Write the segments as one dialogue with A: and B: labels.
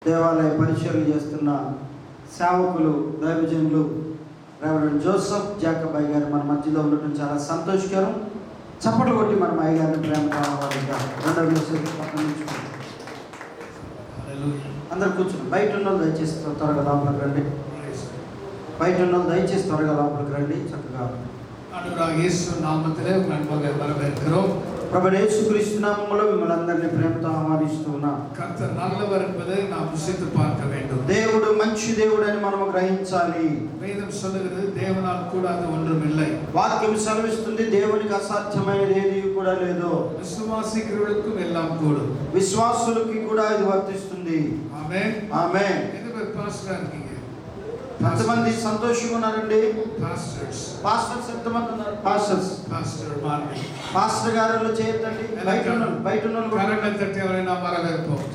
A: దేవాలయ పరిచర్యలు చేస్తున్న సేవకులు దైవజనులు రెవరెండ్ జోసెఫ్ జాకబాయ్ గారు మన మధ్యలో ఉండటం చాలా సంతోషకరం. చప్పట్లు కొట్టి మనం అయ్యగారిని ప్రేమగా అందరు కూర్చొని బయట ఉన్న వాళ్ళు దయచేసి త్వరగా లోపలికి రండి. బయట ఉన్న వాళ్ళు దయచేసి త్వరగా లోపలికి రండి. చక్కగా பிரபு இயேசு கிறிஸ்து நாமములో మిమ్మల్ని అందరినీ ప్రేమతో ఆహ్వానిస్తూ ఉన్నాం.
B: கர்த்தர் நல்லவர் என்பதை நாம் ருசித்து பார்க்க வேண்டும்.
A: దేవుడు మంచి దేవుడని మనం గ్రహించాలి.
B: వేదం சொல்லுகிறது தேவனால் கூடாத ஒன்றும் இல்லை.
A: వాక్యం సెలవిస్తుంది దేవునికి అసాధ్యమైనది ఏది కూడా లేదు.
B: విశ్వాసికులకు ఎல்லாம் కూடும்.
A: విశ్వాసులకు కూడా ఇది వర్తిస్తుంది.
B: ఆమేన్
A: ఆమేన్.
B: ఎందుకు పాస్టర్ కి
A: ఎంతమంది సంతోషంగా ఉన్నారండి? పాస్టర్స్ ఎంతమంది ఉన్నారు? పాస్టర్ గారు చేయొద్దండి. బయట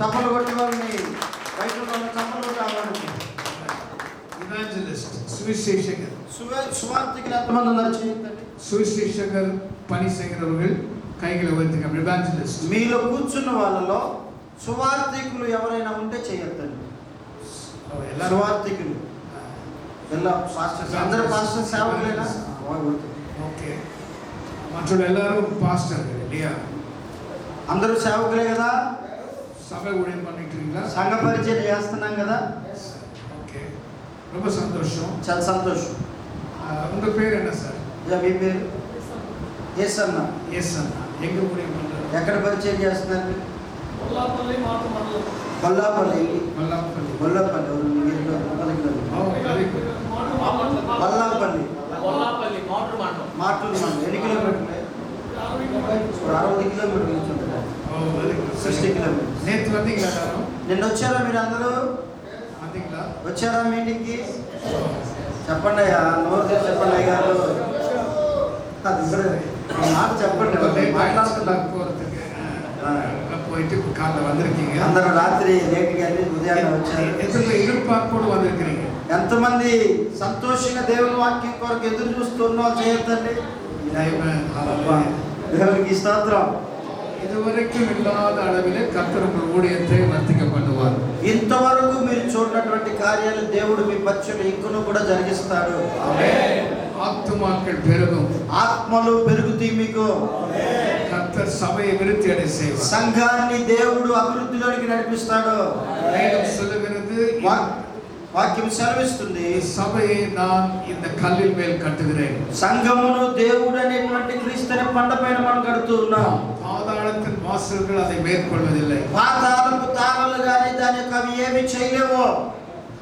A: చప్పలు కొట్టి వాళ్ళని బయట చప్పలు కొట్టి సువార్తికులు ఎంతమంది ఉన్నారు? చేయొద్దండి.
B: సువిశేషకర్ పని செய்கிறவர்கள் கைகளை உயர்த்துங்க. ఎవాంజలిస్ట్
A: మీలో కూర్చున్న వాళ్ళలో సువార్తికులు ఎవరైనా ఉంటే చేయొద్దండి. సువార్తికులు అందరూ పాస్టర్ సేవకులేనా?
B: ఓకే, మనుషులు எல்லாரும் பாஸ்டர் இல்லையா?
A: అందరూ సేవకులే కదా.
B: సభ ஊழியம் பண்ணிட்டீங்களா?
A: సంఘ పరిచయం చేస్తున్నాం కదా.
B: ఓకే, ரொம்ப సంతోషం.
A: చాలా సంతోషం.
B: உங்க பேர் என்ன சார்?
A: మీ పేరు? ఎస్ అన్న.
B: ఎస్ అన్న. ఎక్కడ ஊழியம் பண்றாரு?
A: ఎక్కడ పరిచయం చేస్తున్నారు?
C: బొల్లాపల్లి మాకు మండలం.
A: బొల్లాపల్లి.
B: బొల్లాపల్లి.
A: బొల్లాపల్లి
C: బొల్లాపల్లి
A: మాటలు ఎన్ని కిలోమీటర్లు? 60 కిలోమీటర్ల నుంచి ఉంటుంది. 60 కిలోమీటర్స్.
B: నేతి వந்தீங்களா?
A: నిన్న వచ్చారా మీరు అందరూ? వచ్చారా మీటింగ్కి? చెప్పండి అయ్యా, నోరు తెరిచి చెప్పండి అయ్యారు. మాట చెప్పండి. మాట్లాడుతున్నారు.
B: போயிட்டு காலைல வந்திருக்கீங்க.
A: అందరూ రాత్రి లేట్గా వెళ్ళి ఉదయాన్నే వచ్చారు.
B: ఎదురుపార్పుడు வந்திருக்கிறீங்க.
A: ఎంతమంది సంతోషంగా దేవుని వాక్యం కొరకు ఎదురు చూస్తున్నా చేయొద్దండి. దేవునికి స్తోత్రం.
B: இதுவரைக்கும் இல்லாத அளவிலே கர்த்தர் உங்கள் ஊழியத்தை வர்த்திக்க பண்ணுவார்.
A: ఇంతవరకు మీరు చూడనటువంటి కార్యాలు దేవుడు మీ పక్షులు ఇంకను కూడా జరిగిస్తాడు.
B: ఆమేన్. ఆత్మలు పెరుగుం.
A: ఆత్మలు పెరుగుతాయి మీకు.
B: కర్తర్ సభயை விருத்தி அடைய செய்வார்.
A: సంఘాన్ని దేవుడు అభివృద్ధిలోకి నడిపిస్తాడు.
B: వేదం சொல்லுகிறது,
A: వాక్యం సెలవిస్తుంది,
B: సభயை நான் இந்த கல்லில் மேல் கட்டுகிறேன்.
A: సంఘమును దేవుడు అనేటువంటి క్రీస్తు అనే బండపైన మనం కడుతూ ఉన్నాం.
B: పాతాళத்தின் వాసనలు அதை மேற்கொள்வதில்லை.
A: పాతాళపు తాళాలు గాని దాని యొక్క అవి ఏమీ చేయలేవు.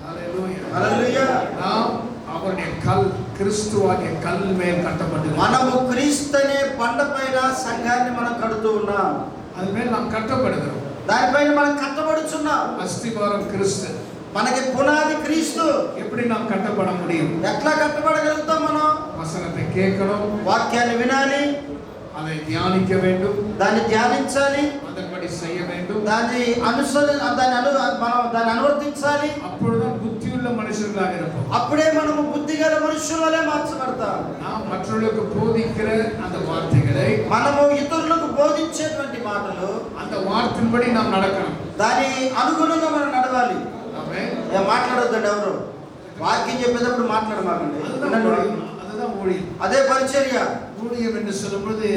B: హల్లెలూయా.
A: హల్లెలూయా.
B: நாம் அவருடைய கல் கிறிஸ்துவாகிய கல் மேல் கட்டப்பட்டிருக்கிறோம்.
A: మనము క్రీస్తు అనే బండపైన సంఘాన్ని మనం కడుతూ ఉన్నాం.
B: அது மேல் நாம் கட்டப்படுகிறோம்.
A: దానిపైన మనం కట్టబడుచున్నాం.
B: అస్థివారం క్రీస్తు.
A: మనకి పునాది క్రీస్తు.
B: எப்படி நாம் கட்டப்பட முடியும்?
A: ఎట్లా కట్టబడగలుగుతాం? మనం
B: వచనத்தை కేకడం,
A: వాక్యాన్ని వినాలి,
B: அதை தியானிக்க வேண்டும்,
A: దాన్ని ధ్యానించాలి,
B: அதன்படி செய்ய வேண்டும்,
A: దాన్ని అనువర్తించాలి.
B: அப்பொழுதுதான் புத்தியுள்ள மனுஷர்களாக இருப்போம்.
A: అప్పుడే మనము బుద్ధిగల మనుషులనే మార్చబడతాం.
B: நாம் மற்றவர்களுக்கு போதிக்கிற அந்த வார்த்தைகளை,
A: మనము ఇతరులకు బోధించేటువంటి మాటలు,
B: அந்த வார்த்தையின்படி நாம் நடக்கணும்.
A: దాని అనుగుణంగా మనం నడవాలి.
B: ஆமென்.
A: మాట్లాడొద్దండి ఎవరు. వాక్యం చెప్పేటప్పుడు మాట్లాడమాకండి.
B: அதுதான் ஊழியம்.
A: అదే పరిచర్య.
B: ஊழியம் என்று சொல்லும்போது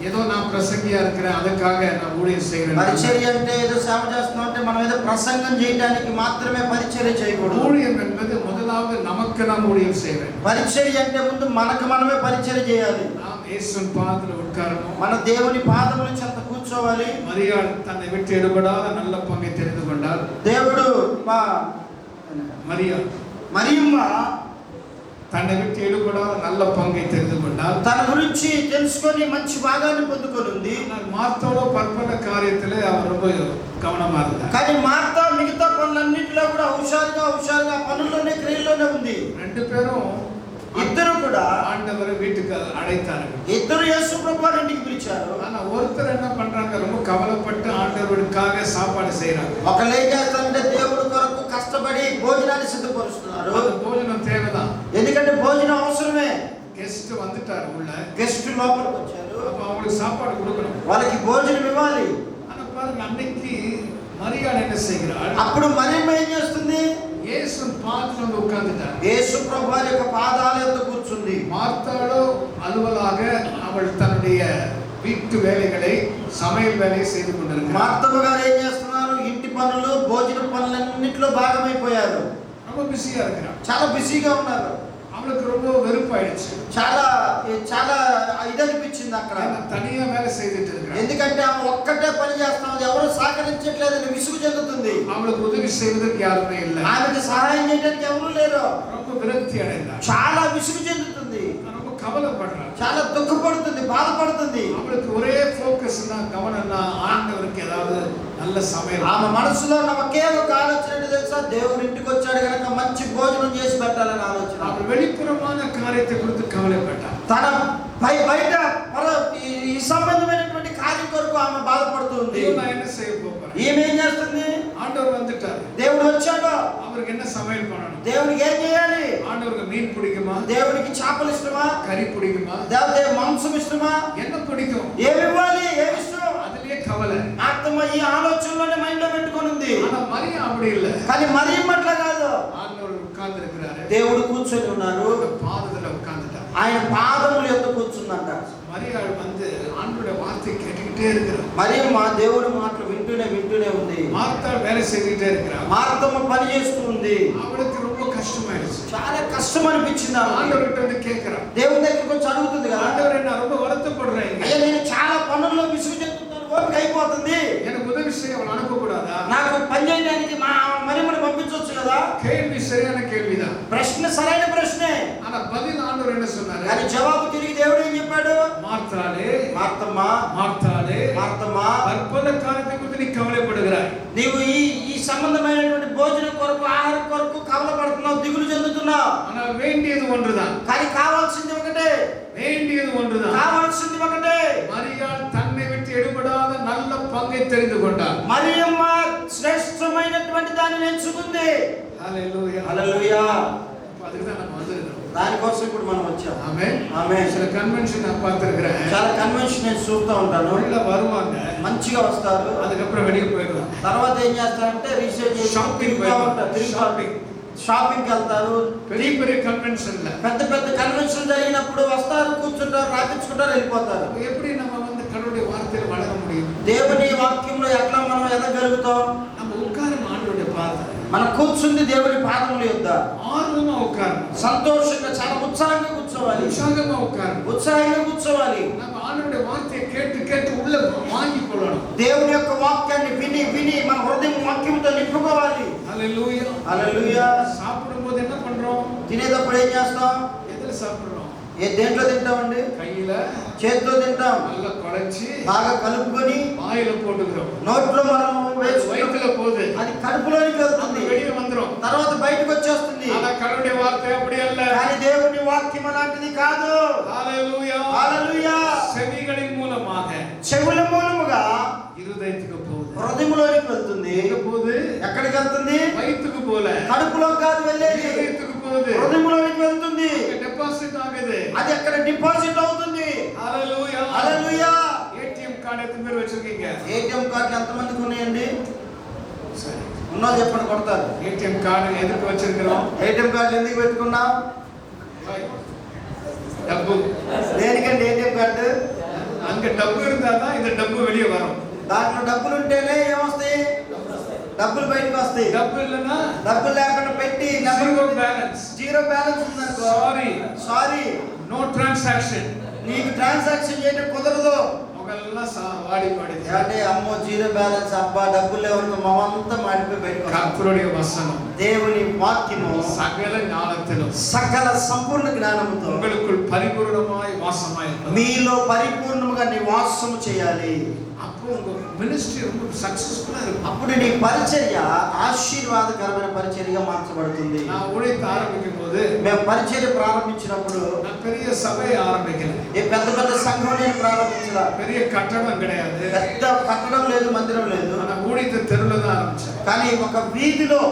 B: ஏதோ நான் பிரசங்கியா இருக்கிறேன் அதுக்காக நான் ஊழியம் செய்கிறேன்.
A: పరిచర్య అంటే ఏదో సేవ చేస్తున్నాం అంటే మనం ఏదో ప్రసంగం చేయడానికి మాత్రమే పరిచర్య చేయకూడదు.
B: ஊழியம் என்பது முதலாவது நமக்கு நாம் ஊழியம் செய்கிறேன்.
A: పరిచర్య అంటే ముందు మనకు మనమే పరిచర్య చేయాలి.
B: நாம் இயேசுவின் பாதத்தில் உட்காரணும்.
A: మన దేవుని పాదముల చెంత కూర్చోవాలి.
B: மரியாள் தன்னை விட்டு எடுபடாத நல்ல பங்கை தெரிந்து கொண்டார்.
A: దేవుడు మరియమ్మ
B: தன்னை விட்டு எடுபடாத நல்ல பங்கை தெரிந்து கொண்டார்.
A: తన గురించి తెలుసుకొని మంచి భాగాన్ని పొందుకొని ఉంది.
B: మార్తలో పర్పల కార్యத்திலே அவர் ரொம்ப గమనமா இருந்தார்.
A: కానీ మార్త మిగతా పనులన్నిటిలో కూడా హుషారుగా పనుల్లోనే క్రియల్లోనే ఉంది. ఇద్దరు కూడా
B: ஆண்டவரை வீட்டுக்கு அழைத்தார்கள்.
A: ఇద్దరు యేసు ప్రభువుని ఇంటికి పిలిచారు.
B: ஆனா ஒருத்தர் என்ன பண்றாங்க, ரொம்ப கவலைப்பட்டு ஆண்டவருக்காக சாப்பாடு செய்றாங்க.
A: ఒకళ్ళు ఏం చేస్తారంటే దేవుడి కొరకు కష్టపడి భోజనాన్ని సిద్ధపరుస్తున్నారు.
B: భోజనం தேவைதான்.
A: ఎందుకంటే భోజనం అవసరమే.
B: గెస్ట్ வந்துட்டாరు உள்ள.
A: గెస్ట్ లోపలికి వచ్చారు.
B: அப்ப அவங்களுக்கு சாப்பாடு கொடுக்கணும்.
A: వాళ్ళకి భోజనం ఇవ్వాలి.
B: ஆனா பாருங்க, அன்னைக்கு மரியாள் என்ன செய்கிறாள்?
A: అప్పుడు మరియమ్మ ఏం చేస్తుంది?
B: இயேசு பாதத்துல வந்து உட்கார்ந்துட்டார்.
A: యేసు ప్రభు వారి యొక్క పాదాల యొద్ద కూర్చుంది.
B: மார்த்தாளோ அலுவலாக அவள் தன்னுடைய வீட்டு வேலைகளை சமையல் வேலையை செய்து கொண்டிருக்கிறார்.
A: మార్తమ్మ గారు ఏం చేస్తున్నారు? ఇంటి పనులు, భోజన పనులన్నిటిలో భాగమైపోయారు.
B: ரொம்ப பிஸியா இருக்கிறார்.
A: చాలా బిజీగా ఉన్నారు.
B: அவளுக்கு ரொம்ப வெறுப்பாயிடுச்சு.
A: చాలా చాలా ఇదనిపించింది అక్కడ.
B: தனியா வேலை செய்துட்டு இருக்கிறார்.
A: ఎందుకంటే ఆమె ఒక్కటే పని చేస్తాం, ఎవరు సహకరించట్లేదని విసుగు చెందుతుంది.
B: அவளுக்கு ఉదவி செய்வதற்கு யாருமே இல்லை.
A: ఆమెకు సహాయం చేయడానికి ఎవరు లేరు.
B: ரொம்ப விரக்தி அடைந்தார்.
A: చాలా విసుగు చెందుతుంది,
B: ரொம்ப கவலைப்படுறார்,
A: చాలా దుఃఖపడుతుంది, బాధపడుతుంది.
B: அவளுக்கு ஒரே ஃபோకஸ்னா கவனம்னா ஆண்டவருக்கு ஏதாவது நல்ல சமையல்.
A: ఆమె మనసులో ఒకే ఒక ఆలోచన ఏంటో తెలుసా? దేవుడి ఇంటికి వచ్చాడు కనుక మంచి భోజనం చేసి పెట్టాలని ఆలోచన.
B: அவள் வெளிப்புறமான காரியத்தை குறித்து கவலைப்பட்டார்.
A: తన బయట ఈ సంబంధమైనటువంటి కార్యం కొరకు ఆమె బాధపడుతుంది.
B: நான் என்ன செய்ய போறேன்?
A: ఈమె ఏం చేస్తుంది?
B: ஆண்டவர் வந்துட்டார்,
A: దేవుడు వచ్చాడు,
B: அவருக்கு என்ன சமையல் பண்ணணும்?
A: దేవుడికి ఏం చేయాలి?
B: ஆண்டவருக்கு மீன் பிடிக்குமா?
A: దేవుడికి చేపలు ఇష్టమా?
B: கறி பிடிக்குமா?
A: దేవుడి మాంసం ఇష్టమా?
B: என்ன பிடிக்கும்?
A: ఏమి ఇవ్వాలి? ఏమి ఇష్టం?
B: அதுலயே கவலை.
A: ఆత్మ ఈ ఆలోచనలోనే మైండ్ లో పెట్టుకొని ఉంది.
B: ஆனா மரியா அப்படி இல்ல.
A: కానీ మరియమ్మ అట్లా కాదు.
B: ஆண்டவர் உட்கார்ந்து இருக்கிறாரு,
A: దేవుడు కూర్చొని ఉన్నారు,
B: பாதத்துல உட்கார்ந்துட்டார்.
A: ఆయన పాదముల యొద్ద కూర్చుందంట.
B: மரியாள் வந்து ஆண்டவருடைய வார்த்தை கேட்டுக்கிட்டே இருக்கிறார்.
A: మరియమ్మ దేవుడి మాటలు వింటూనే ఉంది.
B: மார்த்தாள் வேலை செய்துட்டே இருக்கிறார்.
A: మార్తమ్మ పని చేస్తూ ఉంది.
B: அவளுக்கு ரொம்ப కష్టమైంది.
A: చాలా కష్టం అనిపించింది.
B: ஆண்டவர்கிட்ட வந்து கேக்குறார்,
A: దేవుడి దగ్గరికి వచ్చి అడుగుతుంది కదా,
B: ஆண்டவர் என்ன ரொம்ப வருத்தப்படுறேன்,
A: అయ్యా నేను చాలా పనుల్లో విసుగు చెందుతున్నాను, ఓపిక అయిపోతుంది,
B: எனக்கு உதவி செய்ய அவள் அனுப்பக்கூடாதா?
A: నాకు పని చేయడానికి మా మరియమ్మని పంపించవచ్చు కదా?
B: கேள்வி சரியான கேள்விதான்.
A: ప్రశ్న సరైన ప్రశ్నే.
B: ஆனா பதில் ஆண்டவர் என்ன சொன்னாரு?
A: కానీ జవాబు తిరిగి దేవుడు ఏం చెప్పాడు?
B: மார்த்தாளே,
A: మార్తమ్మ,
B: மார்த்தாளே,
A: మార్తమ్మ,
B: அற்புத காரியத்தை குறித்து நீ கவலைப்படுகிறாய்.
A: నీవు ఈ సంబంధమైనటువంటి భోజనం కొరకు, ఆహారం కొరకు కవలపడుతున్నావు, దిగులు చెందుతున్నావు.
B: ஆனால் வேண்டியது ஒன்றுதான்.
A: కానీ కావాల్సింది ఒకటే,
B: வேண்டியது ஒன்றுதான்.
A: కావాల్సింది ఒకటే.
B: மரியாள் தன்னை விட்டு எடுபடாத நல்ல பங்கை தெரிந்து கொண்டாள்.
A: మరియమ్మ శ్రేష్టమైనటువంటి దానిని ఎంచుకుంది.
B: ஹல்லேலூயா,
A: హల్లెలూయా.
B: அதுக்கு தான் நம்ம வந்திருக்கோம்.
A: దానికోసం ఇప్పుడు మనం వచ్చాం.
B: ஆமென்.
A: ఆమేన్.
B: சில கன்வென்ஷன் நான் பார்த்திருக்கிறேன்.
A: చాలా కన్వెన్షన్ నేను చూస్తూ ఉంటాను.
B: உள்ள வருவாங்க,
A: మంచిగా వస్తారు,
B: அதுக்கப்புறம் வெளியே போயிடுவாங்க.
A: తర్వాత ఏం చేస్తారంటే రీసెర్చ్ చేసి
B: షాపింగ్
A: షాపింగ్కి వెళ్తారు.
B: பெரிய பெரிய கன்வென்ஷன்ல
A: పెద్ద పెద్ద కన్వెన్షన్ జరిగినప్పుడు వస్తారు, కూర్చుంటారు, రాపించుకుంటారు, వెళ్ళిపోతారు.
B: எப்படி நம்ம வந்து கடவுளுடைய வார்த்தையில வளர முடியும்?
A: దేవుని వాక్యంలో ఎట్లా మనం ఎదగలుగుతాం?
B: நம்ம உட்காரும் ஆண்டவருடைய பாதம்,
A: మనం కూర్చుంది దేవుని పాదముల యొద్ద
B: ஆர்வமா உட்காரணும்,
A: సంతోషంగా, చాలా ఉత్సాహంగా కూర్చోవాలి,
B: உற்சாகமா உட்காரணும்.
A: ఉత్సాహంగా కూర్చోవాలి.
B: நம்ம ஆண்டவருடைய வார்த்தையை கேட்டு கேட்டு உள்ள வாங்கி கொள்ளணும்.
A: దేవుని యొక్క వాక్యాన్ని విని విని మన హృదయం వాక్యంతో నింపుకోవాలి.
B: ஹல்லேலூயா.
A: హల్లెలూయా.
B: சாப்பிடும்போது என்ன பண்றோம்?
A: తినేటప్పుడు ఏం చేస్తాం?
B: எதுல சாப்பிடுறோம்?
A: దేంట్లో తింటామండి?
B: கையில
A: చేతితో తింటాం,
B: நல்லா குழைச்சி
A: బాగా కలుపుకొని
B: வாயில போட்டுக்கிறோம்.
A: నోట్లో మనం వేసుకుంటాం,
B: வயிற்றுல போகுது,
A: అది కడుపులోనికి
B: அது
A: వెళ్తుంది,
B: வெளியே வந்துரும்.
A: తర్వాత బయటకు వచ్చేస్తుంది.
B: ஆனா கடவுளுடைய வார்த்தை அப்படி அல்ல.
A: కానీ దేవుని వాక్యం అలాంటిది కాదు.
B: ஹல்லேலூயா.
A: హల్లెలూయా.
B: செவிகளின் மூலமாக
A: చెవుల మూలముగా
B: இருதயத்துக்கு போகுது.
A: హృదయంలోనికి వెళ్తుంది.
B: எங்க போகுது?
A: ఎక్కడికి వెళ్తుంది?
B: வயிற்றுக்கு போல
A: కడుపులో కాదు వెళ్ళేది,
B: இருதயத்துக்கு போகுது.
A: హృదయంలోనికి వెళ్తుంది.
B: டெபாசிட் ஆகுது.
A: అది అక్కడ డిపాజిట్ అవుతుంది.
B: ஹல்லேலூயா.
A: హల్లెలూయా.
B: ஏடிஎம் కార్డు எத்தனை பேர் வச்சிருக்கீங்க?
A: ఏటీఎం కార్డులు ఎంతమందికి ఉన్నాయండి?
B: சரி,
A: ఉన్నది చెప్పండి, కొడతారు.
B: ஏடிஎம் కార్డు எதுக்கு வச்சிருக்கிறோம்?
A: ఏటీఎం కార్డులు ఎందుకు పెట్టుకున్నాం?
B: டப்பு.
A: దేనికండి ఏటీఎం కార్డు?
B: அங்க டப்பு இருந்தா தான் இந்த டப்பு வெளியே வரும்.
A: దాంట్లో డబ్బులు ఉంటేనే ఏమొస్తాయి? డబ్బులు బయటకు వస్తాయి.
B: டப்பு இல்லைன்னா
A: డబ్బులు లేకుండా పెట్టి
B: zero balance.
A: జీరో బ్యాలెన్స్ ఉందనుకో, సారీ,
B: నో ట్రాన్సాక్షన్.
A: నీకు ట్రాన్సాక్షన్ చేయడం కుదరదు.
B: మొగల్లా వాడి పడింది.
A: అంటే అమ్మో జీరో బ్యాలెన్స్, అబ్బా డబ్బులు లేవనుకో మొహమంతా మాడిపోయి బయటకు వస్తుంది.
B: கர்த்தருடைய வசனம்
A: దేవుని వాక్యము
B: சகல ஞானத்திலும்
A: సకల సంపూర్ణ జ్ఞానముతో
B: உங்களுக்குள் பரிபூர்ணமாய் வாசமாய் இருக்கிறது.
A: మీలో పరిపూర్ణముగా నివాసము చేయాలి.
B: அப்போ உங்க மினிஸ்ட்ரி ரொம்ப சக்சஸ்ஃபுல்லா இருக்கும்.
A: అప్పుడు నీ పరిచర్య ఆశీర్వాదకరమైన పరిచర్యగా మార్చబడుతుంది.
B: நான் ஊழியத்தை ஆரம்பிக்கும் போது
A: మేము పరిచర్య ప్రారంభించినప్పుడు
B: நான் பெரிய சபையை ஆரம்பிக்கல.
A: ఏ పెద్ద పెద్ద సంఘం నేను ప్రారంభించలా,
B: பெரிய கட்டடம் கிடையாது.
A: పెద్ద కట్టడం లేదు, మందిరం లేదు.
B: ஆனா ஊழியத்தை தெருவில் தான் ஆரம்பிச்சேன்.
A: కానీ ఒక వీధిలో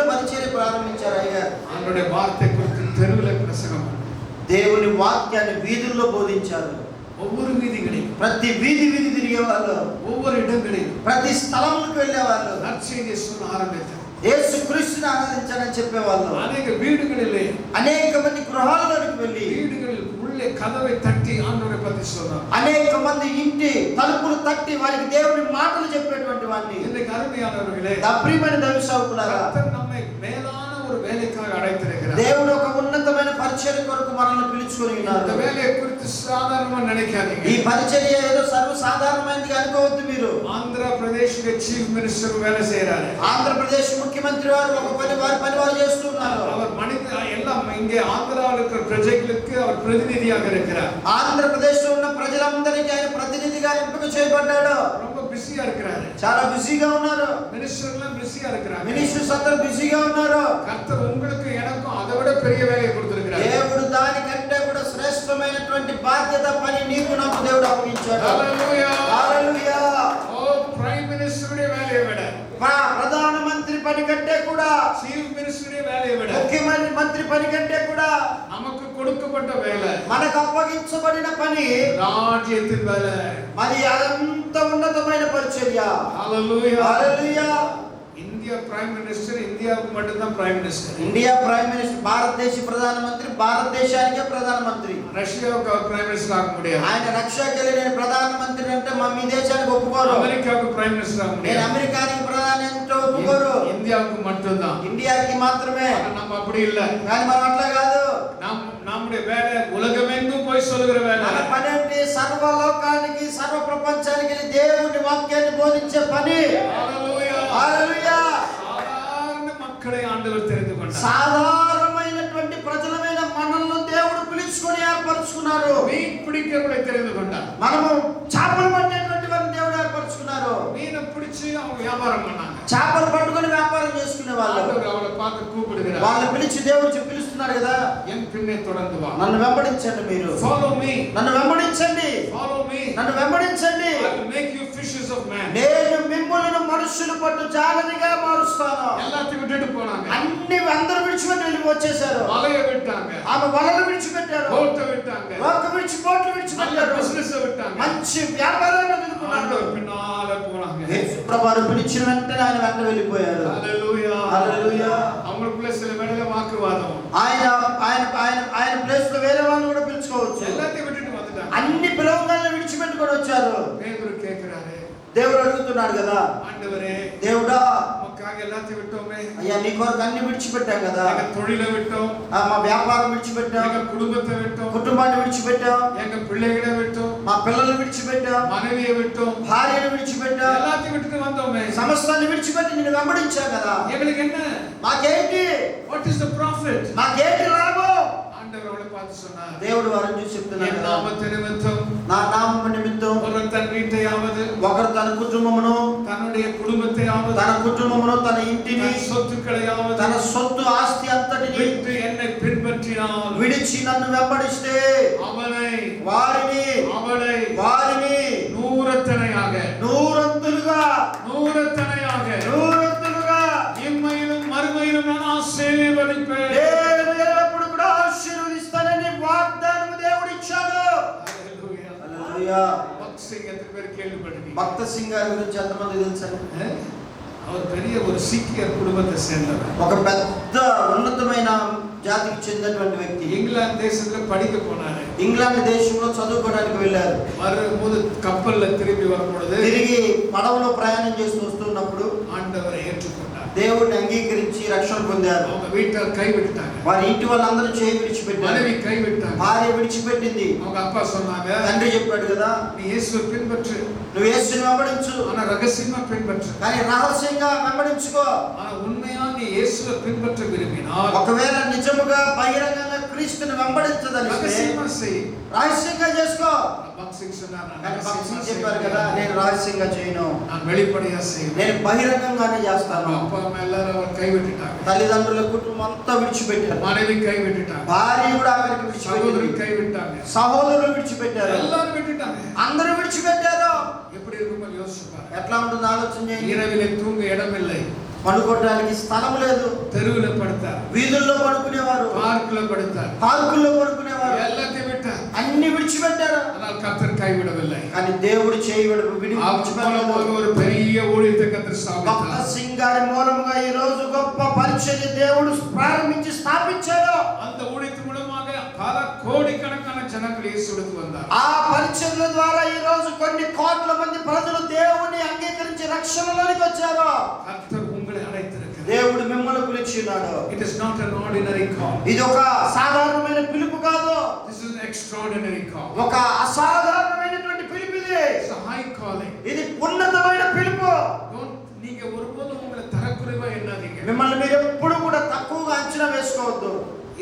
A: పరిచర్య ప్రారంభించారు అయ్యారు.
B: அவருடைய வார்த்தை குறித்து தெருவில் பிரசங்கம்.
A: దేవుని వాక్యాన్ని వీధుల్లో బోధించారు.
B: ஒவ்வொரு வீதிகளிலும்,
A: ప్రతి వీధి తిరిగేవాళ్ళు,
B: ஒவ்வொரு இடங்களிலும்
A: ప్రతి స్థలములకు వెళ్ళేవాళ్ళు,
B: நற்செய்தியை சொல்ல ஆரம்பித்தார்.
A: యేసుక్రీస్తుని ఆరాధించాలని చెప్పేవాళ్ళు.
B: அநேக வீடுகளிலே,
A: అనేక మంది గృహాలలోకి వెళ్ళి
B: வீடுகளில் உள்ளே கதவை தட்டி ஆண்டவரை பற்றி சொன்னார்.
A: అనేక మంది ఇంటి తలుపులు తట్టి వారికి దేవుని మాటలు చెప్పేటువంటి వాడిని.
B: இன்றைக்கு அருமையானவர்களே,
A: ప్రియమైన దైవ సేవకులారా,
B: கர்த்தர் நம்மை மேலான ஒரு வேலைக்காக அழைத்திருக்கிறார்.
A: దేవుడు ఒక ఉన్నతమైన పరిచర్య కొరకు మనల్ని పిలుచుకొని
B: இந்த
A: ఉన్నారు.
B: வேலையை குறித்து சாதாரணமா நினைக்காதீங்க.
A: ఈ పరిచర్య ఏదో సర్వసాధారణమైనది అనుకోవద్దు మీరు.
B: ఆంధ్రప్రదేశ్ చీఫ్ మినిస్టర్ வேலை செய்யறாரு.
A: ఆంధ్రప్రదేశ్ ముఖ్యమంత్రి వారు ఒక పని వారు చేస్తున్నారు.
B: அவர் மனித எல்லாம் இங்கே ஆந்திராவில் இருக்கிற பிரஜைகளுக்கு அவர் பிரதிநிதியாக இருக்கிறார்.
A: ఆంధ్రప్రదేశ్ లో ఉన్న ప్రజలందరికీ ఆయన ప్రతినిధిగా ఎంపిక చేయబడ్డాడు.
B: ரொம்ப బిజీగా இருக்கிறாரு.
A: చాలా బిజీగా ఉన్నారు.
B: మినిస్టర్லாம் బిజీగా இருக்கிறாங்க.
A: మినిస్టర్స్ అందరూ బిజీగా ఉన్నారు.
B: கர்த்தர் உங்களுக்கு எனக்கும் அதை விட பெரிய வேலையை கொடுத்திருக்கிறார்.
A: దేవుడు దానికంటే కూడా శ్రేష్టమైనటువంటి బాధ్యత పని నీకు నాకు దేవుడు అప్పగించాడు.
B: హల్లెలూయా,
A: హల్లెలూయా.
B: ఓ ప్రైమ్ మినిస్టరుடைய வேலையை விட,
A: ప్రధానమంత్రి పని కంటే కూడా,
B: చీఫ్ మినిస్టరుடைய வேலையை விட,
A: ముఖ్యమంత్రి పని కంటే కూడా
B: நமக்கு கொடுக்கப்பட்ட வேலை,
A: మనకు అప్పగించబడిన పని
B: ராஜ்யத்தின் வேலை.
A: మరి అంత ఉన్నతమైన పరిచర్య.
B: హల్లెలూయా,
A: హల్లెలూయా.
B: இந்தியா பிரைம் மினிஸ்டர் இந்தியாவுக்கு மட்டும்தான் prime minister.
A: India prime minister, భారతదేశ ప్రధానమంత్రి భారతదేశానికే ప్రధానమంత్రి.
B: ரஷ்யாவுக்கு அவர் பிரைம் மினிஸ்டர் ஆக முடியாது.
A: ఆయన రష్యాకి వెళ్ళి నేను ప్రధానమంత్రి అంటే మీ దేశానికి ఒప్పుకోరు.
B: அமெரிக்காவுக்கு பிரைம் மினிஸ்டர் ஆக
A: నేను
B: முடியாது.
A: అమెరికానికి ప్రధాని అంటే ఒప్పుకోరు.
B: இந்தியாவுக்கு மட்டும்தான்.
A: ఇండియాకి మాత్రమే.
B: நம்ம அப்படி இல்ல.
A: కానీ మనం అట్లా కాదు.
B: நம்முடைய வேலை உலகமெங்கும் போய் சொல்லுகிற வேலை.
A: మన పని ఏంటి? సర్వలోకానికి సర్వ ప్రపంచానికి దేవుని వాక్యాన్ని బోధించే పని.
B: హల్లెలూయా,
A: హల్లెలూయా.
B: సాధారణ మక్కడే ఆండவர் தெரிந்து கொண்டார்.
A: సాధారణమైనటువంటి ప్రజలమైన మనల్ని దేవుడు పిలుచుకొని ఏర్పరచుకున్నారు.
B: மீன் பிடிக்கிறவரை தெரிந்து கொண்டார்.
A: మనము చేపలు పట్టేటువంటి వారిని దేవుడు ఏర్పరచుకున్నారు.
B: மீனை பிடிச்சு அவங்க வியாபாரம் பண்ணாங்க.
A: చేపలు పట్టుకొని వ్యాపారం చేసుకునే వాళ్ళు.
B: ஆண்டவர் அவளை பார்த்து கூப்பிடுகிறார்.
A: వాళ్ళని పిలిచి దేవుడు పిలుస్తున్నాడు కదా,
B: என் பின்னே தொடர்ந்து வா.
A: నన్ను వెంబడించండి. మీరు
B: Follow me.
A: నన్ను వెంబడించండి.
B: Follow me.
A: నన్ను వెంబడించండి.
B: I will make you fishers of men.
A: నేను మిమ్మల్ని మనుషులు పట్టు జాలరిగా మారుస్తాను.
B: எல்லாத்தையும் விட்டுட்டு போனாங்க.
A: అందరూ విడిచిపెట్టి వెళ్ళి వచ్చేసారు.
B: வலையை விட்டாங்க.
A: ఆమె వలలు విడిచిపెట్టారు.
B: போட்டை விட்டாங்க.
A: బోట్లు విడిచిపెట్టారు.
B: బిజినెస్ విட்டாங்க.
A: మంచి వ్యాపారాన్ని వదులుకున్నారు.
B: ஆண்டவர் பின்னால போனாங்க.
A: యేసుప్రభువు పిలిచిన వెంటనే ఆయన వెంట వెళ్ళిపోయారు.
B: హల్లెలూయా,
A: హల్లెలూయా.
B: அவங்களுக்குள்ள சில வேளையில வாக்குவாதம்.
A: ఆయన ఆయన ఆయన ఆయన ప్లేస్ లో వేరే వాళ్ళని కూడా పిలుచుకోవచ్చు.
B: எல்லாத்தையும் விட்டுட்டு வந்துட்டாங்க.
A: అన్ని పిలవగానే విడిచిపెట్టుకొని వచ్చారు.
B: பேதுரு கேக்குறாரு,
A: దేవుడు అడుగుతున్నాడు కదా,
B: ஆண்டவரே
A: దేవుడా
B: உமக்காக எல்லாத்தையும் விட்டோமே.
A: అయ్యా నీ కొరకు అన్ని విడిచిపెట్టాం కదా.
B: எங்க தொழிலை விட்டோம்,
A: మా వ్యాపారం విడిచిపెట్టాం,
B: எங்க குடும்பத்தை விட்டோம்,
A: కుటుంబాన్ని విడిచిపెట్టాం,
B: எங்க பிள்ளைகளை விட்டோம்,
A: మా పిల్లల్ని విడిచిపెట్టాం,
B: மனைவியை விட்டோம்,
A: భార్యను విడిచిపెట్టాం,
B: எல்லாத்தையும் விட்டுட்டு வந்தோமே.
A: సమస్తాన్ని విడిచిపెట్టి నిన్ను వెంబడించాం కదా.
B: எங்களுக்கு என்ன?
A: మాకేంటి?
B: What is the profit?
A: మాకేంటి లాభం?
B: ஆண்டவர் அவளை பார்த்து சொன்னார்,
A: దేవుడు వారిని చూసి చెప్తున్నాడు
B: என்
A: కదా,
B: நாமத்து நிமித்தம்
A: నా నామము నిమిత్తం
B: ஒரு தன் வீட்டையாவது,
A: ఒకరు తన కుటుంబమును,
B: தன்னுடைய குடும்பத்தையாவது,
A: తన కుటుంబమును, తన ఇంటిని,
B: தன் சொத்துக்களையாவது
A: తన సొత్తు ఆస్తి అంతటిని
B: விட்டு என்னை பின்பற்றினால்
A: విడిచి నన్ను వెంబడిస్తే
B: அவனை
A: వారిని వారిని
B: நூறத்தனையாக
A: నూరంతులుగా
B: இம்மையிலும் மறுமையிலும் நான் ஆசீர்வதிப்பேன்.
A: నేను ఎల్లప్పుడూ కూడా ఆశీర్వదిస్తానని వాగ్దానం దేవుడు ఇచ్చాడు.
B: హల్లెలూయా.
A: హల్లెలూయా.
B: பக்த் சிங் எத்தனை பேர் கேள்விப்பட்டிருக்கீங்க?
A: భక్త సింగ్ గారి గురించి ఎంతమంది తెలుసండి?
B: அவர் பெரிய ஒரு சீக்கியர் குடும்பத்தை சேர்ந்தவர்.
A: ఒక పెద్ద ఉన్నతమైన జాతికి చెందినటువంటి వ్యక్తి.
B: இங்கிலாந்து தேசத்துல படிக்க போனாரு.
A: ఇంగ్లాండ్ దేశంలో చదువుకోవడానికి వెళ్ళారు.
B: வரும்போது கப்பல்ல திரும்பி வரும்பொழுது
A: తిరిగి పడవలో ప్రయాణం చేస్తూ వస్తున్నప్పుడు
B: ஆண்டவரை ஏற்றுக்கொண்டார்.
A: దేవుడిని అంగీకరించి రక్షణ పొందారు.
B: அவங்க வீட்டார் கைவிட்டாங்க.
A: వారి ఇంటి వాళ్ళందరూ చేయి విడిచిపెట్టారు.
B: மனைவி கைவிட்டாங்க.
A: భార్య విడిచిపెట్టింది.
B: அவங்க அப்பா சொன்னாங்க,
A: తండ్రి చెప్పాడు కదా,
B: நீ இயேசுவை பின்பற்று,
A: నువ్వు యేసుని వెంబడించు,
B: ஆனா ரகசியமா பின்பற்று.
A: కానీ రహస్యంగా వెంబడించుకో.
B: ஆனா உண்மையா நீ இயேசுவை பின்பற்ற விரும்பினால்
A: ఒకవేళ నిజముగా బహిరంగంగా క్రీస్తుని వెంబడించదలిస్తే
B: ரகசியமா செய்.
A: రహస్యంగా చేసుకో.
B: பக்த் சிங் சொன்னார், நான்
A: కానీ భక్తి
B: ரகசியமா
A: చెప్పారు కదా,
B: செய்வேன்.
A: నేను రహస్యంగా చేయను,
B: நான் வெளிப்படையா செய்வேன்.
A: నేను బహిరంగంగానే చేస్తాను.
B: அப்பா அம்மா எல்லாரும் அவர் கைவிட்டுட்டாங்க.
A: తల్లిదండ్రుల కుటుంబం అంతా విడిచిపెట్టారు.
B: மனைவி கைவிட்டுட்டாங்க.
A: భార్య కూడా ఆఖరికి
B: சகோதரி
A: విడిచిపెట్టారు.
B: கைவிட்டாங்க.
A: సహోదరులు విడిచిపెట్టారు.
B: எல்லாரும் விட்டுட்டாங்க.
A: అందరూ విడిచిపెట్టారు.
B: எப்படி இருக்குமோ யோசிச்சு பாருங்க.
A: ఎట్లా ఉంటుంది ఆలోచన చేయండి.
B: இரவிலே தூங்க இடமில்லை,
A: పడుకోవడానికి స్థలం లేదు.
B: தெருவுல படுத்தார்,
A: వీధుల్లో పడుకునేవారు,
B: பார்க்ல படுத்தார்,
A: పార్కుల్లో పడుకునేవారు.
B: எல்லாத்தையும் விட்டார்.
A: అన్ని విడిచిపెట్టారు.
B: ஆனால் கர்த்தர் கைவிடவில்லை.
A: కానీ దేవుడు చేయవడు
B: విడిపించబడలేదు. ஒரு பெரிய ஊழியத்தை கர்த்தர் ஸ்தாபித்தார்.
A: భక్త సింగ్ గారి మూలంగా ఈ రోజు గొప్ప పరిచర్య దేవుడు ప్రారంభించి స్థాపించాడు.
B: அந்த ஊழியத்தின் மூலமாக பல கோடிக்கணக்கான ஜனங்கள் இயேசுவுக்கு வந்தார்.
A: ఆ పరిచర్య ద్వారా ఈ రోజు కొన్ని కోట్ల మంది ప్రజలు దేవుని అంగీకరించి రక్షణలోనికి వచ్చారు.
B: கர்த்தர் உங்களை அழைத்திருக்கிறார்.
A: దేవుడు మిమ్మల్ని పిలిచినాడు.
B: It is not an ordinary call.
A: ఇది ఒక సాధారణమైన పిలుపు కాదు.
B: This is an extraordinary call.
A: ఒక అసాధారణమైనటువంటి పిలుపు ఇది.
B: It's a high calling.
A: ఇది ఉన్నతమైన పిలుపు.
B: நீங்க ஒருபோதும் உங்களை தரக்குறைவா எண்ணாதீங்க.
A: మిమ్మల్ని మీరు ఎప్పుడు కూడా తక్కువగా అంచనా వేసుకోవద్దు.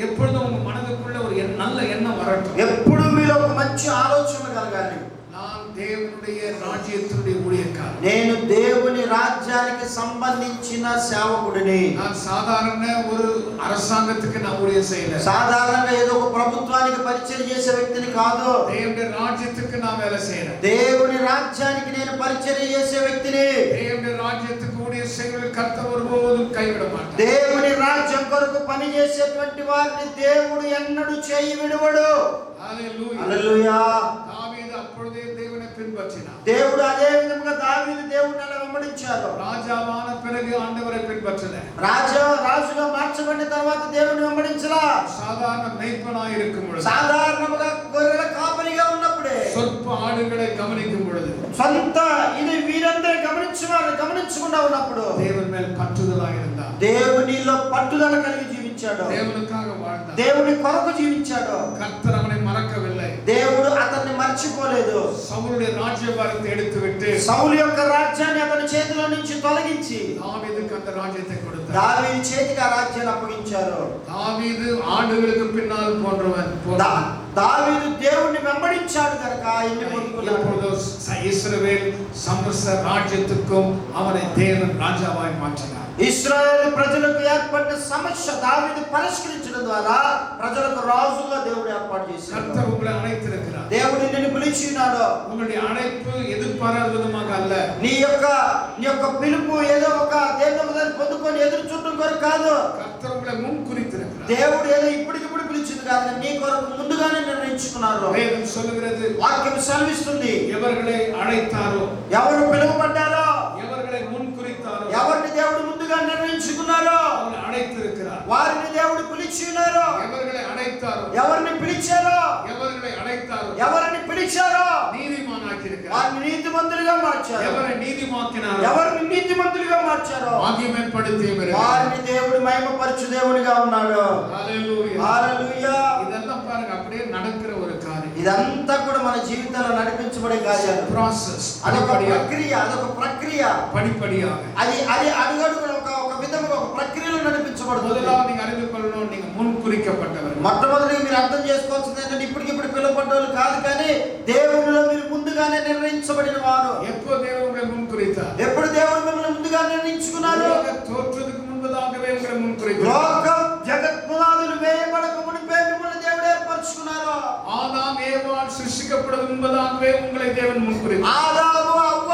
B: எப்பொழுதும் உங்க மனதுக்குள்ள ஒரு நல்ல எண்ணம் வரட்டும்.
A: ఎప్పుడు మీలో ఒక మంచి ఆలోచన కలగాలి.
B: நான் தேவனுடைய ராஜ்யத்தினுடைய ஊழியக்காரன்.
A: నేను దేవుని రాజ్యానికి సంబంధించిన సేవకుడిని.
B: நான் సాధారణ ஒரு அரசாங்கத்துக்கு நான் ஊழியம் செய்யல.
A: సాధారణంగా ఏదో ఒక ప్రభుత్వానికి పరిచయం చేసే వ్యక్తిని కాదు.
B: தேவனுடைய ராஜ்யத்துக்கு நான் வேலை செய்யறேன்.
A: దేవుని రాజ్యానికి నేను పరిచయం చేసే వ్యక్తిని.
B: தேவனுடைய ராஜ்யத்துக்கு ஊழியம் செய்வதை கர்த்தர் ஒருபோதும் கைவிட மாட்டார்.
A: దేవుని రాజ్యం కొరకు పని చేసేటువంటి వారిని దేవుడు ఎన్నడూ చేయి విడువడు.
B: హల్లెలూయా.
A: హల్లెలూయా.
B: దావీదు అప్పుడే దేవుని పిన్పట్టినాడు.
A: దేవుడు అదే విధంగా దావీదు దేవుని అలా వెంబడించాడు.
B: రాజావాన పిறகு ఆండవரை పిన్పట్టలే.
A: రాజుగా మార్చబడిన తర్వాత దేవుని వెంబడించలా.
B: సాధారణ మేய்ப்பனாய் இருக்கும் பொழுது,
A: సాధారణంగా గొర్రెల కాపరిగా ఉన్నప్పుడే,
B: சொற்ப ஆடுகளை கவனிக்கும் பொழுது,
A: సొంత ఇది వీరందరూ గమనించకుండా ఉన్నప్పుడు
B: దేవుని மேல் பற்றுதலாய் இருந்தார்.
A: దేవునిలో పట్టుదల కలిగి జీవించాడు.
B: தேவனுக்காக வாழ்ந்தார்.
A: దేవుని కొరకు జీవించాడు.
B: கர்த்தர் அவனை மறக்கவில்லை.
A: దేవుడు అతన్ని మర్చిపోలేదు.
B: సౌలుடைய రాజ్యభారத்தை எடுத்துவிட்டு
A: సౌలు యొక్క రాజ్యాన్ని అతని చేతిలో నుంచి తొలగించి
B: దావీదుకు அந்த రాజ్యத்தை கொடுத்தார்.
A: దావీదు చేతికి ఆ రాజ్యాన్ని అప్పగించారు.
B: దావీదు ఆడుகளுக்கு பின்னால் போன்றவன்.
A: దావీదు దేవుణ్ణి వెంబడించాడు కనుక ఆయన్ని పొందుకున్నాడు.
B: இஸ்ரவேல் சமஸ்த ராஜ்யத்துக்கும் அவனை தேவன் ராஜாவாய் மாற்றினார்.
A: ఇశ్రాయేలు ప్రజలకు ఏర్పడిన సమస్య దావీదు పరిష్కరించడం ద్వారా ప్రజలకు రాజుగా దేవుడు ఏర్పాటు చేశాడు.
B: கர்த்தர் உங்களை அழைத்திருக்கிறார்.
A: దేవుడు నిన్ను పిలిచినాడు.
B: உங்களுடைய அழைப்பு எதிர்பாராத விதமாக அல்ல.
A: నీ యొక్క పిలుపు ఏదో ఒక దేవుని పొందుకొని ఎదురు చూడటం కొరకు కాదు.
B: கர்த்தர் உங்களை முன் குறித்திருக்கிறார்.
A: దేవుడు ఏదో ఇప్పటికిప్పుడు పిలిచింది కాదు, నీ కొరకు ముందుగానే నిర్ణయించుకున్నారు.
B: வேதம் சொல்லுகிறது,
A: వాక్యం సెలవిస్తుంది,
B: எவர்களை அழைத்தாரோ,
A: ఎవరు పిలువబడ్డారో,
B: எவர்களை முன் குறித்தாரோ,
A: ఎవరిని దేవుడు ముందుగా నిర్ణయించుకున్నారో
B: அவரை அழைத்திருக்கிறார்.
A: వారిని దేవుడు పిలిచినారో.
B: எவர்களை அழைத்தாரோ,
A: ఎవరిని పిలిచారో,
B: எவர்களை அழைத்தாரோ,
A: ఎవరిని పిలిచారో
B: நீதிமானாக்கியிருக்கிறார்.
A: వారిని నీతిమంతులుగా మార్చారు.
B: எவரை நீதிமாக்கினாரோ,
A: ఎవరిని నీతిమంతులుగా మార్చారో
B: மகிமைப்படுத்தியவர்.
A: వారిని దేవుడు మహిమపరచు దేవునిగా ఉన్నాడు.
B: హల్లెలూయా.
A: హల్లెలూయా.
B: இதெல்லாம் பாருங்க, அப்படியே நடக்கிற ஒரு காரியம்.
A: ఇదంతా కూడా మన జీవితంలో నడిపించబడే కార్యాలు.
B: ప్రాసెస్.
A: అదొక ప్రక్రియ.
B: படிப்படியாக.
A: అది అడుగడుగున ఒక విధంగా ఒక ప్రక్రియలో నడిపించబడుతుంది.
B: முதலாவது நீங்க அறிந்து கொள்ளணும், நீங்க முன் குறிக்கப்பட்டவர்.
A: మొట్టమొదటిగా మీరు అర్థం చేసుకోవాల్సింది ఏంటంటే ఇప్పటికిప్పుడు పిలువబడ్డోళ్ళు కాదు, కానీ దేవునిలో మీరు ముందుగానే నిర్ణయించబడిన వారు.
B: எப்போ தேவன் உங்களை முன் குறித்தார்?
A: ఎప్పుడు దేవుడు మిమ్మల్ని ముందుగా నిర్ణయించుకున్నారు?
B: தோற்றத்துக்கு முன்பதாகவே உங்களை முன் குறித்தார்.
A: లోకం జగత్పునాదులు వేయబడక మునిపే మిమ్మల్ని దేవుడు ఏర్పరచుకున్నారు.
B: ஆதாம் ஏவாள் சிருஷ்டிக்கப்பட முன்பதாகவே உங்களை தேவன் முன் குறித்தார்.
A: ఆదాము అవ్వ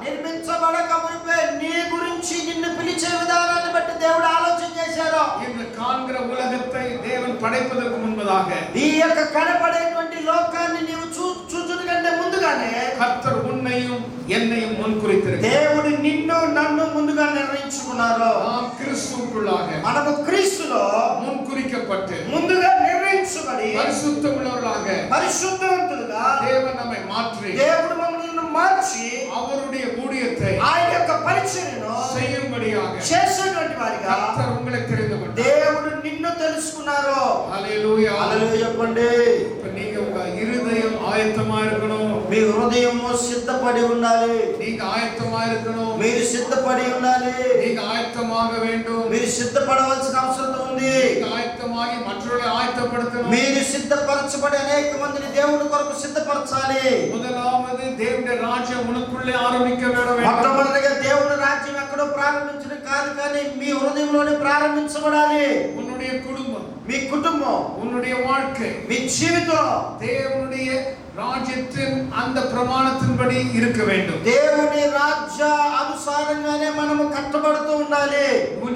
A: నిర్మించబడక మునిపే నీ గురించి నిన్ను పిలిచే విధానాన్ని బట్టి దేవుడు ఆలోచన చేశారు.
B: இந்த காண்கிற உலகத்தை தேவன் படைப்பதற்கு முன்பதாக,
A: ఈ యొక్క కనపడేటువంటి లోకాన్ని నీవు చూచుట కంటే ముందుగానే
B: கர்த்தர் உன்னையும் என்னையும் முன் குறித்திருக்கிறார்.
A: దేవుడు నిన్ను నన్ను ముందుగా నిర్ణయించుకున్నారు.
B: நாம் கிறிஸ்துவுக்குள்ளாக,
A: మనము క్రీస్తులో
B: முன் குறிக்கப்பட்டு,
A: ముందుగా నిర్ణయించబడి
B: பரிசுத்தம் உள்ளவர்களாக
A: పరిశుద్ధవంతులుగా
B: தேவன் நம்மை மாற்றி,
A: దేవుడు మమ్మల్ని మార్చి
B: அவருடைய ஊழியத்தை
A: ఆయన యొక్క పరిచర్యను
B: செய்யும்படியாக
A: చేసేటువంటి వారిగా
B: கர்த்தர் உங்களை தெரிந்து கொண்டார்.
A: దేవుడు నిన్ను తెలుసుకున్నారు.
B: హల్లెలూయా.
A: హల్లెలూయా చెప్పండి.
B: இப்ப நீங்க உங்க இருதயம் ஆயத்தமா இருக்கணும்.
A: మీ హృదయము సిద్ధపడి ఉండాలి.
B: நீங்க ஆயத்தமா இருக்கணும்.
A: మీరు సిద్ధపడి ఉండాలి.
B: நீங்க ஆயத்தமாக வேண்டும்.
A: మీరు సిద్ధపడవలసిన అవసరం ఉంది.
B: நீங்க ஆயத்தமாகி மற்றவர்களை ஆயத்தப்படுத்தணும்.
A: మీరు సిద్ధపరచబడి అనేక మందిని దేవుని కొరకు సిద్ధపరచాలి.
B: முதலாவது தேவனுடைய ராஜ்யம் உனக்குள்ளே ஆரம்பிக்க வேண்டும்.
A: మొట్టమొదటిగా దేవుని రాజ్యం ఎక్కడో ప్రారంభించడం కాదు, కానీ మీ హృదయంలోనే ప్రారంభించబడాలి.
B: உன்னுடைய குடும்பம்,
A: మీ కుటుంబం,
B: உன்னுடைய வாழ்க்கை
A: మీ జీవితం
B: தேவனுடைய ராஜ்யத்தின் அந்த பிரமாணத்தின்படி இருக்க வேண்டும்.
A: దేవుని రాజ్య అనుసారంగానే మనము కట్టబడుతూ ఉండాలి.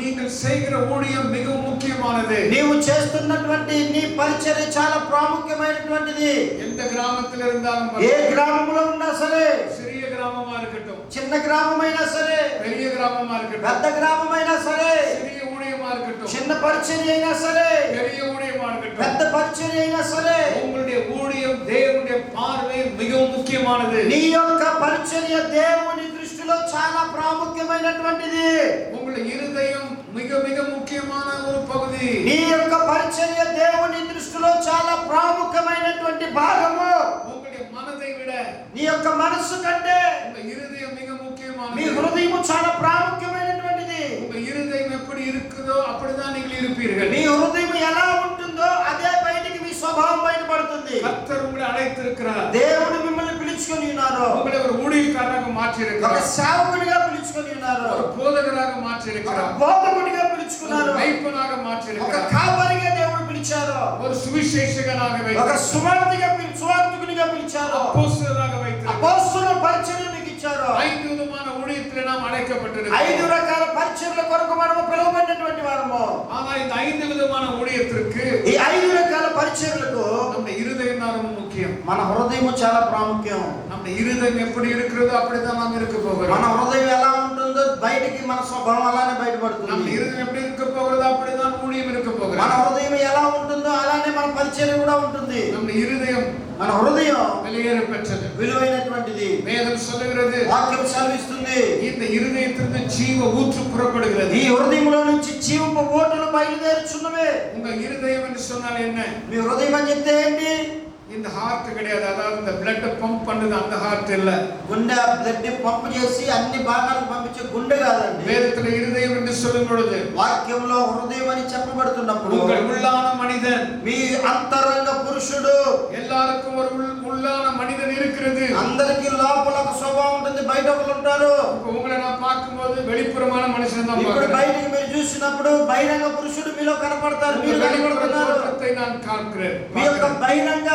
B: நீங்கள் செய்கிற ஊழியம் மிகவும் முக்கியமானது.
A: నీవు చేస్తున్నటువంటి నీ పరిచర్య చాలా ప్రాముఖ్యమైనటువంటిది.
B: எந்த கிராமத்தில் இருந்தாலும்
A: ఏ గ్రామంలో ఉన్నా సరే,
B: சிறிய கிராமமா இருக்கட்டும்,
A: చిన్న గ్రామమైనా సరే,
B: பெரிய கிராமமா இருக்கட்டும்,
A: పెద్ద గ్రామమైనా సరే,
B: சிறிய ஊழியமா இருக்கட்டும்,
A: చిన్న పరిచర్య అయినా సరే,
B: பெரிய ஊழியமா இருக்கட்டும்,
A: పెద్ద పరిచర్య అయినా సరే,
B: உங்களுடைய ஊழியம் தேவனுடைய பார்வையில் மிகவும் முக்கியமானது.
A: నీ యొక్క పరిచర్య దేవుని దృష్టిలో చాలా ప్రాముఖ్యమైనటువంటిది.
B: உங்களுடைய இருதயம் மிக மிக முக்கியமான ஒரு பகுதி.
A: నీ యొక్క పరిచర్య దేవుని దృష్టిలో చాలా ప్రాముఖ్యమైనటువంటి భాగము.
B: உங்களுடைய மனதை விட
A: నీ యొక్క మనస్సు కంటే
B: உங்க இருதயம் மிக முக்கியமானது.
A: మీ హృదయము చాలా ప్రాముఖ్యమైనటువంటిది.
B: உங்க இருதயம் எப்படி இருக்குதோ அப்படிதான் நீங்கள் இருப்பீர்கள்.
A: మీ హృదయం ఎలా ఉంటుందో అదే బయటికి మీ స్వభావం బయటపడుతుంది.
B: கர்த்தர் உங்களை அழைத்திருக்கிறார்.
A: దేవుడు మిమ్మల్ని పిలుచుకొని ఉన్నారు.
B: உங்களை ஒரு ஊழியக்காரராக மாற்றி
A: ఒక
B: இருக்கிறார்.
A: సేవకునిగా పిలుచుకొని ఉన్నారు.
B: ஒரு போதகராக மாற்றி
A: ఒక
B: இருக்கிறார்.
A: బోధకునిగా
B: ஒரு
A: పిలుచుకున్నారు.
B: மெய்ப்பனாக மாற்றி
A: ఒక
B: இருக்கிறார்.
A: కాపరిగా దేవుడు పిలిచారు.
B: ஒரு சுவிசேஷகனாக
A: ఒక
B: வைத்தார்.
A: సువార్తికునిగా పిలిచారు.
B: அப்போஸ்தலராக வைத்தார்.
A: అపోస్తలుల పరిచర్య మీకు ఇచ్చారు.
B: 5 விதமான ஊழியத்தில் நாம்
A: 5
B: அழைக்கப்பட்டிருக்கிறோம்.
A: రకాల పరిచర్యల కొరకు మనము పిలువబడినటువంటి వారము.
B: ஆனால் இந்த 5 விதமான ஊழியத்திற்கு
A: ఈ 5 రకాల పరిచర్యలకు
B: நம்முடைய இருதயம் தான் ரொம்ப முக்கியம்.
A: మన హృదయం చాలా ప్రాముఖ్యం.
B: நம்முடைய இருதயம் எப்படி இருக்கிறதோ அப்படிதான் நாம் இருக்க
A: మన
B: போகிறோம்.
A: హృదయం ఎలా ఉంటుందో బయటికి మన స్వభావం అలానే
B: நம்ம
A: బయటపడుతుంది.
B: இருதயம் எப்படி இருக்க போகிறதோ அப்படிதான் ஊழியம் இருக்க
A: మన
B: போகிறோம்.
A: హృదయం ఎలా ఉంటుందో అలానే మన పరిచర్య కూడా ఉంటుంది.
B: நம்முடைய இருதயம்
A: మన హృదయం
B: வெளியேற பெற்றது.
A: విలువైనటువంటిది.
B: வேதம் சொல்லுகிறது,
A: వాక్యం సెలవిస్తుంది,
B: இந்த இருதயத்திலிருந்து ஜீவ ஊற்று புறப்படுகிறது.
A: ఈ హృదయంలో నుంచి జీవపు ఓటలు బయలుదేరుచున్నవే.
B: உங்க இருதயம் என்று சொன்னால் என்ன?
A: మీ హృదయం అని చెప్తే ఏంటి?
B: இந்த ஹார்ட் கிடையாது. அதாவது இந்த பிளட் பம்ப் பண்ணுது அந்த ஹார்ட் இல்ல.
A: గుండె బ్లడ్ పంప్ చేసి అన్ని భాగాలకు పంపించే గుండె కాదండి.
B: வேதத்துல இருதயம் என்று சொல்லும் பொழுது
A: వాక్యంలో హృదయం అని చెప్పబడుతున్నప్పుడు
B: உங்கள் உள்ளான மனிதன்,
A: మీ అంతరంగ పురుషుడు,
B: எல்லாருக்கும் ஒரு உள்ளான மனிதன் இருக்கிறது.
A: అందరికి లోపల ఒక స్వభావం ఉంటుంది, బయట ఒకరు ఉంటారు.
B: இப்ப உங்களை நான் பார்க்கும்போது வெளிப்புறமான மனுஷன் தான்
A: ఇప్పుడు
B: பார்க்கிறேன்.
A: బయటికి మీరు చూసినప్పుడు బహిరంగ పురుషుడు మీలో కనపడతారు,
B: உங்க
A: మీరు
B: வெளிப்புற
A: కనపడుతున్నారు.
B: தோற்றத்தை நான் பார்க்கிறேன்.
A: మీ యొక్క బహిరంగ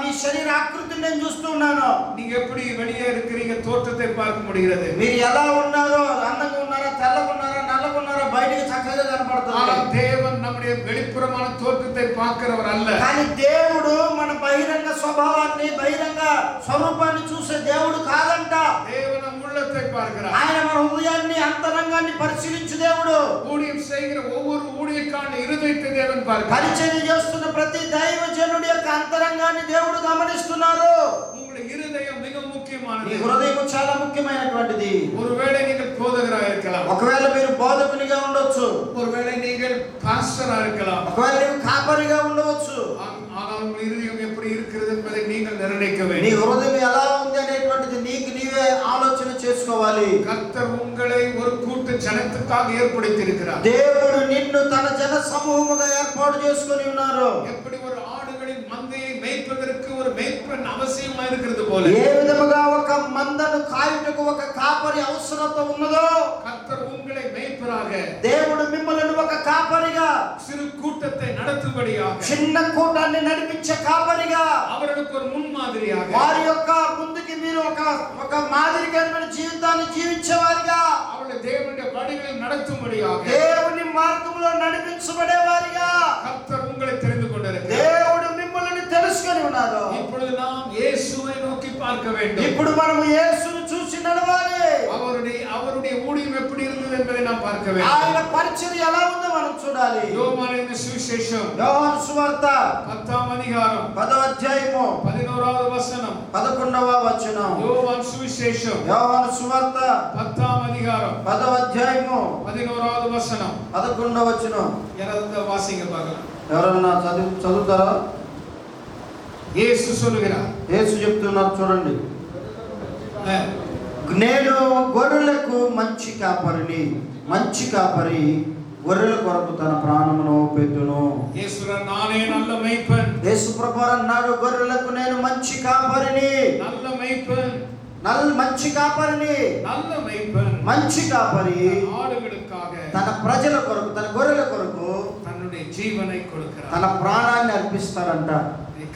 A: మీ శరీర ఆకృతిని నేను చూస్తూ ఉన్నాను.
B: நீங்க எப்படி வெளியே இருக்கிறீங்க தோற்றத்தை பார்க்க முடிகிறது.
A: మీరు ఎలా ఉన్నారో, అందంగా ఉన్నారా, తెల్లగా ఉన్నారా, నల్లగా ఉన్నారా, బయటికి చక్కగా కనపడుతుంది.
B: ஆனால் தேவன் நம்முடைய வெளிப்புறமான தோற்றத்தை பார்க்கிறவர் அல்ல.
A: కానీ దేవుడు మన బహిరంగ స్వభావాన్ని, బహిరంగ స్వరూపాన్ని చూసే దేవుడు కాదంట.
B: தேவன் நம் உள்ளத்தை பார்க்கிறார்.
A: ఆయన మన హృదయాన్ని, అంతరంగాన్ని పరిశీలించు దేవుడు.
B: ஊழியம் செய்கிற ஒவ்வொரு ஊழியக்கான இருதயத்தை தேவன் பார்க்கிறார்.
A: పరిచర్య చేస్తున్న ప్రతి దైవజనుడి యొక్క అంతరంగాన్ని దేవుడు గమనిస్తున్నారు.
B: உங்களுடைய இருதயம் மிக
A: మీ
B: முக்கியமானது.
A: హృదయం చాలా ముఖ్యమైనటువంటిది.
B: ஒருவேளை நீங்கள் போதகராக இருக்கலாம்,
A: ఒకవేళ మీరు బోధకునిగా ఉండొచ్చు,
B: ஒருவேளை நீங்கள் பாஸ்டரா இருக்கலாம்.
A: ఒకవేళ నీవు కాపరిగా ఉండవచ్చు.
B: ஆனால் உங்கள் இருதயம் எப்படி இருக்கிறது என்பதை நீங்கள் நிர்ணயிக்க
A: నీ
B: வேண்டும்.
A: హృదయం ఎలా ఉంది అనేటువంటిది నీకు నీవే ఆలోచన చేసుకోవాలి.
B: கர்த்தர் உங்களை ஒரு கூட்ட ஜனத்துக்காக ஏற்படுத்தி இருக்கிறார்.
A: దేవుడు నిన్ను తన జన సమూహముగా ఏర్పాటు చేసుకొని ఉన్నారు.
B: எப்படி ஒரு ஆடுகளின் மந்தையை மேய்ப்பதற்கு ஒரு மேய்ப்பன் அவசியமா இருக்கிறது போல,
A: ఏ విధముగా ఒక మందను కాయుటకు ఒక కాపరి అవసరత ఉన్నదో,
B: கர்த்தர் உங்களை மேய்ப்பராக,
A: దేవుడు మిమ్మల్ని ఒక కాపరిగా,
B: சிறு கூட்டத்தை நடத்தும்படியாக,
A: చిన్న కూటాన్ని నడిపించే కాపరిగా,
B: அவர்களுக்கு ஒரு முன்மாதிரியாக,
A: వారి యొక్క ముందుకి మీరు ఒక మాదిరికరమైన జీవితాన్ని జీవించేవారిగా,
B: அவருடைய தேவனுடைய வழிகளில் நடத்தும்படியாக
A: దేవుని మార్గంలో నడిపించబడేవారిగా
B: கர்த்தர் உங்களை தெரிந்து கொண்டிருக்கிறார்.
A: దేవుడు మిమ్మల్ని తెలుసుకొని ఉన్నారు.
B: இப்பொழுது நாம் இயேசுவை நோக்கி பார்க்க வேண்டும்.
A: ఇప్పుడు మనము యేసును చూసి నడవాలి.
B: அவருடைய ஊழியம் எப்படி இருந்தது என்பதை நாம் பார்க்க வேண்டும்.
A: ఆయన పరిచర్య ఎలా ఉందో మనం చూడాలి.
B: யோவானின் சுவிசேஷம்
A: యోహాను సువార్త
B: 10వ அதிகாரம்
A: 10వ అధ్యాయము
B: 11వ వచనం.
A: 11వ వచనం.
B: யோவான் சுவிசேஷம்
A: యోహాను సువార్త
B: 10వ அதிகாரம்
A: 10వ అధ్యాయము
B: 11వ వచనం.
A: 11వ వచనం.
B: யாராவது வாசிங்க பார்க்கலாம்.
A: ఎవరన్నా చదువుతారా?
B: இயேசு சொல்லுகிறார்,
A: యేసు చెప్తున్నారు చూడండి. నేను గొర్రెలకు మంచి కాపరిని, మంచి కాపరి గొర్రెల కొరకు తన ప్రాణమును పెట్టును.
B: యేసురా నానే நல்ல மேய்ப்பன்.
A: యేసు ప్రభువు అన్నాడు, గొర్రెలకు నేను మంచి కాపరిని,
B: நல்ல மேய்ப்பன்,
A: మంచి కాపరిని,
B: நல்ல மேய்ப்பன்
A: మంచి కాపరి
B: ஆடுகளுக்காக
A: తన ప్రజల కొరకు, తన గొర్రెల కొరకు
B: தன்னுடைய ஜீவனை கொடுக்கிறார்.
A: తన ప్రాణాన్ని అర్పిస్తారంట.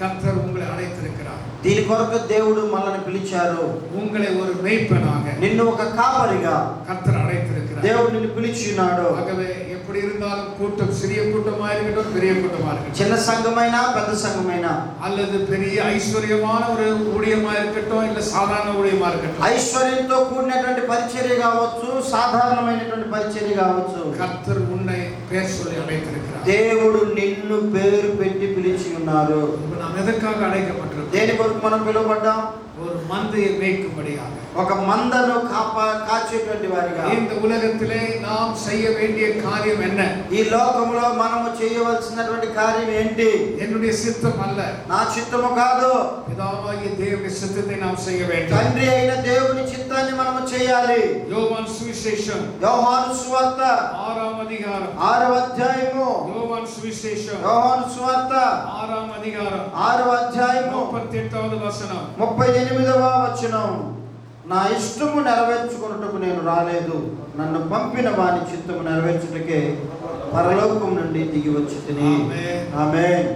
B: கர்த்தர் உங்களை அழைத்திருக்கிறார்.
A: దీని కొరకు దేవుడు మనల్ని పిలిచారు.
B: உங்களை ஒரு மேய்ப்பனாக,
A: నిన్ను ఒక కాపరిగా
B: கர்த்தர் அழைத்திருக்கிறார்.
A: దేవుడు నిన్ను పిలిచినాడు.
B: ஆகவே எப்படி இருந்தாலும் கூட்டம் சிறிய கூட்டமா இருக்கட்டும், பெரிய கூட்டமா இருக்கட்டும்,
A: చిన్న సంఘమైనా పెద్ద సంఘమైనా,
B: அல்லது பெரிய ஐஸ்வர்யமான ஒரு ஊழியமா இருக்கட்டும், இல்ல சாதாரண ஊழியமா இருக்கட்டும்,
A: ఐశ్వర్యంతో కూడినటువంటి పరిచర్య కావచ్చు, సాధారణమైనటువంటి పరిచర్య కావచ్చు,
B: கர்த்தர் உன்னை பேர் சொல்லி அழைத்திருக்கிறார்.
A: దేవుడు నిన్ను పేరు పెట్టి పిలిచి ఉన్నారు.
B: இப்ப நாம் எதற்காக அழைக்கப்பட்டிருக்கிறோம்?
A: దేని కొరకు మనం పిలువబడ్డాం?
B: ஒரு மந்தையை மேய்க்கும்படியாக,
A: ఒక మందను కాచేటువంటి వారిగా.
B: இந்த உலகத்திலே நாம் செய்ய வேண்டிய காரியம் என்ன?
A: ఈ లోకములో మనము చేయవలసినటువంటి కార్యం ఏంటి?
B: என்னுடைய சித்தம் அல்ல,
A: నా చిత్తము కాదు,
B: பிதாவாகிய தேவனுடைய சித்தத்தை நாம் செய்ய வேண்டும்.
A: తండ్రి అయిన దేవుని చిత్తాన్ని మనము చేయాలి.
B: யோவான் சுவிசேஷம்
A: యోహాను సువార్త
B: 6ஆம் அதிகாரம்,
A: 6వ అధ్యాయము,
B: யோவான் சுவிசேஷம்
A: యోహాను సువార్త
B: 6ஆம் அதிகாரம்
A: 6వ అధ్యాయము
B: 38வது వచనం.
A: 38వ వచనం. నా ఇష్టము నెరవేర్చుకొనుటకు నేను రాలేదు, నన్ను పంపిన వాని చిత్తము నెరవేర్చుటకే పరలోకం నుండి దిగి వచ్చి తిని. ఆమేన్.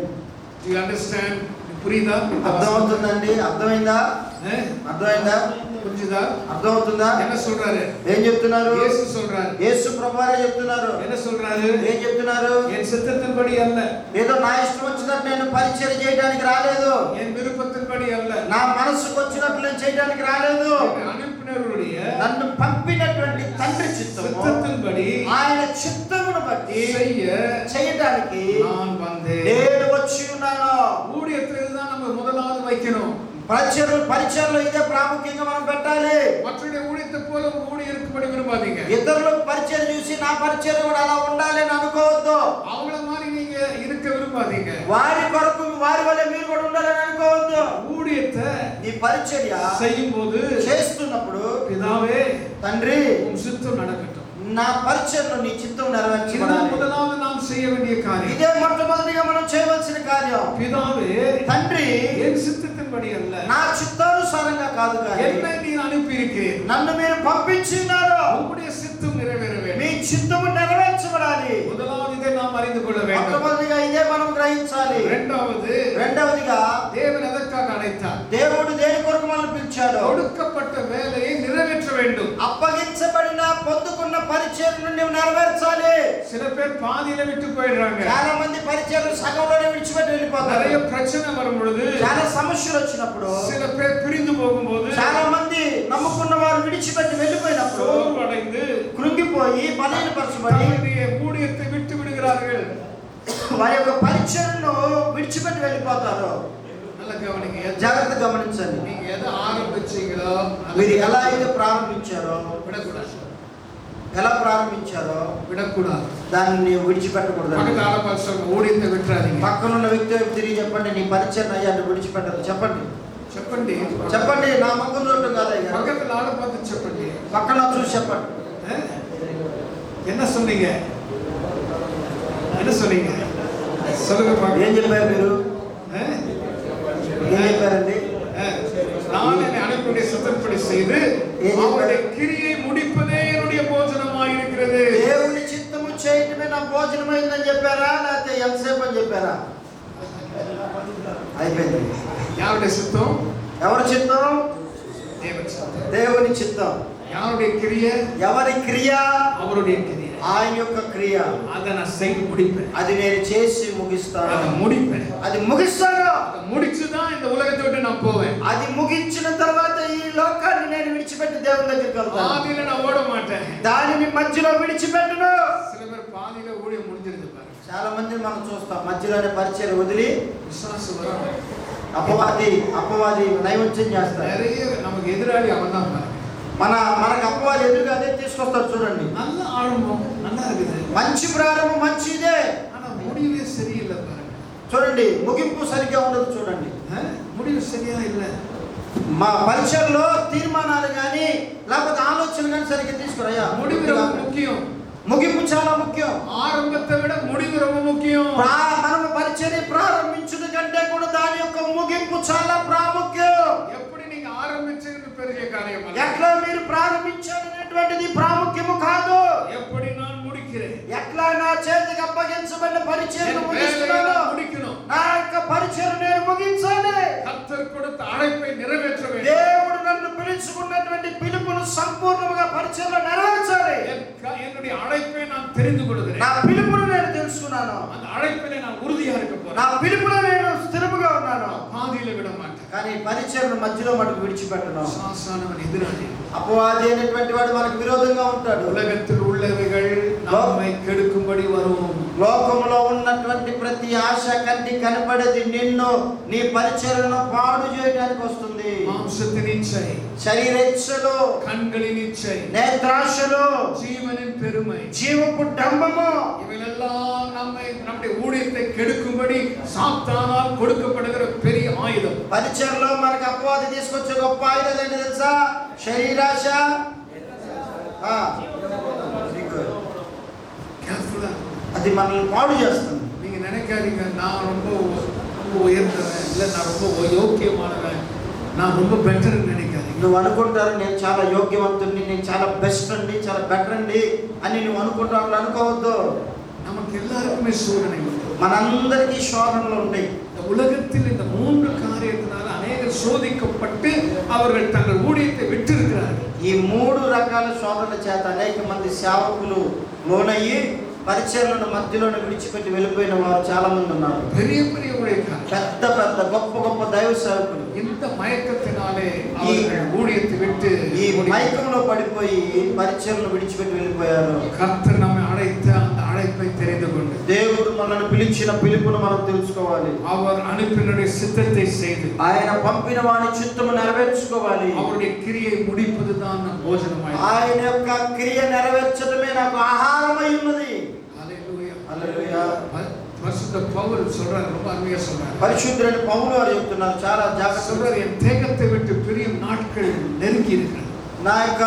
B: Do you understand? புரியுதா?
A: అర్థమవుతుందండి? అర్థమైందా? అర్థమైందా?
B: புரிஞ்சுதா?
A: అర్థమవుతుందా?
B: என்ன சொல்றாரு?
A: ఏం చెప్తున్నారు?
B: యేసు சொல்றாரு.
A: యేసు ప్రభువారే చెప్తున్నారు.
B: என்ன சொல்றாரு?
A: ఏం చెప్తున్నారు?
B: என் சித்தத்தின்படி அல்ல,
A: ఏదో నా ఇష్టం వచ్చినట్టు నేను పరిచయం చేయడానికి రాలేదు,
B: என் விருப்பத்தின்படி அல்ல,
A: నా మనసుకు వచ్చినట్లు నేను చేయడానికి రాలేదు,
B: அனுப்பினவருடைய
A: నన్ను పంపినటువంటి తండ్రి చిత్తము,
B: சித்தத்தின்படி
A: ఆయన చిత్తమును బట్టి చేయడానికి
B: நான் வந்தேன்.
A: నేను వచ్చి ఉన్నాను.
B: ஊழியத்தில் தான் நம்ம முதலாவது வைக்கணும்.
A: పరిచయంలో ఇదే ప్రాముఖ్యంగా మనం పెట్టాలి.
B: மற்றவருடைய ஊழியத்தை போல ஊழியம் இருக்கும்படி விரும்பாதீங்க.
A: ఇతరుల పరిచయం చూసి నా పరిచయం కూడా అలా ఉండాలి అని అనుకోవద్దు.
B: அவங்கள மாதிரி நீங்க இருக்க விரும்பாதீங்க.
A: వారి కొరకు వారి వల్ల మీరు కూడా ఉండాలని అనుకోవద్దు.
B: ஊழியத்தை
A: నీ పరిచర్య
B: செய்யும்போது
A: చేస్తున్నప్పుడు,
B: பிதாவே
A: తండ్రి
B: உம் சித்தம் நடக்கட்டும்,
A: నా పరిచయంలో నీ చిత్తం
B: இதுதான்
A: నెరవేర్చబడాలి.
B: முதலாவது நாம் செய்ய வேண்டிய காரியம்.
A: ఇదే మొట్టమొదటిగా మనం చేయవలసిన కార్యం.
B: பிதாவே
A: తండ్రి
B: என் சித்தத்தின்படி அல்ல,
A: నా చిత్తానుసారంగా కాదు కానీ
B: என்னை நீர் அனுப்பி இருக்கிறீர்,
A: నన్ను మీరు పంపించినారు,
B: உம்முடைய சித்தம் நிறைவேற வேண்டும்.
A: మీ చిత్తము నెరవేర్చబడాలి.
B: முதலாவது இதை நாம் அறிந்து கொள்ள வேண்டும்.
A: మొట్టమొదటిగా ఇదే మనం గ్రహించాలి. రెండవదిగా
B: தேவன் எதற்காக அழைத்தார்?
A: దేవుడు దేని కొరకు మనల్ని పిలిచాడు?
B: கொடுக்கப்பட்ட வேலையை நிறைவேற்ற வேண்டும்.
A: అప్పగించబడిన పొందుకున్న పరిచర్యను నువ్వు నెరవేర్చాలి.
B: சில பேர் பாதியில விட்டு போயிடுறாங்க.
A: చాలా మంది పరిచర్యలు సగంలోనే విడిచిపెట్టి వెళ్ళిపోతారు.
B: நிறைய பிரச்சனை வரும் பொழுது,
A: చాలా సమస్యలు వచ్చినప్పుడు,
B: சில பேர் பிரிந்து போகும்போது,
A: చాలా మంది నమ్ముకున్న వారు విడిచిపెట్టి వెళ్ళిపోయినప్పుడు
B: சோர்வடைந்து
A: కృంగిపోయి బలహీనపరచబడి
B: தன்னுடைய ஊழியத்தை விட்டு விடுகிறார்கள்.
A: వారి యొక్క పరిచర్యను విడిచిపెట్టి వెళ్ళిపోతారు.
B: நல்ல கவனிங்க.
A: జాగ్రత్త గమనించండి.
B: நீங்க எதை ஆரம்பிச்சீங்களோ
A: మీరు ఎలా అయితే ప్రారంభించారో,
B: விடக்கூடாது, விடக்கூடாது.
A: దాన్ని నీవు విడిచిపెట్టకూడదు.
B: பக்கத்து ஆரம்பிச்சவங்க ஊழியத்தை விட்டுறாதீங்க.
A: పక్కనున్న వ్యక్తి వైపు తిరిగి చెప్పండి, నీ పరిచయం అయ్యా నువ్వు విడిచిపెట్టదు. చెప్పండి,
B: చెప్పండి,
A: చెప్పండి. నా ముఖం చూడటం కాదయ్యా,
B: பக்கத்துல ஆளை பார்த்து చెప్పండి.
A: పక్కన చూసి చెప్పండి.
B: என்ன சொன்னீங்க? என்ன சொன்னீங்க? சொல்லுங்க பாக்க.
A: ఏం చెప్పారు మీరు? ఏం చెప్పారండి?
B: நான் என்னை அனுப்பிய சித்தப்படி செய்து அவருடைய கிரியை முடிப்பதே என்னுடைய போஜனமாய் இருக்கிறது.
A: దేవుని చిత్తము చేయటమే నా భోజనమైందని చెప్పారా, లేకపోతే ఎంతసేపు అని చెప్పారా? అయిపోయింది.
B: யாருடைய சித்தம்?
A: ఎవరి చిత్తం?
B: தேவன் சித்தம்.
A: దేవుని చిత్తం.
B: யாருடைய கிரியை?
A: ఎవరి క్రియ?
B: அவருடைய கிரியை.
A: ఆయన యొక్క క్రియ.
B: அதை நான் செய்து முடிப்பேன்.
A: అది నేను చేసి ముగిస్తాను.
B: அதை முடிப்பேன்.
A: అది ముగిస్తాను.
B: அதை முடிச்சுதான் இந்த உலகத்தை விட்டு நான் போவேன்.
A: అది ముగించిన తర్వాత ఈ లోకాన్ని నేను విడిచిపెట్టి దేవుని దగ్గరికి వెళ్తాను.
B: பாதியில நான் ஓட மாட்டேன்.
A: దానిని మధ్యలో విడిచిపెట్టను.
B: சில பேர் பாதியில ஊழியம் முடிஞ்சிருது பாருங்க.
A: చాలా మంది మనం చూస్తాం మధ్యలోనే పరిచయం వదిలి
B: விசுவாசம் வரும்.
A: అపవాది నైవేద్యం చేస్తారు.
B: நிறைய நமக்கு எதிராளி அவன் தான் பாருங்க.
A: మనకు అపవాది ఎదురుగా అదే తీసుకొస్తారు. చూడండి,
B: நல்ல ஆரம்பம் நல்லா இருக்குது,
A: మంచి ప్రారంభం మంచిదే,
B: ஆனா முடிவே சரியில்லை பாருங்க.
A: చూడండి ముగింపు సరిగ్గా ఉండదు. చూడండి,
B: முடிவு சரியா இல்லை.
A: మా పరిచయంలో తీర్మానాలు కానీ లేకపోతే ఆలోచన కానీ సరిగ్గా తీసుకురాయా.
B: முடிவு ரொம்ப முக்கியம்.
A: ముగింపు చాలా ముఖ్యం.
B: ஆரம்பத்தை விட முடிவு ரொம்ப முக்கியம்.
A: మనము పరిచయం ప్రారంభించిన కంటే కూడా దాని యొక్క ముగింపు చాలా ప్రాముఖ్యం.
B: எப்படி நீங்க ஆரம்பிச்சது பெரிய காரியம் அல்ல.
A: ఎట్లా మీరు ప్రారంభించారనేటువంటిది ప్రాముఖ్యము కాదు,
B: எப்படி நான் முடிக்கிறேன்,
A: ఎట్లా నా చేతికి అప్పగించబడిన పరిచయం
B: என்
A: ముగిస్తున్నాను.
B: வேலையை முடிக்கணும்.
A: నా యొక్క పరిచయం నేను ముగించాలి.
B: கர்த்தர் கொடுத்த அழைப்பை நிறைவேற்ற வேண்டும்.
A: దేవుడు నన్ను పిలుచుకున్నటువంటి పిలుపును సంపూర్ణంగా పరిచయంలో నెరవేర్చాలి.
B: என்னுடைய அழைப்பை நான் தெரிந்து கொள்கிறேன்.
A: నా పిలుపును నేను తెలుసుకున్నాను.
B: அந்த అழைப்பிலே நான் ఉறுதியா இருக்க
A: నా
B: போறேன்.
A: పిలుపులో నేను స్థిరముగా ఉన్నాను.
B: பாதியில விட மாட்டேன்.
A: కానీ పరిచయం మధ్యలో మటుకు విడిచిపెట్టను.
B: சாசானவன் எதிராளி.
A: అపవాది అయినటువంటి వాడు మనకు విరోధంగా ఉంటాడు.
B: உலகத்தில் உள்ளவைகள் நம்மை கெடுக்கும்படி வரும்.
A: లోకములో ఉన్నటువంటి ప్రతి ఆశ కంటి కనపడేది నిన్ను నీ పరిచర్యను పాడు చేయడానికి వస్తుంది.
B: மாம்சத்தின் இச்சை,
A: శరీరేచ్ఛలు,
B: கண்களின் இச்சை,
A: నేత్రాశలు,
B: ஜீவனின் பெருமை,
A: జీవపు డంబము,
B: இவையெல்லாம் நம்முடைய ஊழியத்தை கெடுக்கும்படி சாத்தானால் கொடுக்கப்படுகிற பெரிய ஆயுதம்.
A: పరిచర్యలో మనకు అపవాది తీసుకొచ్చే గొప్ప ఆయుధం ఏంటి తెలుసా? శరీరాశ.
B: கேர்ஃபுல்லா.
A: అది మనల్ని పాడు చేస్తుంది.
B: நீங்க நினைக்காதீங்க நான் ரொம்ப உயர்ந்தவன், இல்ல நான் ரொம்ப யோக்கியமானவன், நான் ரொம்ப பெட்டர் நினைக்காதீங்க.
A: నువ్వు అనుకుంటారు నేను చాలా యోగ్యవంతుడిని, నేను చాలా బెస్ట్ అండి, చాలా బెటర్ అండి అని నువ్వు అనుకుంటావు. అనుకోవద్దు.
B: நமக்கு எல்லாருக்குமே சோதனை உண்டு.
A: మనందరికీ శోధనలు ఉంటాయి.
B: இந்த உலகத்தில் இந்த 3 காரியத்தினால அநேகர் சோதிக்கப்பட்டு அவர்கள் தங்கள் ஊழியத்தை விட்டிருக்கிறார்கள்.
A: ఈ 3 రకాల శోధనల చేత అనేక మంది సేవకులు లోనయ్యి పరిచర్యలను మధ్యలోనే విడిచిపెట్టి వెళ్ళిపోయిన వారు చాలా మంది ఉన్నారు.
B: பெரிய பெரிய ஊழியக்காரர்கள்,
A: పెద్ద పెద్ద గొప్ప గొప్ప దైవ సేవకులు
B: இந்த மயக்கத்தினாலே அவர்கள் ஊழியத்தை விட்டு
A: ఈ మైకంలో పడిపోయి పరిచర్యలను విడిచిపెట్టి వెళ్ళిపోయారు.
B: கர்த்தர் நம்மை அழைத்த அந்த அழைப்பை தெரிந்து கொண்டு
A: దేవుడు మనల్ని పిలిచిన పిలుపును మనం తెలుసుకోవాలి.
B: அவர் அனுப்பினுடைய சித்தத்தை செய்து
A: ఆయన పంపిన వాని చిత్తము నెరవేర్చుకోవాలి.
B: அவருடைய கிரியை முடிப்பதுதான் நம் భోజనமாய்.
A: ఆయన యొక్క క్రియ నెరవేర్చడమే నాకు ఆహారమై ఉన్నది.
B: ஹalleluya.
A: హల్లెలూయా.
B: பரிசுத்த பவுல் சொல்றார், ரொம்ப அருமையா சொல்றார்.
A: పరిశుద్ధుడైన పౌలు వారు చెప్తున్నారు, చాలా జాగ్రత్తగా
B: சொல்றார், என் தேகத்தை விட்டு பிரியும் நாட்கள் நெருங்கி இருக்கிறது.
A: నా యొక్క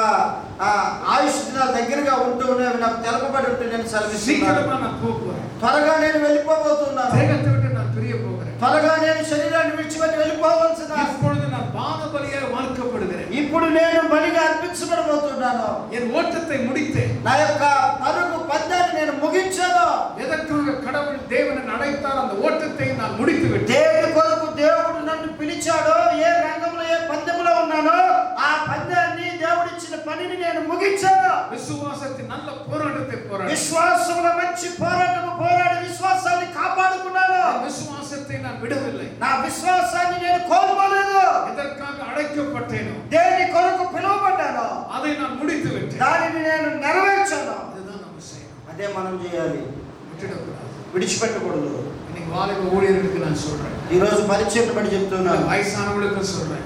A: ఆయుష్ దినాలు దగ్గరగా ఉంటూ అవి నాకు తెలపబడి ఉంటే నేను సెలవిస్తున్నాను.
B: சீக்கிரமா நான் போக போறேன்.
A: త్వరగా నేను వెళ్ళిపోబోతున్నాను.
B: தேகத்தை விட்டு நான் பிரிய போகிறேன்.
A: త్వరగా నేను శరీరాన్ని విడిచిపెట్టి వెళ్ళిపోవాల్సిన
B: இப்பொழுது நான் பான பலியாய் வார்க்கப்படுகிறேன்.
A: ఇప్పుడు నేను బలిగా అర్పించబడబోతున్నాను.
B: என் ஓட்டத்தை முடித்தேன்.
A: నా యొక్క పరుగు పందాన్ని నేను ముగించాను.
B: எதற்காக கடவுள் தேவனை அழைத்தார் அந்த ஓட்டத்தை நான் முடித்து விட்டேன்.
A: దేవుడి కొరకు దేవుడు నన్ను పిలిచాడో, ఏ రంగంలో ఏ పందెంలో ఉన్నానో ఆ పందాన్ని దేవుడిచ్చిన పనిని నేను ముగించాను.
B: விசுவாசத்தின் நல்ல போராட்டத்தை போராடி
A: విశ్వాసంలో మంచి పోరాటము పోరాడి విశ్వాసాన్ని కాపాడుకున్నాను.
B: விசுவாசத்தை நான் விடவில்லை.
A: నా విశ్వాసాన్ని నేను కోల్పోలేదు.
B: எதற்காக அழைக்கப்பட்டேனோ
A: దేని కొరకు పిలువబడ్డానో
B: அதை நான் முடித்து விட்டேன்.
A: దానిని నేను నెరవేర్చాను.
B: அதுதான் நம்ம செய்யணும்.
A: అదే మనం చేయాలి.
B: விட்டுடக்கூடாது.
A: విడిచిపెట్టకూడదు.
B: இன்னைக்கு வாலிப ஊழியர்களுக்கு நான் சொல்றேன்,
A: ఈ రోజు పరిచయం బట్టి చెప్తున్నాను.
B: வயசானவர்களுக்கு சொல்றேன்,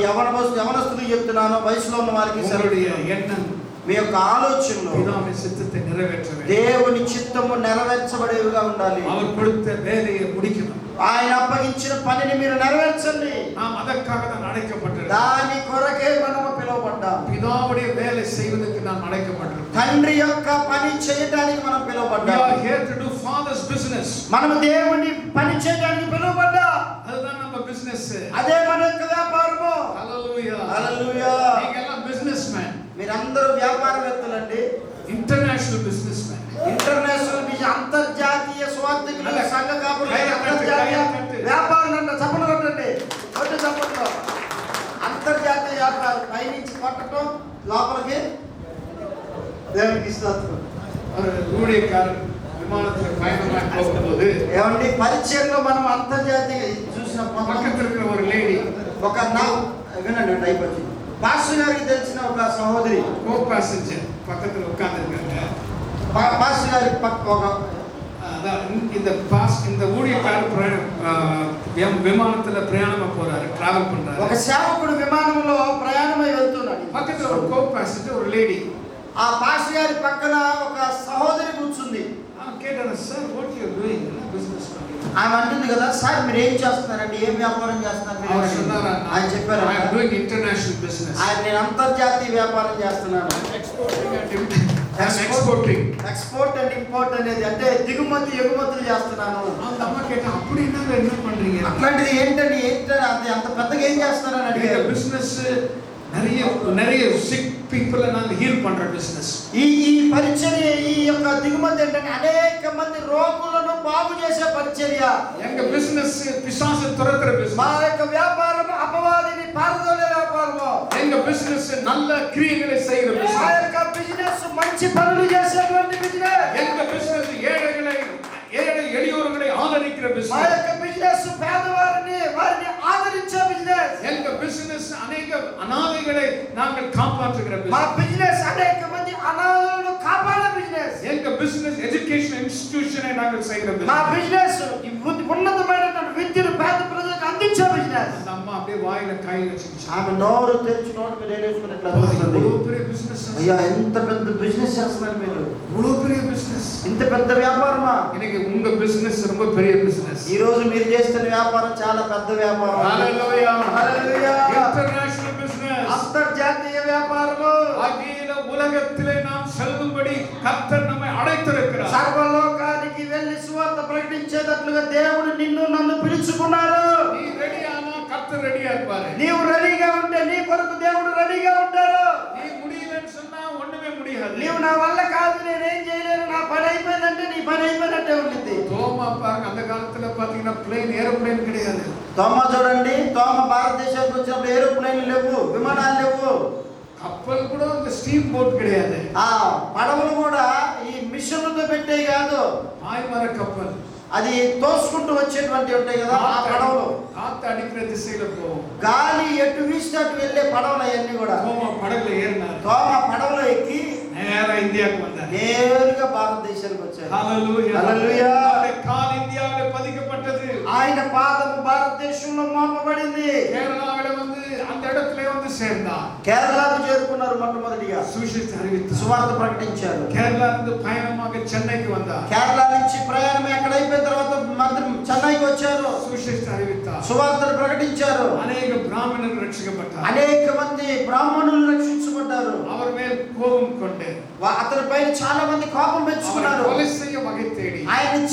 A: యవనస్తులకు చెప్తున్నాను, వయసులో ఉన్న వారికి
B: உங்களுடைய எண்ணம்
A: మీ యొక్క ఆలోచనలో
B: பிதாவின் சித்தத்தை நிறைவேற்ற வேண்டும்.
A: దేవుని చిత్తము నెరవేర్చబడేవిగా ఉండాలి.
B: அவர் கொடுத்த வேலையை முடிக்கணும்.
A: ఆయన అప్పగించిన పనిని మీరు నెరవేర్చండి.
B: நாம் அதற்காக தான் அழைக்கப்பட்டிருக்கிறோம்.
A: దాని కొరకే మనము పిలువబడ్డాం.
B: பிதாவுடைய வேலை செய்வதற்கு நாம் அழைக்கப்பட்டிருக்கிறோம்.
A: తండ్రి యొక్క పని చేయడానికి మనం
B: We
A: పిలువబడ్డాం.
B: are here to do Father's business.
A: మనము దేవుని పని చేయడానికి పిలువబడ్డాం.
B: அதுதான் நம்ம business.
A: అదే మన యొక్క వ్యాపారము.
B: Hallelujah.
A: హల్లెలూయా.
B: நீங்க எல்லாம் businessmen,
A: మీరందరూ వ్యాపారవేత్తలండి.
B: international businessmen.
A: ఇంటర్నేషనల్ అంతర్జాతీయ స్వార్థికులు, సంఘ కాపులు,
B: కై
A: అంతర్జాతీయ
B: కట్టు.
A: వ్యాపారులు. చప్పలు కొట్టండి, కొట్టు చప్పట్లు. అంతర్జాతీయ వ్యాపారం పైనుంచి కొట్టడం లోపలికి దేవునికి స్తోత్రం.
B: ஒரு ஊழியக்காரர் விமானத்தில் பயணமாக போகும்போது
A: ఏమండి పరిచయంలో మనం అంతర్జాతీయ చూసిన
B: பக்கத்தில் இருக்கிற ஒரு லேடி
A: ఒక వినండి అయిపోయింది. పాస్టర్ గారికి తెలిసిన ఒక సహోదరి
B: கோ பேசஞ்சர் பக்கத்தில் உட்கார்ந்துருக்காங்க.
A: పాస్టర్ గారికి పక్క ఒక
B: இந்த ஊழியக்காரர் விமானத்துல பிரயாணமா போறாரு, டிராவல்
A: ఒక
B: பண்றாரு.
A: సేవకుడు విమానంలో ప్రయాణమై వెళ్తున్నాడు.
B: பக்கத்துல ஒரு கோ பேசஞ்சர், ஒரு லேடி.
A: ఆ పాస్టర్ గారి పక్కన ఒక సహోదరి కూర్చుంది.
B: கேட்டாரு, சார் வாట్ யூ డూయింగ్ బిజినెస్?
A: ఆమె అంటుంది కదా, సార్ మీరు ఏం చేస్తున్నారండి, ఏం వ్యాపారం చేస్తున్నారు మీరు?
B: அவர் சொன்னாரா,
A: ఆయన చెప్పారు,
B: I am doing international business.
A: నేను అంతర్జాతీయ వ్యాపారం చేస్తున్నాను. ఎక్స్పోర్ట్ అండ్ ఇంపోర్ట్ అనేది అంటే దిగుమతి ఎగుమతులు చేస్తున్నాను.
B: அந்த அம்மா கேட்டா, அப்படி என்ன பண்றீங்க?
A: అట్లాంటిది ఏంటండి, అది అంత పెద్దగా ఏం చేస్తున్నారని
B: இந்த
A: అడిగారు.
B: బిజినెస్ நிறைய sick people நாங்க ஹீல் பண்ற business.
A: ఈ పరిచర్య ఈ యొక్క దిగుమతి ఏంటంటే అనేక మంది రోగులను బాగు చేసే పరిచర్య.
B: எங்க business பிசாசு துரத்துற business.
A: మా యొక్క వ్యాపారం అపవాదిని పారదోలే వ్యాపారము.
B: எங்க business நல்ல క్రియகளை செய்கிற
A: మా
B: business.
A: యొక్క బిజినెస్ మంచి పనులు చేసేటువంటి బిజినెస్.
B: எங்க business ஏழை எளியோர்களை ஆதரிக்கிற
A: మా
B: business.
A: యొక్క బిజినెస్ పేదవారిని వారిని ఆదరించే బిజినెస్.
B: எங்க business అనేక అనాథைகளை நாங்கள் காப்பாற்றுகிற
A: మా
B: business.
A: బిజినెస్ అనేక మంది అనాథలను కాపాడే బిజినెస్.
B: எங்க business ఎడ్యుకేషన్ ఇన్స్టిట్యూషனை నాங்கள் செய்கிற
A: మా
B: business.
A: బిజినెస్ ఉన్నతమైనటువంటి విద్యను పేద ప్రజలకు అందించే బిజినెస్.
B: அந்த అమ్మ அப்படியே వాయిల కాయ వச்சிంది.
A: ఆమె నోరు తెరిచి నోటు మీద వేసుకున్నట్లు అనిపిస్తుంది.
B: இவ்வளவு பெரிய business.
A: అయ్యా ఎంత పెద్ద బిజినెస్ చేస్తున్నారు మీరు.
B: இவ்வளவு பெரிய business.
A: ఇంత పెద్ద వ్యాపారమా?
B: இன்னைக்கு உங்க business ரொம்ப பெரிய business.
A: ఈ రోజు మీరు చేస్తున్న వ్యాపారం చాలా పెద్ద వ్యాపారం.
B: హల్లెలూయా.
A: హల్లెలూయా.
B: International business.
A: అంతర్జాతీయ వ్యాపారము.
B: అఖిల ఉలగத்திலே நாம் செல்லும்படி கர்த்தர் நம்மை அழைத்திருக்கிறார்.
A: సర్వలోకానికి వెళ్ళి సువార్త ప్రకటించేటట్లుగా దేవుడు నిన్ను నన్ను పిలుచుకున్నారు.
B: நீ ரெடியானா கர்த்தர் ரெடியா இருப்பாரு.
A: నీవు రెడీగా ఉంటే నీ కొరకు దేవుడు రెడీగా ఉంటారు.
B: நீ முடியலன்னு சொன்னா ஒண்ணுமே முடியாது.
A: నీవు నా వల్ల కాదు నేనేం చేయలేను నా పని అయిపోయిందంటే నీ పని అయిపోయినట్టే ఉంటుంది.
B: தோமா பாருங்க அந்த காலத்துல பாத்தீங்கன்னா ప్లేన్ ఏరోప్లేన్ கிடையாது.
A: తోమ చూడండి, తోమ భారతదేశానికి వచ్చినప్పుడు ఏరోప్లేన్లు లేవు, విమానాలు లేవు.
B: కప్పల్ కూడా அந்த స్టీమ్ బోట్ கிடையாது.
A: ఆ పడవలు కూడా ఈ మిషన్లతో పెట్టే కాదు,
B: பாய்மர கப்பல்.
A: అది తోసుకుంటూ వచ్చేటువంటి ఉంటాయి కదా ఆ పడవలు.
B: காத்து அடிக்கிற திசையில போகும்.
A: గాలి ఎటు వీస్తే అటు వెళ్ళే పడవలు అవన్నీ కూడా.
B: தோமா படகுல ஏறினார்.
A: తోమ పడవలో ఎక్కి
B: நேரா இந்தியாவுக்கு வந்தார்.
A: నేరుగా భారతదేశానికి వచ్చారు.
B: హల్లెలూయా.
A: హల్లెలూయా.
B: அவருடைய கால் இந்தியாவிலே பதிக்கப்பட்டது.
A: ఆయన పాదము భారతదేశంలో మోపబడింది.
B: கேரளாவில வந்து அந்த இடத்துல வந்து சேர்ந்தார்.
A: కేరళకు చేరుకున్నారు మొట్టమొదటిగా.
B: சுவிசேஷத்தை அறிவித்தார்.
A: సువార్త ప్రకటించారు.
B: கேரளா இருந்து பயணமாக சென்னைக்கு வந்தார்.
A: కేరళ నుంచి ప్రయాణం ఎక్కడ అయిపోయిన తర్వాత చెన్నైకి వచ్చారు.
B: சுவிசேஷத்தை அறிவித்தார்.
A: సువార్తను ప్రకటించారు.
B: அநேக பிராமணர்கள் ரட்சிக்கப்பட்டார்.
A: అనేక మంది బ్రాహ్మణులు రక్షించబడ్డారు.
B: அவர் மேல் கோபம் கொண்டு
A: అతని పైన చాలా మంది కోపం పెంచుకున్నారు.
B: கொலை செய்ய வகை தேடி
A: ఆయన్ని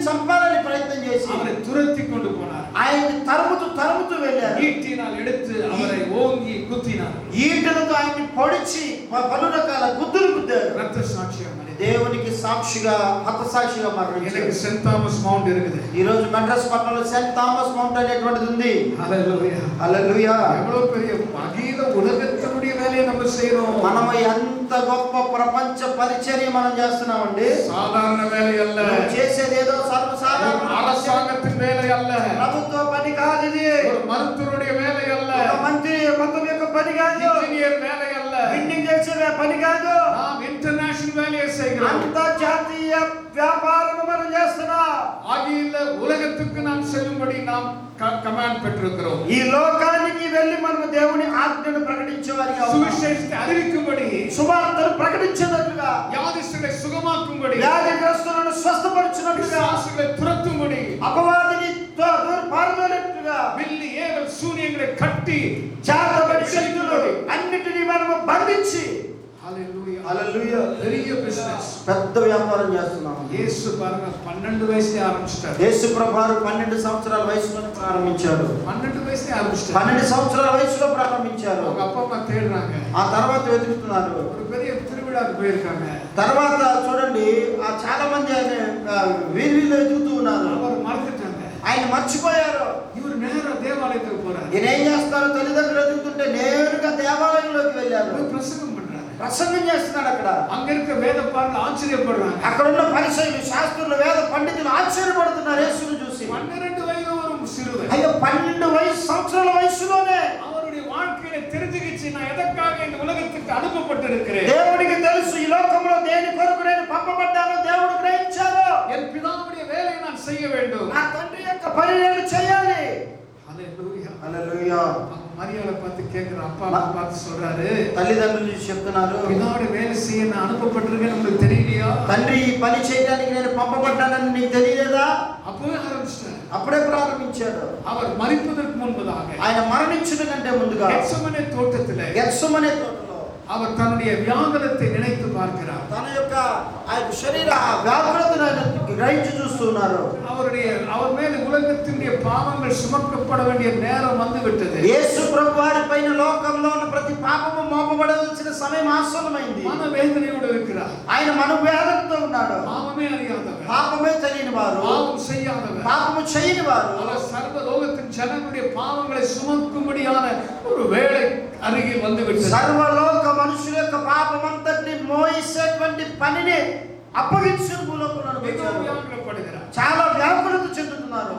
A: చంపాలని ప్రయత్నం చేసి
B: அவரை துரத்தி கொண்டு போனார்.
A: ఆయన్ని తరుముతూ వెళ్ళారు.
B: ஈட்டினால் எடுத்து அவரை ஓங்கி குத்தினார்.
A: ఈటలతో ఆయన్ని పొడిచి పలు రకాల గుద్దులు గుద్దారు.
B: ரத்த சாட்சியம்.
A: దేవునికి సాక్షిగా హతసాక్షిగా మరణించారు.
B: எனக்கு சென்ட் தாமஸ் மவுண்ட் இருக்குது.
A: ఈ రోజు మెడ్రాస్ పట్టణంలో సెయింట్ థామస్ మౌంట్ అనేటువంటిది ఉంది.
B: హల్లెలూయా.
A: హల్లెలూయా.
B: எவ்வளவு பெரிய அகில உலகத்தினுடைய வேலையை நம்ம செய்றோம்.
A: మనం ఎంత గొప్ప ప్రపంచ పరిచర్య మనం చేస్తున్నామండి.
B: సాధారణ వేலை அல்ல.
A: చేసేది ఏదో సర్వసాధారణ
B: அரசாங்கத்தின் வேலை அல்ல.
A: ప్రభుత్వ పని కాదు ఇది.
B: ஒரு மருத்துவருடைய வேலை அல்ல.
A: ఒక మంత్రి మొత్తం యొక్క పని కాదు.
B: ఇంజనీర్ వేலை அல்ல.
A: బిల్డింగ్ చేసే పని కాదు.
B: நாம் ఇంటర్నేషనల్ வேலையை செய்கிறோம்.
A: అంతర్జాతీయ వ్యాపారం మనం చేస్తున్నాం.
B: அகில உலகத்துக்கு நாம் செல்லும்படி நாம் கமாண்ட் பெற்றிருக்கிறோம்.
A: ఈ లోకానికి వెళ్ళి మనం దేవుని ఆజ్ఞను ప్రకటించే వారిగా ఉన్నాం.
B: సువిశేషத்தை அறிவிக்கும்படி,
A: సువార్తను ప్రకటించేటట్లుగా,
B: వ్యాధిస్తులను సుగమాக்கும்படி,
A: వ్యాధిగ్రస్తులను స్వస్థపరిచినట్లుగా,
B: పిశాచుகளை துரத்தும்படி,
A: అపవాదిని పారదోలేట్టుగా,
B: బిల్లి ఏవల్ శూన్యங்களை కట్టి
A: జాతబడి శక్తులు అన్నిటినీ మనము బంధించి
B: హల్లెలూయా.
A: హల్లెలూయా.
B: పెరియ బిజినెస్.
A: పెద్ద వ్యాపారం చేస్తున్నాం.
B: యేసు పారణ 12 వయసులో ఆరంభించారు.
A: యేసు ప్రభువారు 12 సంవత్సరాల వయసులో ప్రారంభించారు.
B: 12 వయసులో ఆరంభించారు.
A: 12 సంవత్సరాల వయసులో ప్రారంభించారు.
B: ఒక అప్ప అమ్మ తేడుறாங்க.
A: ఆ తర్వాత వెతుకుతున్నారు.
B: ఒక పెద్ద తిరువిడాకు పోயிருக்காங்க.
A: తర్వాత చూడండి ఆ చాలా మంది వీధిలో వెతుకుతూ ఉన్నారు.
B: அவர் మరకటాங்க.
A: ఆయన మర్చిపోయారు.
B: ఇవరు నేరుగా దేవాలయத்துக்கு పోறாరు.
A: ఈయన ఏం చేస్తారు? తల్లిదండ్రులు వెతుకుతుంటే నేరుగా దేవాలయంలోకి వెళ్ళారు.
B: ప్రసంగం పண்றாரு.
A: ప్రసంగం చేస్తున్నాడు అక్కడ.
B: அங்க இருக்க வேத பாரர்கள் ஆச்சரியப்படுறாங்க.
A: అక్కడ ఉన్న పరిసయ్యులు, శాస్త్రులు, వేద పండితులు ఆశ్చర్యపడుతున్నారు యేసును చూసి.
B: 12 వయసు ஒரு சிறுவன்.
A: అయ్యో 12 సంవత్సరాల వయసులోనే
B: அவருடைய வாழ்க்கையை தெரிஞ்சுக்கிச்சு நான் எதற்காக இந்த உலகத்துக்கு அனுப்பப்பட்டிருக்கிறேன்.
A: దేవుడికి తెలుసు ఈ లోకంలో దేని కొరకు నేను పంపబడ్డానో దేవుడు గ్రహించాడు.
B: என் பிதாவுடைய வேலையை நான் செய்ய வேண்டும்.
A: నా తండ్రి యొక్క పని నేను చేయాలి.
B: హల్లెలూయా.
A: హల్లెలూయా.
B: మరియాల பார்த்து கேக்குற அப்பா அம்மா பார்த்து சொல்றாரு,
A: తల్లిదండ్రులు చెప్తున్నారు,
B: பிதாவுடைய வேலை செய்ய நான் அனுப்பப்பட்டிருக்கேன் உங்களுக்கு தெரியலையா?
A: తండ్రి ఈ పని చేయడానికి నేను పంపబడ్డానని నీకు తెలియలేదా?
B: அப்பவே ஆரம்பிச்சார்.
A: అప్పుడే ప్రారంభించాడు.
B: அவர் மரிப்பதற்கு முன்பதாக
A: ఆయన మరణించడం కంటే ముందుగా
B: గెత్సెమనే తోటத்திலே,
A: గెత్సెమనే తోటలో
B: அவர் தன்னுடைய வியாகுலத்தை நினைத்து பார்க்கிறார்.
A: తన యొక్క ఆ శరీర వ్యాకులతను గ్రహించి చూస్తున్నారు.
B: அவர் மேல் உலகத்தினுடைய பாவங்கள் சுமக்கப்பட வேண்டிய நேரம் வந்து விட்டது.
A: యేసు ప్రభు వారి పైన లోకంలో ఉన్న ప్రతి పాపము మోపబడవలసిన సమయం ఆసన్నమైంది.
B: మనవేదనயோடு இருக்கிறார்.
A: ఆయన మనోవేదనతో ఉన్నాడు.
B: పాపమే அறியாதவர்,
A: పాపమే తెలియని వారు,
B: பாவம் செய்யாதவர்,
A: పాపము చేయని వారు,
B: அவர் சர்வ லோகத்தின் ஜனங்களுடைய பாவங்களை சுமக்கும்படியான ஒரு வேளை అరిగి వందు విట్టது.
A: సర్వలోక మనుషుల యొక్క పాపమంతటిని మోసేటువంటి పనిని అప్పగించిన భూలోకంలో వచ్చారు. చాలా వ్యాకులత చెందుతున్నారు.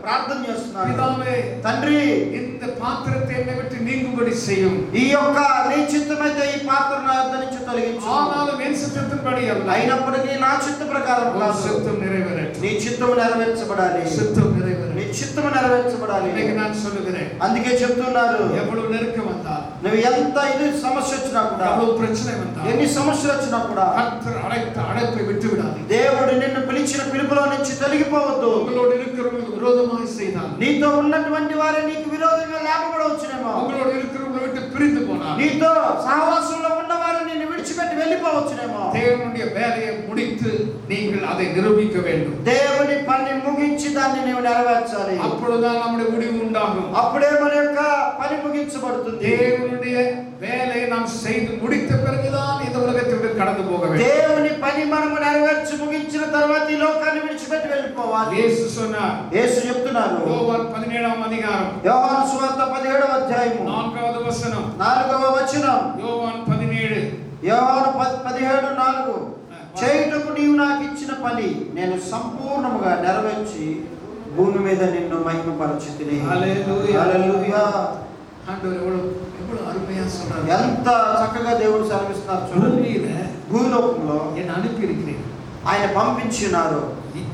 A: ప్రార్థన చేస్తున్నారు.
B: పితావే,
A: తండ్రి,
B: இந்த పాత్రத்தை என்னை விட்டு நீங்கும்படி செய்யும்.
A: ఈ యొక్క నీ చిత్తమైతే ఈ పాత్ర నా యొద్ద నుంచి తొలగించు.
B: ఆనాலும் ఎన్ చిత్తத்தின்படி அல்ல,
A: అయినప్పటికీ నా చిత్త ప్రకారం కాదు,
B: చిత్తం నెరవేరట్టు.
A: నీ చిత్తము నెరవేర్చబడాలి.
B: చిత్తం నెరవేరట్టు.
A: నీ చిత్తము నెరవేర్చబడాలి.
B: இன்னைக்கு நான் சொல்லுகிறேன்.
A: అందుకే చెప్తున్నారు,
B: ఎప్పుడు నెరుకం వద్దా,
A: నువ్వు ఎంత ఇది సమస్య వచ్చినా కూడా,
B: ఎప్పుడు ప్రశ్న వద్దా,
A: ఎన్ని సమస్యలు వచ్చినా కూడా
B: கர்த்தர் அழைத்த அழைப்பை விட்டு விடாதே.
A: దేవుడు నిన్ను పిలిచిన పిలుపులో నుంచి తొలగిపోవద్దు.
B: உங்களோடு இருக்கிறவங்களுக்கு விரோதமாய் செய்தால்,
A: నీతో ఉన్నటువంటి వారే నీకు విరోధంగా లేపబడవచ్చునేమో.
B: உங்களோடு இருக்கிறவங்களை விட்டு பிரிந்து போனால்,
A: నీతో సహవాసంలో ఉన్నవారు నిన్ను విడిచిపెట్టి వెళ్ళిపోవచ్చునేమో.
B: தேவனுடைய வேலையை முடித்து நீங்கள் அதை நிரூபிக்க வேண்டும்.
A: దేవుని పని ముగించి దాన్ని నీవు నెరవేర్చాలి.
B: அப்பொழுதுதான் நம்முடைய முடிவு உண்டாகும்.
A: అప్పుడే మన యొక్క పని ముగించబడుతుంది.
B: தேவனுடைய வேலையை நாம் செய்து முடித்த பிறகுதான் இந்த உலகத்தை விட்டு கடந்து போக வேண்டும்.
A: దేవుని పని మనము నెరవేర్చి ముగించిన తర్వాత ఈ లోకాన్ని విడిచిపెట్టి వెళ్ళిపోవాలి.
B: యేసు சொன்னார்.
A: యేసు చెప్తున్నారు.
B: యోహాను 17వ అధికారం,
A: యోహాను సువార్త 17వ అధ్యాయము
B: 4వ వచనం,
A: 4వ వచనం.
B: యోహాను 17,
A: యోహాను 17:4. చేయుటకు నీవు నాకు ఇచ్చిన పని నేను సంపూర్ణముగా నెరవేర్చి భూమి మీద నిన్ను మహిమపరచితిని.
B: హల్లెలూయా.
A: హల్లెలూయా.
B: ஆண்டவர் எவ்வளவு அருமையா சொல்றாரு.
A: ఎంత చక్కగా దేవుడు సెలవిస్తున్నారు చూడండి.
B: பூமியில
A: భూలోకంలో
B: என்னை அனுப்பி இருக்கிறேன்.
A: ఆయన పంపించినారు.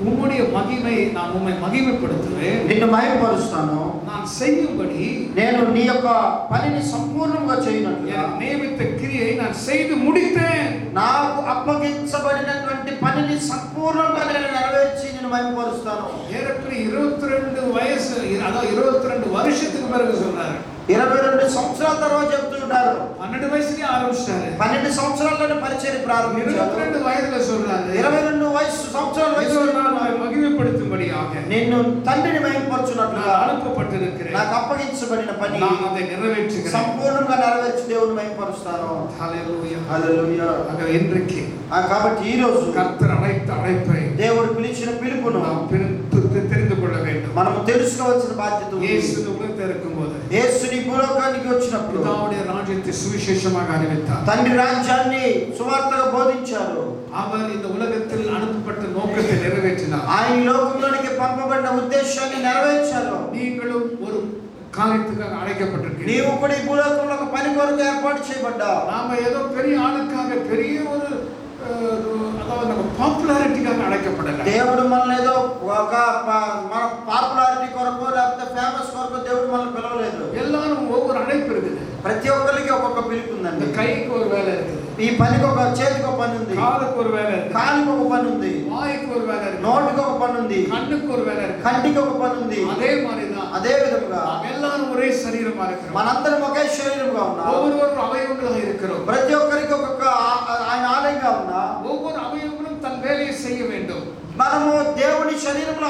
B: உம்முடைய மகிமை, நான் உம்மை மகிமைப்படுத்துவேன்.
A: నిన్ను మహిమపరుస్తాను.
B: நான் செய்யும்படி,
A: నేను నీ యొక్క పనిని సంపూర్ణంగా చేయనట్లుగా,
B: எனக்கு నియమిత క్రియயை நான் செய்து முடித்தேன்.
A: నాకు అప్పగించబడినటువంటి పనిని సంపూర్ణంగా నేను నెరవేర్చి నేను మహిమపరుస్తాను.
B: ஏறக்குறைய 22 వయసు, అదో 22 வருஷத்துக்கு பிறகு சொல்றாரு.
A: 22 సంవత్సరాల తర్వాత చెప్తున్నారు.
B: 12 వయసులే ఆరంభించారు.
A: 12 సంవత్సరాల్లోనే పరిచర్య ప్రారంభించారు.
B: 22 వయసులో சொல்றாரு.
A: 22 సంవత్సరాల వయసులో
B: మహిమపడుతుబడియాగ
A: నిన్ను తండ్రిని మహిమపరచునట్లుగా
B: అనుపపట్టిరుக்கிறேன்.
A: నాకు అప్పగించబడిన పని
B: நான் அதை நிறைவேற்றுகிறேன்.
A: సంపూర్ణంగా నెరవేర్చి దేవుని మహిమపరుస్తాను.
B: హల్లెలూయా.
A: హల్లెలూయా.
B: ఆగ இன்றைக்கு
A: కాబట్టి ఈ రోజు
B: కర్తర్ అழைத்த అழைப்பை
A: దేవుడు పిలిచిన పిలుపును
B: நாம் தெரிந்து கொள்ள வேண்டும்.
A: మనం తెలుసుకోవాల్సిన బాధ్యత ఉంది.
B: యేసు உலகத்தில் இருக்கும்போது,
A: యేసు నీ భూలోకానికి వచ్చినప్పుడు
B: பிதாவுடைய ராஜ்யத்தை சுவிசேஷமாக அறிவித்தார்.
A: తండ్రి రాజ్యాన్ని సువార్తగా బోధించారు.
B: அவர் இந்த உலகத்தில் அனுப்பப்பட்ட நோக்கத்தை நிறைவேற்றினார்.
A: ఆయన ఈ లోకంలోనికి పంపబడిన ఉద్దేశాన్ని నెరవేర్చారు.
B: நீங்களும் ஒரு காரியத்துக்காக அழைக்கப்பட்டிருக்கிறீர்கள்.
A: నీవు కూడా ఈ భూలోకంలో ఒక పని కొరకు ఏర్పాటు చేయబడ్డావు.
B: நாம ஏதோ பெரிய ஆளுக்காக, பெரிய ஒரு அதாவது நம்ம பாப்புலாரிட்டிக்காக அழைக்கப்படல.
A: దేవుడు మనల్ని ఏదో ఒక మన పాపులారిటీ కొరకు లేకపోతే ఫేమస్ కొరకు దేవుడు మనల్ని పిలవలేదు.
B: எல்லாரும் ஒவ்வொரு அழைப்பு இருக்குது.
A: ప్రతి ఒక్కరికి ఒక్కొక్క పిలుపు
B: இந்த
A: ఉందండి.
B: கைக்கு ஒரு வேலை இருக்குது,
A: ఈ పనికి ఒక చేతికి ఒక పని ఉంది,
B: காலுக்கு ஒரு வேலை இருக்குது,
A: కాలికి ఒక పని ఉంది,
B: வாய்க்கு ஒரு வேலை இருக்குது,
A: నోటికి ఒక పని ఉంది,
B: கண்ணுக்கு ஒரு வேலை இருக்குது.
A: కంటికి ఒక పని ఉంది.
B: அதே மாதிரிதான்
A: అదే విధంగా
B: நாம் எல்லாரும் ஒரே சரீரமா இருக்கிறோம்.
A: మనందరం ఒకే శరీరంగా ఉన్నాం.
B: ஒவ்வொருவரும் அவயவங்களாக இருக்கிறோம்.
A: ప్రతి ఒక్కరికి ఒక్కొక్క ఆయన ఆలయంగా ఉన్నా
B: ஒவ்வொரு அவயவங்களும் தன் வேலையை செய்ய வேண்டும்.
A: మనము దేవుని శరీరంలో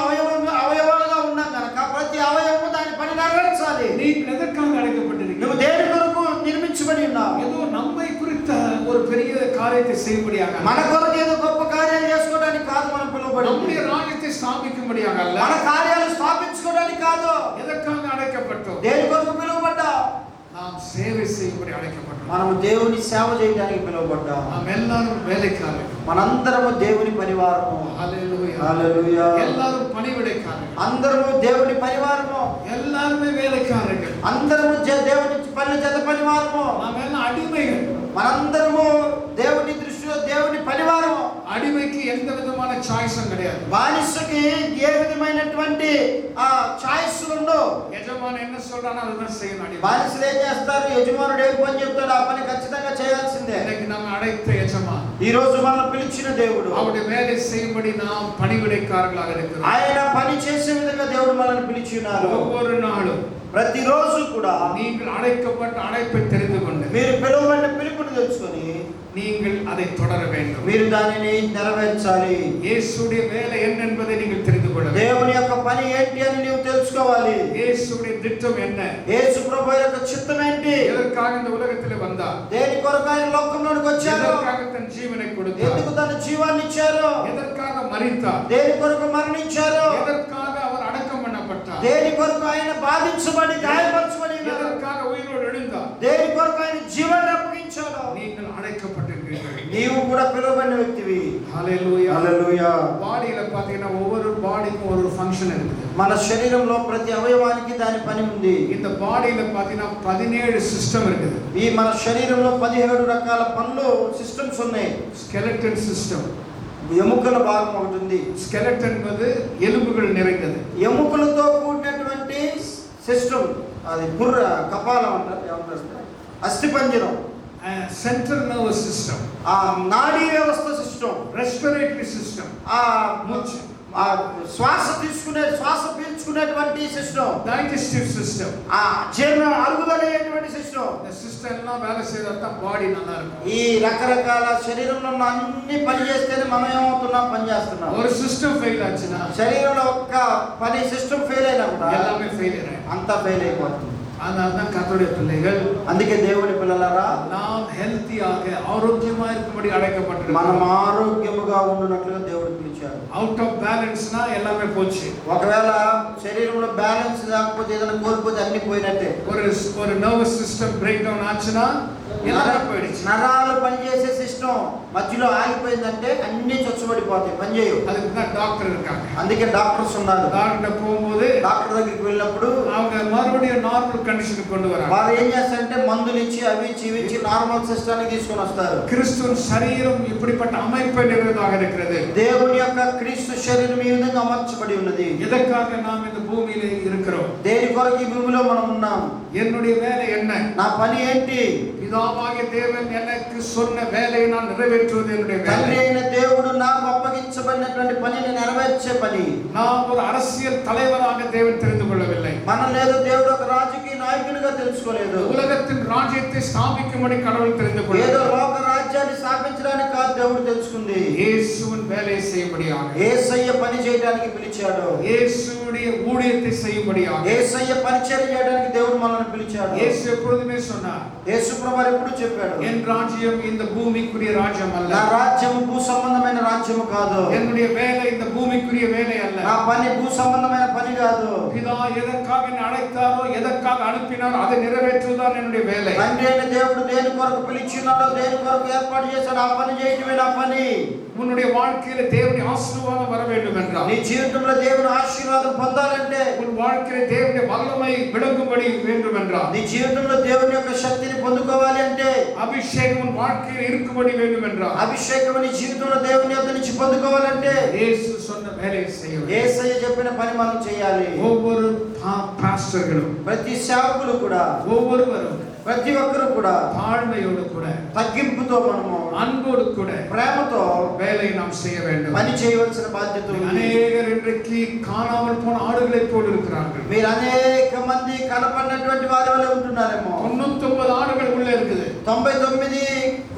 A: అవయవాలుగా ఉన్నాం కనుక ప్రతి అవయవము దాని పని నెరవేర్చాలి.
B: நீங்கள் எதற்காக அழைக்கப்பட்டிருக்கிறீர்கள்?
A: నువ్వు దేని కొరకు నిర్మించబడి ఉన్నావు?
B: ஏதோ நம்மை குறித்த ஒரு பெரிய காரியத்தை செய்யும்படியாக,
A: మన కొరకు ఏదో గొప్ప కార్యాలు చేసుకోవడానికి కాదు మనం పిలువబడింది.
B: நம்முடைய ராஜ்யத்தை ஸ்தாபிக்கும்படியாக அல்ல.
A: మన కార్యాలు స్థాపించుకోవడానికి కాదు.
B: எதற்காக அழைக்கப்பட்டோம்?
A: దేని కొరకు పిలువబడ్డావు?
B: நாம் சேவை செய்யும்படி அழைக்கப்பட்டோம்.
A: మనము దేవుని సేవ చేయడానికి పిలువబడ్డాము.
B: நாம் எல்லாரும் வேலைக்காரர்கள்.
A: మనందరము దేవుని పరివారము.
B: ஹல்லேலூயா.
A: హల్లెలూయా.
B: எல்லாரும் பணிவிடைக்காரர்கள்.
A: అందరము దేవుని పరివారము.
B: எல்லாருமே வேலைக்காரர்கள்.
A: అందరము దేవుని పని జత పరివారము.
B: நாம் எல்லாம் అడిமைகள்.
A: మనందరము దేవుని దృష్టిలో దేవుని పరివారము.
B: అడిமைకి எந்த విధమైన చాయిస్ கிடையாது.
A: బానిసకి ఏ విధమైనటువంటి చాయిస్ ఉండవు.
B: యజమాని என்ன சொல்றானோ அதுதான் செய்யணும். అడిமை
A: బానిసలు ఏం చేస్తారు? యజమానుడు ఏ పని చెప్తాడో ఆ పని ఖచ్చితంగా చేయాల్సిందే.
B: இன்னைக்கு நம்ம அழைத்த యజమాని,
A: ఈ రోజు మనల్ని పిలిచిన దేవుడు
B: அவருடைய வேலை செய்யும்படி நாம் பணிவிடைக்காரர்களாக இருக்கிறோம்.
A: ఆయన పని చేసే విధంగా దేవుడు మనల్ని పిలిచి ఉన్నారు.
B: ஒவ்வொரு நாளும்
A: ప్రతిరోజు కూడా
B: நீங்கள் அழைக்கப்பட்ட அழைப்பை தெரிந்து கொண்டு
A: మీరు పిలువబడిన పిలుపుని తెలుసుకొని
B: நீங்கள் அதை தொடர வேண்டும்.
A: మీరు దానిని నెరవేర్చాలి.
B: இயேசுவுடைய வேலை என்ன என்பதை நீங்கள் தெரிந்து கொள்ள வேண்டும்.
A: దేవుని యొక్క పని ఏంటి అని నీవు తెలుసుకోవాలి.
B: இயேசுவுடைய திட்டம் என்ன?
A: యేసు ప్రభువు యొక్క చిత్తం ఏంటి?
B: எதற்காக இந்த உலகத்திலே வந்தார்?
A: దేని కొరకు ఆయన లోకంలోనికి వచ్చారు?
B: எதற்காக தன் ஜீவனை கொடுத்தார்?
A: ఎందుకు తన జీవాన్ని ఇచ్చారు?
B: எதற்காக మరిத்தார்?
A: దేని కొరకు మరణించారు?
B: எதற்காக அவர் அடக்கம் பண்ணப்பட்டார்?
A: దేని కొరకు ఆయన బాధించబడి గాయపరచబడి
B: எதற்காக உயிரோடு எழுந்தார்?
A: దేని కొరకు ఆయన జీవాన్ని అప్పగించాడు?
B: நீங்கள் அழைக்கப்பட்டிருக்கிறீர்கள்.
A: నీవు కూడా పిలువబడిన వ్యక్తివి.
B: హల్లెలూయా.
A: హల్లెలూయా.
B: బాడీలో பாத்தீங்கன்னா ஒவ்வொரு பாடிக்கும் ஒரு ஃபங்க்ஷன் இருக்குது.
A: మన శరీరంలో ప్రతి అవయవానికి దాని పని ఉంది.
B: இந்த பாடியில பாத்தீங்கன்னா 17 சிஸ்டம் இருக்குது.
A: ఈ మన శరీరంలో 17 రకాల పనులు సిస్టమ్స్ ఉన్నాయి.
B: Skeleton system.
A: ఎముకల భాగం ఒకటి ఉంది.
B: ஸ்கெலட்டன் என்பது எலும்புகள் நிறைந்தது.
A: ఎముకలతో కూడినటువంటి సిస్టమ్, అది పుర్ర కపాలం అంటారు, ఏమంటారు, అస్థిపంజరం.
B: Central nervous system.
A: ఆ నాడీ వ్యవస్థ సిస్టమ్.
B: Respiratory system.
A: ఆ శ్వాస పీల్చుకునేటువంటి సిస్టమ్.
B: Digestive system.
A: ఆ జీర్ణ అరుగుదలయ్యేటువంటి సిస్టమ్.
B: இந்த சிஸ்டம் எல்லாம் வேலை செய்யறதா பாடி நல்லா இருக்கும்.
A: ఈ రకరకాల శరీరంలో ఉన్న అన్ని పని చేస్తేనే మనం ఏమవుతున్నాం, పని చేస్తున్నాం.
B: ஒரு சிஸ்டம் ஃபெயில் ஆச்சுனா
A: శరీరంలో ఒక్క పని సిస్టమ్ ఫెయిల్ అయినా కూడా
B: எல்லாமே ஃபெயிலியர் ஆயிடும்.
A: అంతా ఫెయిల్ అయిపోతుంది.
B: அதனால்தான் கர்த்தருடைய பிள்ளைகள்,
A: అందుకే దేవుని పిల్లలారా,
B: நாம் ஹெல்த்தியாக ஆரோக்கியமா இருக்கும்படி
A: మనం
B: அழைக்கப்பட்டிருக்கிறோம்.
A: ఆరోగ్యముగా ఉండునట్లుగా దేవుడు పిలిచాడు.
B: అవుట్ ఆఫ్ బ్యాలెన్స్னா எல்லாமே போச்சு.
A: ఒకవేళ శరీరంలో బ్యాలెన్స్ లేకపోతే ఏదైనా కోల్పోతే అన్ని పోయినట్టే.
B: ஒரு நர்வஸ் சிஸ்டம் பிரேக் డౌన్ ஆச்சுனா எல்லாமே போயிடுச்சு.
A: నరాలు పనిచేసే సిస్టమ్ మధ్యలో ఆగిపోయిందంటే అన్ని చొచ్చుబడిపోతాయి, పనిచేయవు.
B: அதுக்கு தான் டாக்டர் இருக்காங்க.
A: అందుకే డాక్టర్స్ ఉన్నారు.
B: டாக்டர் போகும்போது
A: డాక్టర్ దగ్గరికి వెళ్ళినప్పుడు
B: அவங்க மறுபடியும் நார்மல் கண்டிஷனுக்கு கொண்டு வராங்க.
A: వాళ్ళు ఏం చేస్తారంటే మందులు ఇచ్చి అవి ఇచ్చి ఇవి ఇచ్చి నార్మల్ సిస్టానికి తీసుకొని వస్తారు.
B: கிறிஸ்துவின் சரீரம் இப்படிப்பட்ட அமைப்பை நிறைந்ததாக இருக்கிறது.
A: దేవుని యొక్క క్రీస్తు శరీరం ఈ విధంగా అమర్చబడి ఉన్నది.
B: எதற்காக நாம் இந்த பூமியில இருக்கிறோம்?
A: దేని కొరకు ఈ భూమిలో మనం ఉన్నాం?
B: என்னுடைய வேலை என்ன?
A: నా పని ఏంటి?
B: பிதாவாகிய தேவன் எனக்கு சொன்ன வேலையை நான் நிறைவேற்றுவது என்னுடைய
A: తండ్రి
B: வேலை.
A: అయిన దేవుడు నాకు అప్పగించబడినటువంటి పనిని నెరవేర్చే పని.
B: நான் ஒரு அரசியல் தலைவராக தேவன் தெரிந்து கொள்ளவில்லை.
A: మనం లేదు దేవుడు ఒక రాజకీయ నాయకునిగా తెలుసుకోలేదు.
B: உலகத்தின் ராஜ்யத்தை ஸ்தாபிக்கும்படி கடவுள் தெரிந்து
A: ఏదో
B: கொள்ளவில்லை.
A: లోక రాజ్యాన్ని స్థాపించడానికి కాదు దేవుడు తెలుసుకుంది.
B: இயேசுவின் வேலையை செய்யும்படியாக,
A: యేసయ్య పని చేయడానికి పిలిచాడు.
B: இயேசுவுடைய ஊழியத்தை செய்யும்படியாக.
A: యేసయ్య పరిచర్య చేయడానికి దేవుడు మనల్ని పిలిచాడు.
B: இயேசு எப்பொழுதுமே சொன்னார்,
A: యేసు ప్రభువు ఎప్పుడు చెప్పాడు,
B: என் ராஜ்யம் இந்த பூமிக்குரிய ராஜ்யம் அல்ல.
A: నా రాజ్యం భూ సంబంధమైన రాజ్యం కాదు.
B: என்னுடைய வேலை இந்த பூமிக்குரிய வேலை அல்ல.
A: నా పని భూ సంబంధమైన పని కాదు.
B: பிதா எதற்காக என்னை அழைத்தாரோ, எதற்காக அனுப்பினாரோ அதை நிறைவேற்றுவதுதான் என்னுடைய வேலை.
A: తండ్రి అయిన దేవుడు దేని కొరకు పిలిచినాడో, దేని కొరకు ఏర్పాటు చేశాడో ఆ పని చేయటమే నా పని.
B: உன்னுடைய வாழ்க்கையில தேவனுடைய ஆசீர்வாதம் வர வேண்டும் என்றால்,
A: నీ జీవితంలో దేవుని ఆశీర్వాదం పొందాలంటే,
B: உன் வாழ்க்கையில தேவனுடைய வல்லமை விளங்கும்படி வேண்டும் என்றால்,
A: నీ జీవితంలో దేవుని యొక్క శక్తిని పొందుకోవాలి అంటే,
B: அபிஷேகம் உன் வாழ்க்கையில் இருக்கும்படி வேண்டும் என்றால்,
A: అభిషేకం నీ జీవితంలో దేవుని యొక్క నుంచి పొందుకోవాలంటే
B: இயேசு சொன்ன வேலையை செய்ய வேண்டும்.
A: యేసయ్య చెప్పిన పని మనం చేయాలి.
B: ஒவ்வொரு பாஸ்டர்களும்,
A: ప్రతి సేవకులు కూడా,
B: ஒவ்வொருவரும்
A: ప్రతి ఒక్కరు కూడా
B: தாழ்மையோடு கூட,
A: తగ్గింపుతో, మనము
B: அன்போடு கூட
A: ప్రేమతో
B: வேலையை நாம் செய்ய வேண்டும்.
A: పని చేయవలసిన బాధ్యత ఉంది.
B: அநேகர் இன்றைக்கு காணாமல் போன ஆடுகளை போல் இருக்கிறார்கள்.
A: మీరు అనేక మంది కనపడినటువంటి వారి వల్ల ఉంటున్నారేమో.
B: 99 ஆடுகள் உள்ள இருக்குது.
A: 99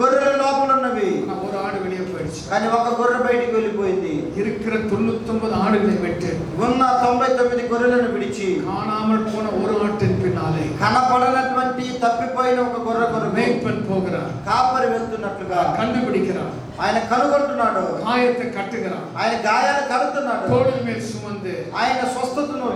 A: గొర్రెల లోపల ఉన్నవి,
B: ஆனா ஒரு ஆடு வெளியே போயிடுச்சு.
A: కానీ ఒక గొర్రె బయటికి వెళ్ళిపోయింది.
B: இருக்கிற 99 ஆடுகளை விட்டு
A: ఉన్న 99 గొర్రెలను విడిచి
B: காணாமல் போன ஒரு ஆட்டின் பின்னாலே
A: కనపడనటువంటి తప్పిపోయిన ఒక గొర్రె కొరకు
B: மேய்ப்பன் போகிறார்.
A: కాపరి వెళ్తున్నట్లుగా
B: கண்டுபிடிக்கிறார்.
A: ఆయన కనుగొంటున్నాడు.
B: காயத்தை கட்டுகிறார்.
A: ఆయన గాయాలు కడుతున్నాడు.
B: தோளின் மேல் சுமந்து
A: ఆయన స్వస్థతను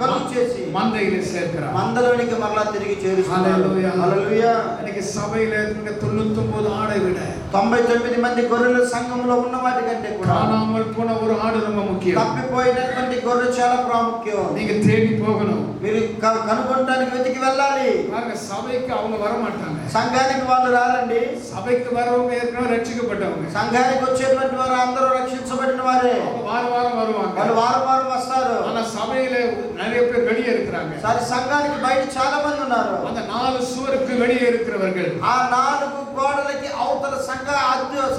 A: కలుగు చేసి
B: மந்தையிலே சேர்க்கிறார்.
A: మందలోనికి మరలా తిరిగి చేరుస్తున్నాడు.
B: హల్లెలూయా.
A: హల్లెలూయా.
B: இன்னைக்கு சபையில இருக்கிற 99 ஆடை விட
A: 99 మంది గొర్రెల సంఘంలో ఉన్న వాటి కంటే కూడా
B: காணாமல் போன ஒரு ஆடு ரொம்ப முக்கியம்.
A: తప్పిపోయినటువంటి గొర్రె చాలా ప్రాముఖ్యం.
B: நீங்க தேடி போகணும்.
A: మీరు కనుగొనడానికి వెతికి వెళ్ళాలి.
B: பாருங்க, சபைக்கு அவங்க வர மாட்டாங்க.
A: సంఘానికి వాళ్ళు రారండి.
B: சபைக்கு வரவங்க ஏற்கனவே ரட்சிக்கப்பட்டவங்க.
A: సంఘానికి వచ్చేటువంటి వారు అందరూ రక్షించబడిన వారే.
B: அவங்க வாரம் வாரம் வருவாங்க.
A: వాళ్ళు వారం వారం వస్తారు.
B: ஆனா సభையில நிறைய பேர் வெளியே இருக்கிறாங்க.
A: సరే, సంఘానికి బయట చాలా మంది ఉన్నారు.
B: அந்த 4 சுவருக்கு வெளியே இருக்கிறவர்கள்,
A: ఆ 4 గోడలకి అవతల సంఘ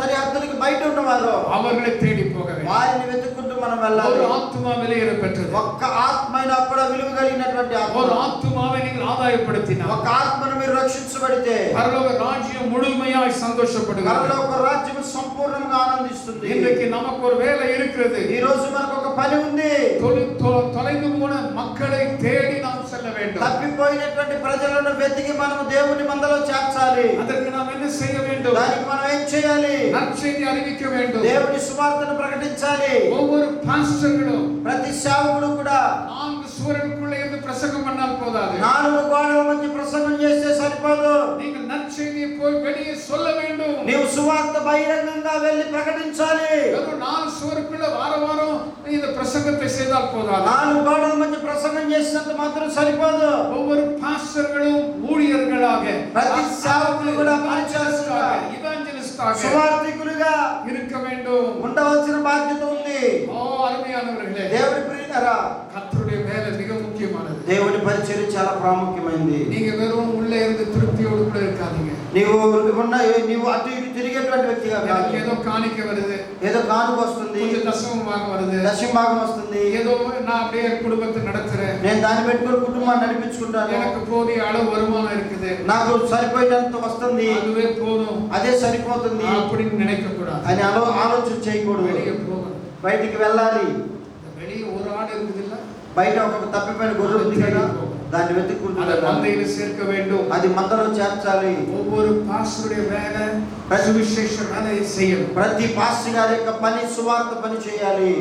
A: సరిహద్దులకి బయట ఉన్నవారు
B: அவர்களை தேடி போக வேண்டும்.
A: వారిని వెతుక్కుంటూ మనం
B: ஒரு
A: వెళ్ళాలి.
B: ஆத்துமா விலையேற பெற்றது.
A: ఒక్క ఆత్మైన కూడా విలువ కలిగినటువంటి ఆత్మ.
B: ஒரு ஆத்துமாவை நீங்கள் ஆதாயப்படுத்தினால்
A: ఒక ఆత్మను మీరు రక్షించబడితే
B: பரலோக ராஜ்யம் முழுமையாய் சந்தோஷப்படுகிறது.
A: పరలోక రాజ్యం సంపూర్ణంగా ఆనందిస్తుంది.
B: இன்றைக்கு நமக்கு ஒரு வேலை இருக்கிறது.
A: ఈ రోజు మనకు ఒక పని ఉంది.
B: தொலைந்து போன மக்களை தேடி நாம் செல்ல வேண்டும்.
A: తప్పిపోయినటువంటి ప్రజలను వెతికి మనం దేవుని మందలో చేర్చాలి.
B: அதற்கு நாம் என்ன செய்ய வேண்டும்?
A: దానికి మనం ఏం చేయాలి?
B: நற்செய்தி அறிவிக்க வேண்டும்.
A: దేవుని సువార్తను ప్రకటించాలి.
B: ஒவ்வொரு பாஸ்டர்களும்
A: ప్రతి సేవకుడు కూడా
B: 4 சுவர்களுக்குள்ளே இருந்து பிரசங்கம் பண்ணால் போதாது.
A: 4 గోడల మధ్య ప్రసంగం చేస్తే సరిపోదు.
B: நீங்கள் నற்செய்தியை போய் வெளியே சொல்ல வேண்டும்.
A: నీవు సువార్త బహిరంగంగా వెళ్ళి ప్రకటించాలి.
B: வெறும் 4 சுவருக்குள்ள வாரம் இந்த பிரசங்கத்தை செய்தால் போதாது.
A: 4 గోడల మధ్య ప్రసంగం చేసినంత మాత్రం సరిపోదు.
B: ஒவ்வொரு பாஸ்டர்களும் ஊழியர்களாக,
A: ప్రతి సేవకులు కూడా పరిచారకులుగా,
B: இவாஞ்சலிஸ்டாக
A: సువార్థికులుగా
B: இருக்க வேண்டும்.
A: ఉండవలసిన బాధ్యత ఉంది.
B: ஓ அருமையானவர்களே,
A: దేవుని ప్రియులారా,
B: கர்த்தருடைய வேலை மிக முக்கியமானது.
A: దేవుని పరిచర్య చాలా ప్రాముఖ్యమైనది.
B: நீங்க வெறும் உள்ளே இருந்து திருப்தியோடு கூட இருக்காதீங்க.
A: నీవు అటు ఇటు తిరిగేటువంటి వ్యక్తిగా కాదు.
B: எனக்கு ஏதோ காணிக்க வருது,
A: ఏదో కానుక వస్తుంది,
B: கொஞ்சம் தசமமாக வருது,
A: దశమ భాగం వస్తుంది,
B: ஏதோ நான் அப்படியே குடும்பத்தை நடத்துறேன்,
A: నేను దాన్ని పెట్టుకుని కుటుంబాన్ని నడిపించుకుంటాను,
B: எனக்கு போதிய அளவு வருமானம் இருக்குது,
A: నాకు సరిపోయేంత వస్తుంది,
B: அதுவே போதும்,
A: అదే సరిపోతుంది
B: அப்படின்னு நினைக்க கூடாது.
A: అని ఆలోచన చేయకూడదు.
B: வெளியே போகணும்.
A: బయటికి వెళ్ళాలి.
B: வெளியே ஒரு ஆடு இருக்குது இல்ல,
A: బయట ఒక తప్పిపోయిన గొర్రె ఉంది కదా, దాన్ని వెతుక్కుంటూ
B: அதை மந்தையில் சேர்க்க வேண்டும்.
A: అది మందలో చేర్చాలి.
B: ஒவ்வொரு பாஸ்டருடைய வேலை சுவிசேஷ வேலையை செய்யணும்.
A: ప్రతి పాస్టర్ గారి యొక్క పని సువార్త పని చేయాలి.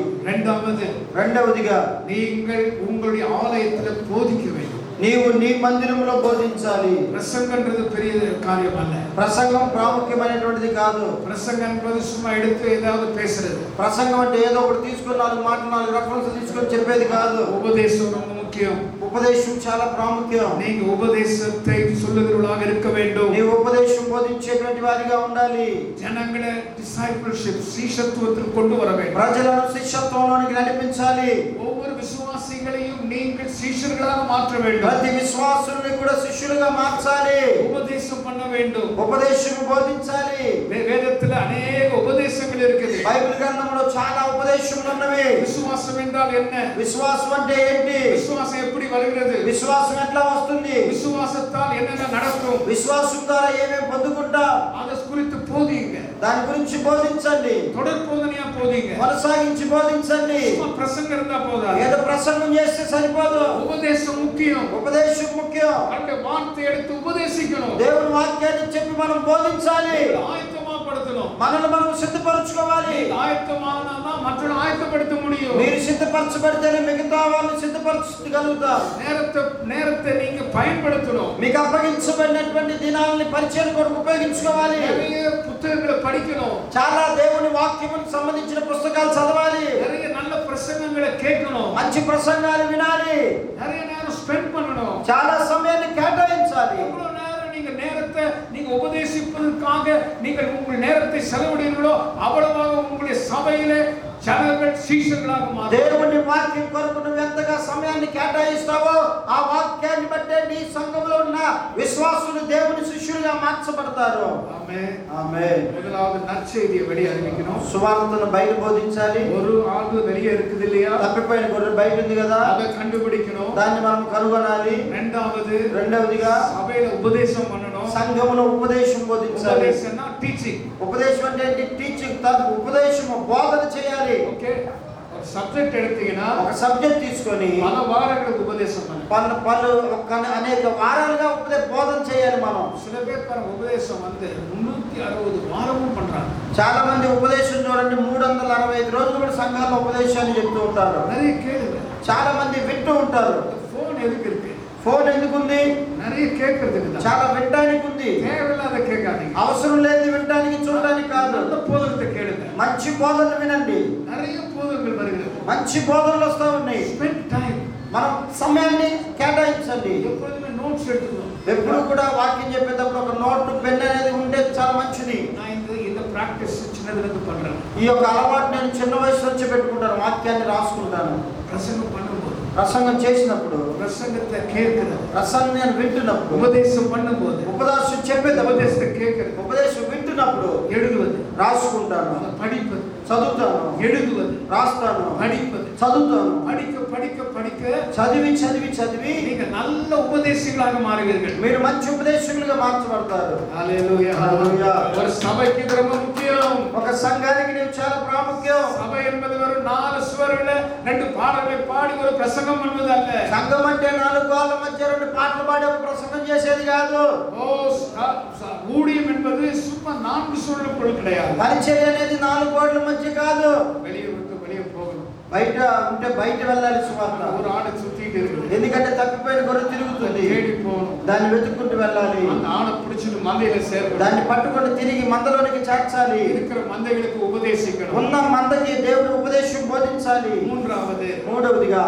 A: రెండవదిగా
B: நீங்கள் உங்களுடைய ஆலயத்தில் போதிக்க வேண்டும்.
A: నీవు నీ మందిరంలో బోధించాలి.
B: பிரசங்கன்றது பெரிய காரியம் அல்ல.
A: ప్రసంగం ప్రాముఖ్యమైనటువంటిది కాదు.
B: பிரசங்கம் என்பது சும்மா எடுத்து ஏதாவது பேசுறது.
A: ప్రసంగం అంటే ఏదో ఒకటి తీసుకొని 4 మాటలు 4 రెఫరెన్స్ తీసుకొని చెప్పేది కాదు.
B: உபதேசம் ரொம்ப முக்கியம்.
A: ఉపదేశం చాలా ప్రాముఖ్యం.
B: நீங்க உபதேசத்தை சொல்லுகிறவர்களாக இருக்க வேண்டும்.
A: నీ ఉపదేశం బోధించేటువంటి వారిగా ఉండాలి.
B: జనங்களை డిసైపుల్షిప్ శిష్యత్వத்தில் கொண்டு வர வேண்டும்.
A: ప్రజలను శిష్యత్వంలోనికి నడిపించాలి.
B: ஒவ்வொரு விசுவாசிகளையும் நீங்கள் శిష్యులుగా மாற்ற வேண்டும்.
A: ప్రతి విశ్వాసుల్ని కూడా శిష్యులుగా మార్చాలి.
B: உபதேசம் பண்ண வேண்டும்.
A: ఉపదేశం బోధించాలి.
B: வேதத்தில் अनेक உபதேசங்கள் இருக்குது.
A: బైబిల్ గ్రంథంలో చాలా ఉపదేశములు ఉన్నవి.
B: విశ్వాసం என்றால் என்ன?
A: విశ్వాసం అంటే ఏంటి?
B: విశ్వాసం எப்படி வருகிறது?
A: విశ్వాసం ఎట్లా వస్తుంది?
B: విశ్వాసத்தால் என்னென்ன நடக்கும்?
A: విశ్వాసం ద్వారా ఏమేం పొందుకుంటాం?
B: அதை குறித்து போதிங்க.
A: దాని గురించి బోధించండి.
B: தொடர் போதனையா போதிங்க.
A: కొనసాగించి బోధించండి.
B: சும்மா பிரசங்கம் இருந்தா போதாது.
A: ఏదో ప్రసంగం చేస్తే సరిపోదు.
B: உபதேசம் முக்கியம்.
A: ఉపదేశం ముఖ్యం.
B: அந்த வார்த்தை எடுத்து உபதேசிக்கணும்.
A: దేవుని వాక్యాన్ని చెప్పి మనం బోధించాలి.
B: ஆயத்தமாப்படுத்தணும்.
A: మనల్ని మనం సిద్ధపరచుకోవాలి.
B: ஆயத்தமானா மற்றவங்களை ஆயத்தப்படுத்த முடியும்.
A: మీరు సిద్ధపరచబడితేనే మిగతా వాళ్ళని సిద్ధపరచగలుగుతారు.
B: நேரத்தை நீங்க பயன்படுத்தணும்.
A: మీకు అప్పగించబడినటువంటి దినాలని పరిచయం కొరకు ఉపయోగించుకోవాలి.
B: நிறைய புத்தகங்களை படிக்கணும்.
A: చాలా దేవుని వాక్యములకు సంబంధించిన పుస్తకాలు చదవాలి.
B: நிறைய நல்ல பிரசங்கங்களை கேட்கணும்.
A: మంచి ప్రసంగాలు వినాలి.
B: நிறைய நேரம் ஸ்பெண்ட் பண்ணணும்.
A: చాలా సమయాన్ని కేటాయించాలి.
B: எவ்வளவு நேரம் நேரத்தை நீங்க உபதேசிப்பதற்காக நீங்கள் உங்கள் நேரத்தை செலவிடுகிறீர்களோ அவ்வளவாக உங்களுடைய சபையிலே జనங்கள் శిష్యులుగా మారు.
A: దేవుని వాక్యం కొరకు నువ్వు ఎంతగా సమయాన్ని కేటాయిస్తావో ఆ వాక్యాన్ని బట్టే నీ సంఘంలో ఉన్న విశ్వాసులు దేవుని శిష్యులుగా మార్చబడతారు.
B: ఆమేన్
A: ఆమేన్.
B: முதலாவது நற்செய்தியை வெளியே அறிவிக்கணும்.
A: సువార్తను బయట బోధించాలి.
B: ஒரு ஆடு வெளியே இருக்குது இல்லையா?
A: తప్పిపోయిన గొర్రె బయట ఉంది కదా,
B: அதை కண்டுபிடிக்கணும்.
A: దాన్ని మనం కనుగొనాలి. రెండవదిగా
B: సభైల ఉపదేశం பண்ணணும்.
A: సంఘములో ఉపదేశం బోధించాలి.
B: ఉపదేశం టీచింగ్.
A: ఉపదేశం అంటే ఏంటి? టీచింగ్. ఉపదేశం బోధన చేయాలి.
B: ఓకే, ఒక సబ్జెక్ట్ எடுத்தீங்கன்னா
A: ఒక సబ్జెక్ట్ తీసుకొని
B: పలు వారాలకు ఉపదేశం பண்ணணும்.
A: అనేక వారాలుగా బోధన చేయాలి మనం.
B: சில பேர் ఉపదేశం வந்து 360 వారము பண்றாங்க.
A: చాలా మంది ఉపదేశం చూడండి 365 రోజులు కూడా సంఘాల్లో ఉపదేశాన్ని చెప్తూ ఉంటారు.
B: நிறைய கேளுங்க.
A: చాలా మంది వింటూ ఉంటారు.
B: ఫోన్ ఎదుకు இருக்கு?
A: ఫోన్ ఎందుకుంది?
B: நிறைய கேட்கிறதுக்கு.
A: చాలా వినడానికి ఉంది.
B: தேவையில்லாத கேட்காதீங்க.
A: అవసరం లేదు వినడానికి చూడడానికి కాదు.
B: நல்ல போதகத்தை கேளுங்க.
A: మంచి బోధనలు వినండి.
B: நிறைய போதகங்கள் வருகிறது.
A: మంచి బోధనలు వస్తూ ఉన్నాయి.
B: Spend time.
A: మనం సమయాన్ని కేటాయించండి.
B: எப்பொழுதுமே நோட்ஸ் எடுத்துக்கணும்.
A: ఎప్పుడు కూడా వాక్యం చెప్పేటప్పుడు ఒక నోట్ పెన్ అనేది ఉంటే చాలా మంచిది.
B: நான் இந்த ప్రాక్టీస్ చిన్నదిగా பண்றேன்.
A: ఈ యొక్క అలవాటు నేను చిన్న వయసు నుంచి పెట్టుకుంటాను. వాక్యాన్ని రాసుకుంటాను.
B: ప్రసంగం பண்ணும்போது,
A: ప్రసంగం చేసినప్పుడు,
B: ప్రసంగத்தை கேட்கிறது,
A: ప్రసంగం వింటున్నప్పుడు,
B: ఉపదేశం பண்ணும்போது,
A: ఉపదేశం చెప్పేది,
B: ఉపదేశத்தை கேட்கிறது,
A: ఉపదేశం వింటున్నప్పుడు
B: எழுதுவது,
A: రాసుకుంటాను.
B: படிப்பது,
A: చదువుతాను,
B: எழுதுவது,
A: రాస్తాను,
B: படிப்பது,
A: చదువుతాను,
B: படிக்க படிக்க படிக்க
A: చదివి చదివి చదివి
B: நீங்க நல்ல உபதேசிகளாக மாறுவீர்கள்.
A: మీరు మంచి ఉపదేశకులుగా మార్చబడతారు.
B: హల్లెలూయా.
A: హల్లెలూయా.
B: ஒரு சபைக்கு இது ரொம்ப முக்கியம்.
A: ఒక సంఘానికి నీవు చాలా ప్రాముఖ్యం.
B: சபை என்பது ஒரு 4 சுவர்கள 2 பாடல்களை பாடி ஒரு பிரசங்கம் பண்ணுவது அல்ல.
A: సంఘం అంటే 4 గోడల మధ్య 2 పాటలు పాడి ఒక ప్రసంగం చేసేది కాదు.
B: ஊழியம் என்பது சும்மா 4 சுவர்களுக்குள் கிடையாது.
A: పరిచర్య అనేది 4 గోడల మధ్య కాదు.
B: வெளியே போகணும்.
A: బయట ఉంటే బయట వెళ్ళాలి సువార్త.
B: ஒரு ஆடு சுத்திட்டு இருக்குது.
A: ఎందుకంటే తప్పిపోయిన గొర్రె తిరుగుతుంది.
B: தேடி போகணும்.
A: దాన్ని వెతుక్కుంటూ వెళ్ళాలి.
B: அந்த ஆடை பிடிச்சிட்டு மந்தையில சேர்க்கணும்.
A: దాన్ని పట్టుకొని తిరిగి మందలోనికి చేర్చాలి.
B: இருக்கிற மந்தைகளுக்கு உபதேசிக்கணும்.
A: ఉన్న మందకి దేవుడు ఉపదేశం బోధించాలి. మూడవదిగా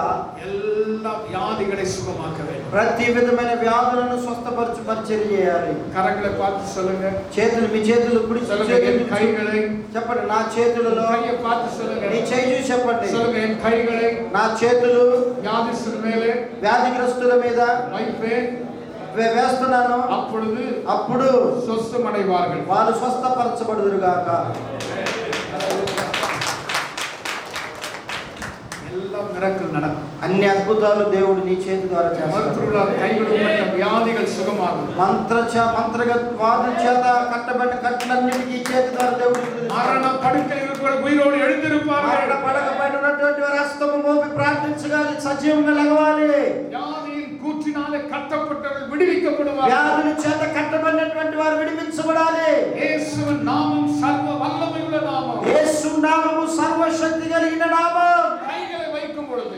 B: எல்லா வியாதிகளை சுகமாக்க வேண்டும்.
A: ప్రతి విధమైన వ్యాధులను స్వస్థపరచు పరిచర్య చేయాలి.
B: కరங்களை பார்த்து சொல்லுங்க.
A: చేతులు మీ చేతులు కుడి చేతులు
B: కైகளை
A: చెప్పండి. నా చేతులలో
B: కైயை பார்த்து சொல்லுங்க.
A: నీ చేయి చూసి చెప్పండి.
B: சொல்லுங்க என் கைகளை
A: నా చేతులు
B: వ్యాధిస్తుల மேலே
A: వ్యాధిగ్రస్తుల మీద
B: வைப்பேன்
A: వేస్తున్నాను. అప్పుడు
B: స్వస్థమடைవాர்கள்.
A: వాళ్ళు స్వస్థపరచబడుదురు గాక.
B: మిరకల్ நடக்கும்.
A: అన్ని అద్భుతాలు దేవుడు నీ చేతి ద్వారా చేస్తాడు.
B: వ్యాధిகள் సుగమాగు.
A: మంత్రగత్వాదుల చేత కట్టబడిన కట్లన్నిటికీ చేతి ద్వారా దేవుడు
B: మరణ పడకైన ఉయిరోడు எழுந்திருப்பார்கள்.
A: మరణ పడకపైన ఉన్నటువంటి వారు హస్తము మోపి ప్రార్థించగాలి, సజీవంగా లెగవాలి.
B: వ్యాధిயின் కూర్చినాలే కట్టపట్టవர்கள் విడివించబడువారు.
A: వ్యాధుల చేత కట్టబడినటువంటి వారు విడిపించబడాలి.
B: యేసు నామం సర్వ వల్లమైయుల నామం.
A: యేసు నామము సర్వశక్తి కలిగిన నామం.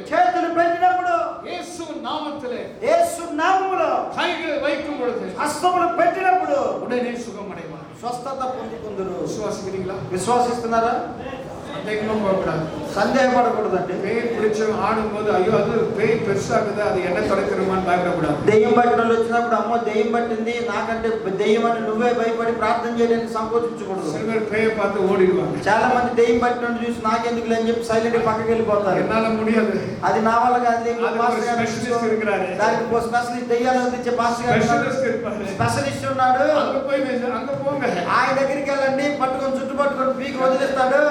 A: చేతులు పెట్టినప్పుడు
B: యేసు నామములో
A: యేసు నామములో
B: కైகளை வைக்கும் பொழுது
A: హస్తములు పెట్టినప్పుడు
B: ఉడనే సుఖమடைவார்.
A: స్వస్థత పొందుకుందురు.
B: విశ్వాసిస్తున్నారా?
A: సందేహపడకూడదండి.
B: பேய் பிடிச்சு ஆடும்போது ஐயோ அது பேய் பெருசாகுது, அது என்ன தொடக்கிறமான்னு பயப்படக்கூடாது.
A: దెయ్యం పట్టిన వాళ్ళు వచ్చినప్పుడు అమ్మో దెయ్యం పట్టింది నాకంటే దెయ్యం అని నువ్వే భయపడి ప్రార్థన చేయడానికి సంకోచించకూడదు.
B: சிலர் பேயை பார்த்து ஓடிடுவாங்க.
A: చాలా మంది దెయ్యం పట్టిన చూసి నాకెందుకులే అని చెప్పి సైలెంట్ పక్కకి వెళ్ళిపోతారు.
B: ఎన్నాల முடியாது,
A: అది నా వల్ల కాదు. దానికి స్పెషలిస్ట్ దెయ్యాలు అందించే స్పెషలిస్ట్ ఉన్నాడు. ఆయన దగ్గరికి వెళ్ళండి, పట్టుకొని చుట్టు పట్టుకొని పీకి వదిలేస్తాడు.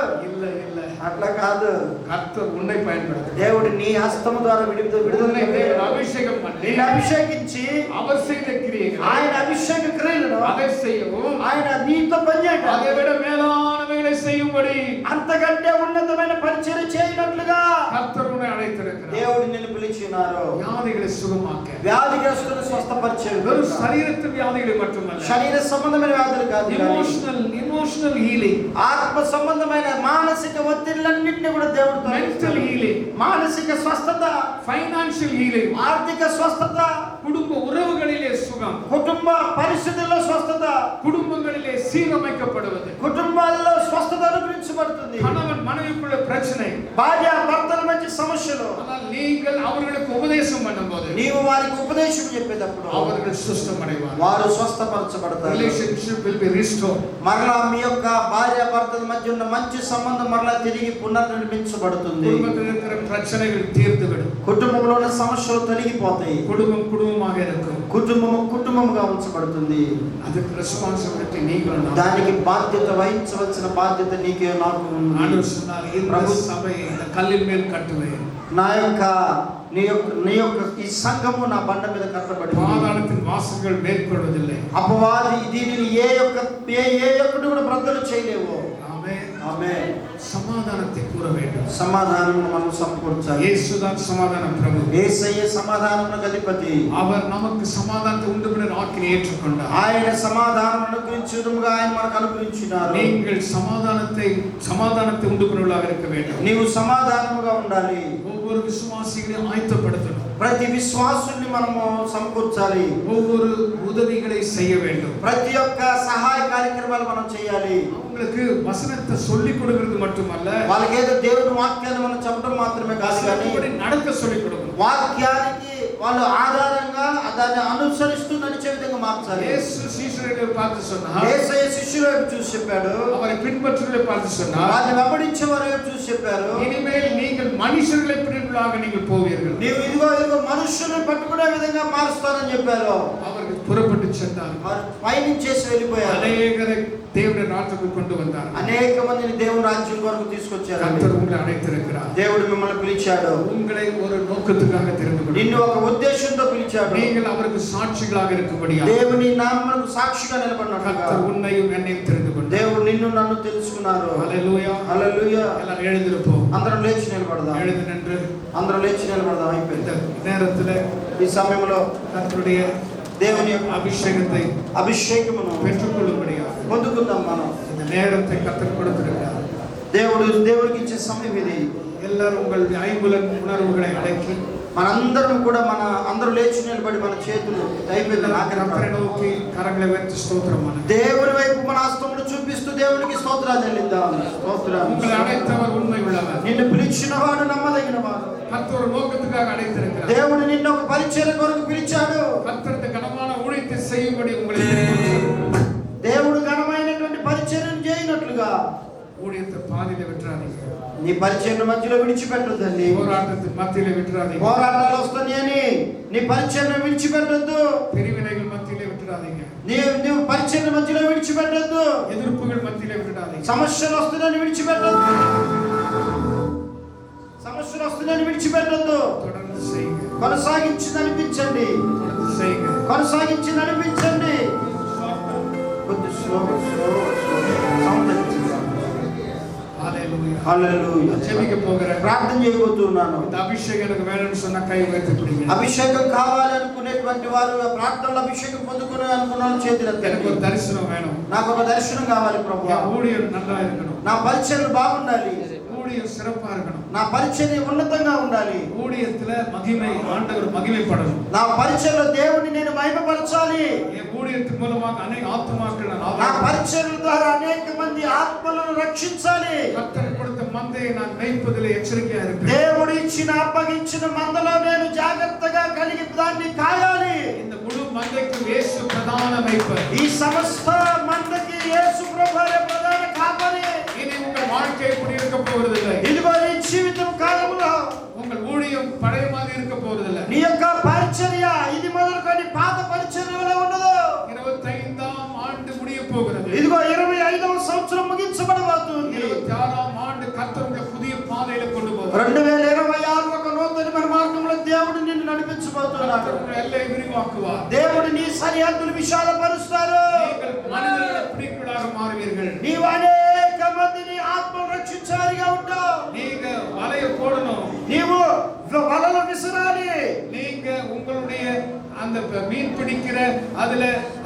A: అట్లా కాదు.
B: కర్తర్ ఉన్నై பயன்படுத்து.
A: దేవుడు నీ హస్తము ద్వారా విడుదల
B: అభిషేకం
A: నిన్ను అభిషేకించి
B: అవశ్యక క్రియలు
A: ఆయన అభిషేక క్రియలను
B: అవశ్యము
A: ఆయన నీతో పనిచేయడం
B: అదే విడ మేలానమైనవి చేయుబడి
A: అంతకంటే ఉన్నతమైన పరిచర్య చేయనట్లుగా
B: కర్తరుని అழைతిరుக்கிறார்.
A: దేవుడు నిన్ను పిలిచినారు.
B: వ్యాధిகளை సుగమాக்க,
A: వ్యాధిగ్రస్తులను స్వస్థపరిచేది.
B: వెறும் శరీరத்து వ్యాధిகளை மட்டுமல்ல,
A: శరీర సంబంధమైన వ్యాధులు కాదు,
B: ఎమోషనల్ హీలింగ్,
A: ఆత్మ సంబంధమైన మానసిక ఒత్తిళ్లన్నింటినీ కూడా దేవుడితో,
B: మెంటల్ హీలింగ్,
A: మానసిక స్వస్థత,
B: ఫైనాన్షియల్ హీలింగ్,
A: ఆర్థిక స్వస్థత,
B: కుటుంబ ఉறவுகளிலே సుఖం,
A: కుటుంబ పరిస్థితుల్లో స్వస్థత,
B: కుటుంబங்களிலே సీరమైக்கப்படுவது,
A: కుటుంబాల్లో స్వస్థత అనుగ్రహించబడుతుంది.
B: கணவன் மனைவிக்குள்ள பிரச்சனை,
A: భార్య భర్తల మధ్య సమస్యలు,
B: ஆனால் நீங்கள் அவர்களுக்கு உபதேசம் பண்ணும்போது,
A: నీవు వారికి ఉపదేశం చెప్పేటప్పుడు
B: அவர்கள் சுஸ்தமடைவார்கள்,
A: వారు స్వస్థపరచబడతారు.
B: Relationship will be restored.
A: మరలా మీ యొక్క భార్య భర్తల మధ్య ఉన్న మంచి సంబంధం మరలా తిరిగి పునర్నిర్మించబడుతుంది.
B: కుటుంబంలో இருக்கிற பிரச்சனைகள் தீர்ந்துவிடும்.
A: కుటుంబంలో ఉన్న సమస్యలు తొలగిపోతాయి.
B: కుటుంబం కుటుంబமாக இருக்கும்.
A: కుటుంబముగా ఉంచబడుతుంది.
B: அதுக்கு ரெஸ்பான்சிபிலிட்டி நீங்கள்.
A: దానికి బాధ్యత వహించవలసిన బాధ్యత నీకే నాకు ఉంది.
B: ఆండவர் சொன்னார், இந்த சபை இந்த கல்லின் மேல் கட்டுவேன்.
A: నీ యొక్క ఈ సంఘము నా బండ మీద కట్టబడి
B: పాతాళத்தின் వాసనలు మేల్కొల్వదిல்லை.
A: అపవాది దీనిని ఏ ఒక్కటి కూడా బ్రద్దలు చేయలేవు.
B: ఆమేన్.
A: ఆమేన్.
B: సమాధానத்தை கூற வேண்டும்.
A: సమాధానం మనం సమకూర్చాలి.
B: యేసుதான் సమాధాన ప్రభు.
A: యేసయ్య సమాధానమున అధిపతి.
B: அவர் நமக்கு సమాధానத்தை உண்டு பண்ண ஆக்கினை ஏற்றுக்கொண்டார்.
A: ఆయన సమాధానం అనుగ్రహించుదుముగా ఆయన మనకు అనుగ్రహించినారు.
B: நீங்கள் సమాధానத்தை உண்டு பண்ணவர்களாக இருக்க வேண்டும்.
A: నీవు సమాధానముగా ఉండాలి.
B: ஒவ்வொரு விசுவாசிகளையும் ஆயத்தப்படுத்தணும்.
A: ప్రతి విశ్వాసుని మనము సమకూర్చాలి.
B: ஒவ்வொரு உதவிகளை செய்ய வேண்டும்.
A: ప్రతి ఒక్క సహాయ కార్యక్రమాలు మనం చేయాలి.
B: அவங்களுக்கு వసనத்தை சொல்லி கொடுக்கிறது மட்டுமல்ல,
A: వాళ్ళకి ఏదో దేవుని వాక్యాన్ని మనం చెప్పడం మాత్రమే కాదు, కానీ
B: నడక சொல்லி கொடுக்கணும்.
A: వాక్యానికి వాళ్ళు ఆధారంగా దాన్ని అనుసరిస్తూ నడిచే విధంగా మార్చాలి.
B: యేసు శిష్యులను பார்த்து சொன்னார்,
A: యేసయ్య శిష్యుల వైపు చూసి చెప్పాడు,
B: அவரை பின்பற்றுவதை பார்த்து சொன்னார்,
A: వారిని వెంబడించే వారి వైపు చూసి చెప్పారు,
B: இனிமேல் நீங்கள் மனுஷர்களை பின்பற்றுவதாக நீங்கள் போவீர்கள்.
A: నీవు ఇదిగో మనుషులను పట్టుకునే విధంగా మారుస్తానని చెప్పారు.
B: அவர்கள் புறப்பட்டு சென்றார்.
A: వారు పయనించేసి వెళ్ళిపోయారు.
B: அநேகரை தேவனுடைய ராஜ்யத்துக்கு கொண்டு வந்தார்.
A: అనేక మందిని దేవుని రాజ్యం కొరకు తీసుకొచ్చారు.
B: கர்த்தர் உங்களை அழைத்திருக்கிறார்.
A: దేవుడు మిమ్మల్ని పిలిచాడు.
B: உங்களை ஒரு நோக்கத்துக்காக தெரிந்து கொண்டார்.
A: నిన్ను ఒక ఉద్దేశంతో పిలిచాడు.
B: நீங்கள் அவருக்கு సాక్షిகளாக இருக்கும்படியாக
A: దేవుని నామమునకు సాక్షిగా నిలబడినట్లుగా
B: கர்த்தர் உன்னையும் என்னையும் தெரிந்து கொண்டார்.
A: దేవుడు నిన్ను నన్ను తెలుసుకున్నారు.
B: హల్లెలూయా.
A: హల్లెలూయా.
B: எல்லாம் எழுந்திருப்போம்.
A: అందరం లేచి నిలబడదాం.
B: எழுந்து நின்று
A: అందరం లేచి నిలబడదాం. అయిపోయింది.
B: இந்த நேரத்துல
A: ఈ సమయంలో
B: கர்த்தருடைய
A: దేవుని యొక్క
B: அபிஷேகத்தை
A: అభిషేకమును
B: பெற்றுக்கொள்ளும்படியாக
A: పొందుకుందాం. మనం
B: இந்த நேரத்தை கர்த்தர் கொடுத்திருக்கிறார்.
A: దేవుడికి ఇచ్చే సమయం ఇది.
B: எல்லாரும் உங்கள் ஐம்புலன் உணர்வுகளை அடக்கி
A: మనందరం కూడా అందరూ లేచి నిలబడి మన చేతులు అయిపోయింది.
B: கர்த்தரை நோக்கி கரங்களை உயர்த்தி ஸ்தோத்திரம் பண்ணுங்க.
A: దేవుని వైపు మన హస్తములు చూపిస్తూ దేవునికి స్తోత్రాలు చెల్లిద్దాం. స్తోత్రం.
B: உங்களை அழைத்தவர் உண்மை உள்ளவர்.
A: నిన్ను పిలిచినవాడు నమ్మదగినవాడు.
B: கர்த்தர் ஒரு நோக்கத்துக்காக அழைத்திருக்கிறார்.
A: దేవుడు నిన్ను ఒక పరిచర్య కొరకు పిలిచాడు.
B: கர்த்தர் இந்த கனமான ஊழியத்தை செய்யும்படி உங்களை தெரிந்து
A: దేవుడు ఘనమైనటువంటి పరిచర్యను చేయనట్లుగా
B: ஊழியத்தை பாதியில விட்டுறாதீங்க.
A: నీ పరిచర్య మధ్యలో విడిచిపెట్టొద్దండి.
B: போராட்டத்தின் மத்தியில விட்டுறாதீங்க.
A: పోరాటాలు వస్తున్నాయని నీ పరిచర్యను విడిచిపెట్టొద్దు.
B: பிரிவினைகள் மத்தியில விட்டுறாதீங்க.
A: నీవు పరిచర్య మధ్యలో విడిచిపెట్టొద్దు.
B: எதிர்ப்புகள் மத்தியில விட்டுறாதீங்க.
A: సమస్యలు వస్తున్నాయని విడిచిపెట్టొద్దు. సమస్యలు వస్తున్నాయని విడిచిపెట్టొద్దు.
B: தொடர்ந்து செய்யுங்க.
A: కొనసాగించి నడిపించండి.
B: தொடர்ந்து செய்யுங்க.
A: కొనసాగించి నడిపించండి. కొద్ది స్లో సౌండ్
B: ஹalleluya.
A: హల్లెలూయా.
B: ஜெபிக்க போகிறேன்.
A: ప్రార్థన చేయబోతున్నాను.
B: இந்த அபிஷேகம் எனக்கு வேணும்னு சொன்னா கை உயர்த்தி பிடிங்க.
A: అభిషేకం కావాలి అనుకునేటువంటి వారు ప్రార్థనలో అభిషేకం పొందుకునే అనుకున్న చేతులు
B: எனக்கு
A: ఎత్తండి.
B: ஒரு தரிசனம் வேணும்.
A: నాకు ఒక దర్శనం కావాలి ప్రభువా.
B: என் ஊழியம் நல்லா இருக்கணும்.
A: నా పరిచర్యలు బాగుండాలి.
B: ஊழியம் சிறப்பா இருக்கணும்.
A: నా పరిచర్య ఉన్నతంగా ఉండాలి.
B: ஊழியத்துல மகிமை ஆண்டவர் மகிமைப்படணும்.
A: నా పరిచర్యలో దేవుని నేను మహిమపరచాలి.
B: என் ஊழியத்தின் மூலமாக அநேக ஆத்துமாக்கள் நான்
A: నా
B: ஆதாயம்
A: పరిచర్యల ద్వారా అనేక మంది ఆత్మలను రక్షించాలి.
B: கர்த்தர் கொடுத்த மந்தையை நான் மேய்ப்பதில் எச்சரிக்கையா இருப்பேன்.
A: దేవుడు ఇచ్చిన అప్పగించిన మందలో నేను జాగ్రత్తగా కలిగి దాన్ని కాయాలి.
B: இந்த முழு மந்தைக்கு இயேசு பிரதான மேய்ப்பர்.
A: ఈ సమస్త మందకి యేసు ప్రభువే ప్రధాన కాపరి.
B: இனி உங்கள் வாழ்க்கை இப்படி இருக்க போவதில்லை.
A: ఇదిగో నీ జీవితం కాలంలో
B: உங்கள் ஊழியம் பழைய மாதிரி இருக்க போவதில்லை.
A: నీ యొక్క పరిచర్య ఇది మొదలుకొని పాత పరిచర్యలో ఉండదు.
B: 25ஆம் ஆண்டு முடிய போகிறது.
A: ఇదిగో 25వ సంవత్సరం ముగించబడబోతుంది.
B: 26ஆம் ஆண்டு கர்த்தர் உங்களை புதிய பாதையில கொண்டு போவார்.
A: 2026 ఒక నూతన మార్గంలో దేవుడు నిన్ను నడిపించబోతున్నాడు.
B: கர்த்தர் உங்களை எல்லை விரிவாக்குவார்.
A: దేవుడు నీ సరిహద్దులు విశాలపరుస్తాడు.
B: நீங்கள் மனிதர்களை பிடிக்கலாக மாறுவீர்கள்.
A: నీవు అనేక మందిని ఆత్మను రక్షించాలిగా ఉంటావు.
B: நீங்க வலைய போடணும்.
A: నీవు వలలు విసరాలి.
B: நீங்க உங்களுடைய அந்த மீன் பிடிக்கிற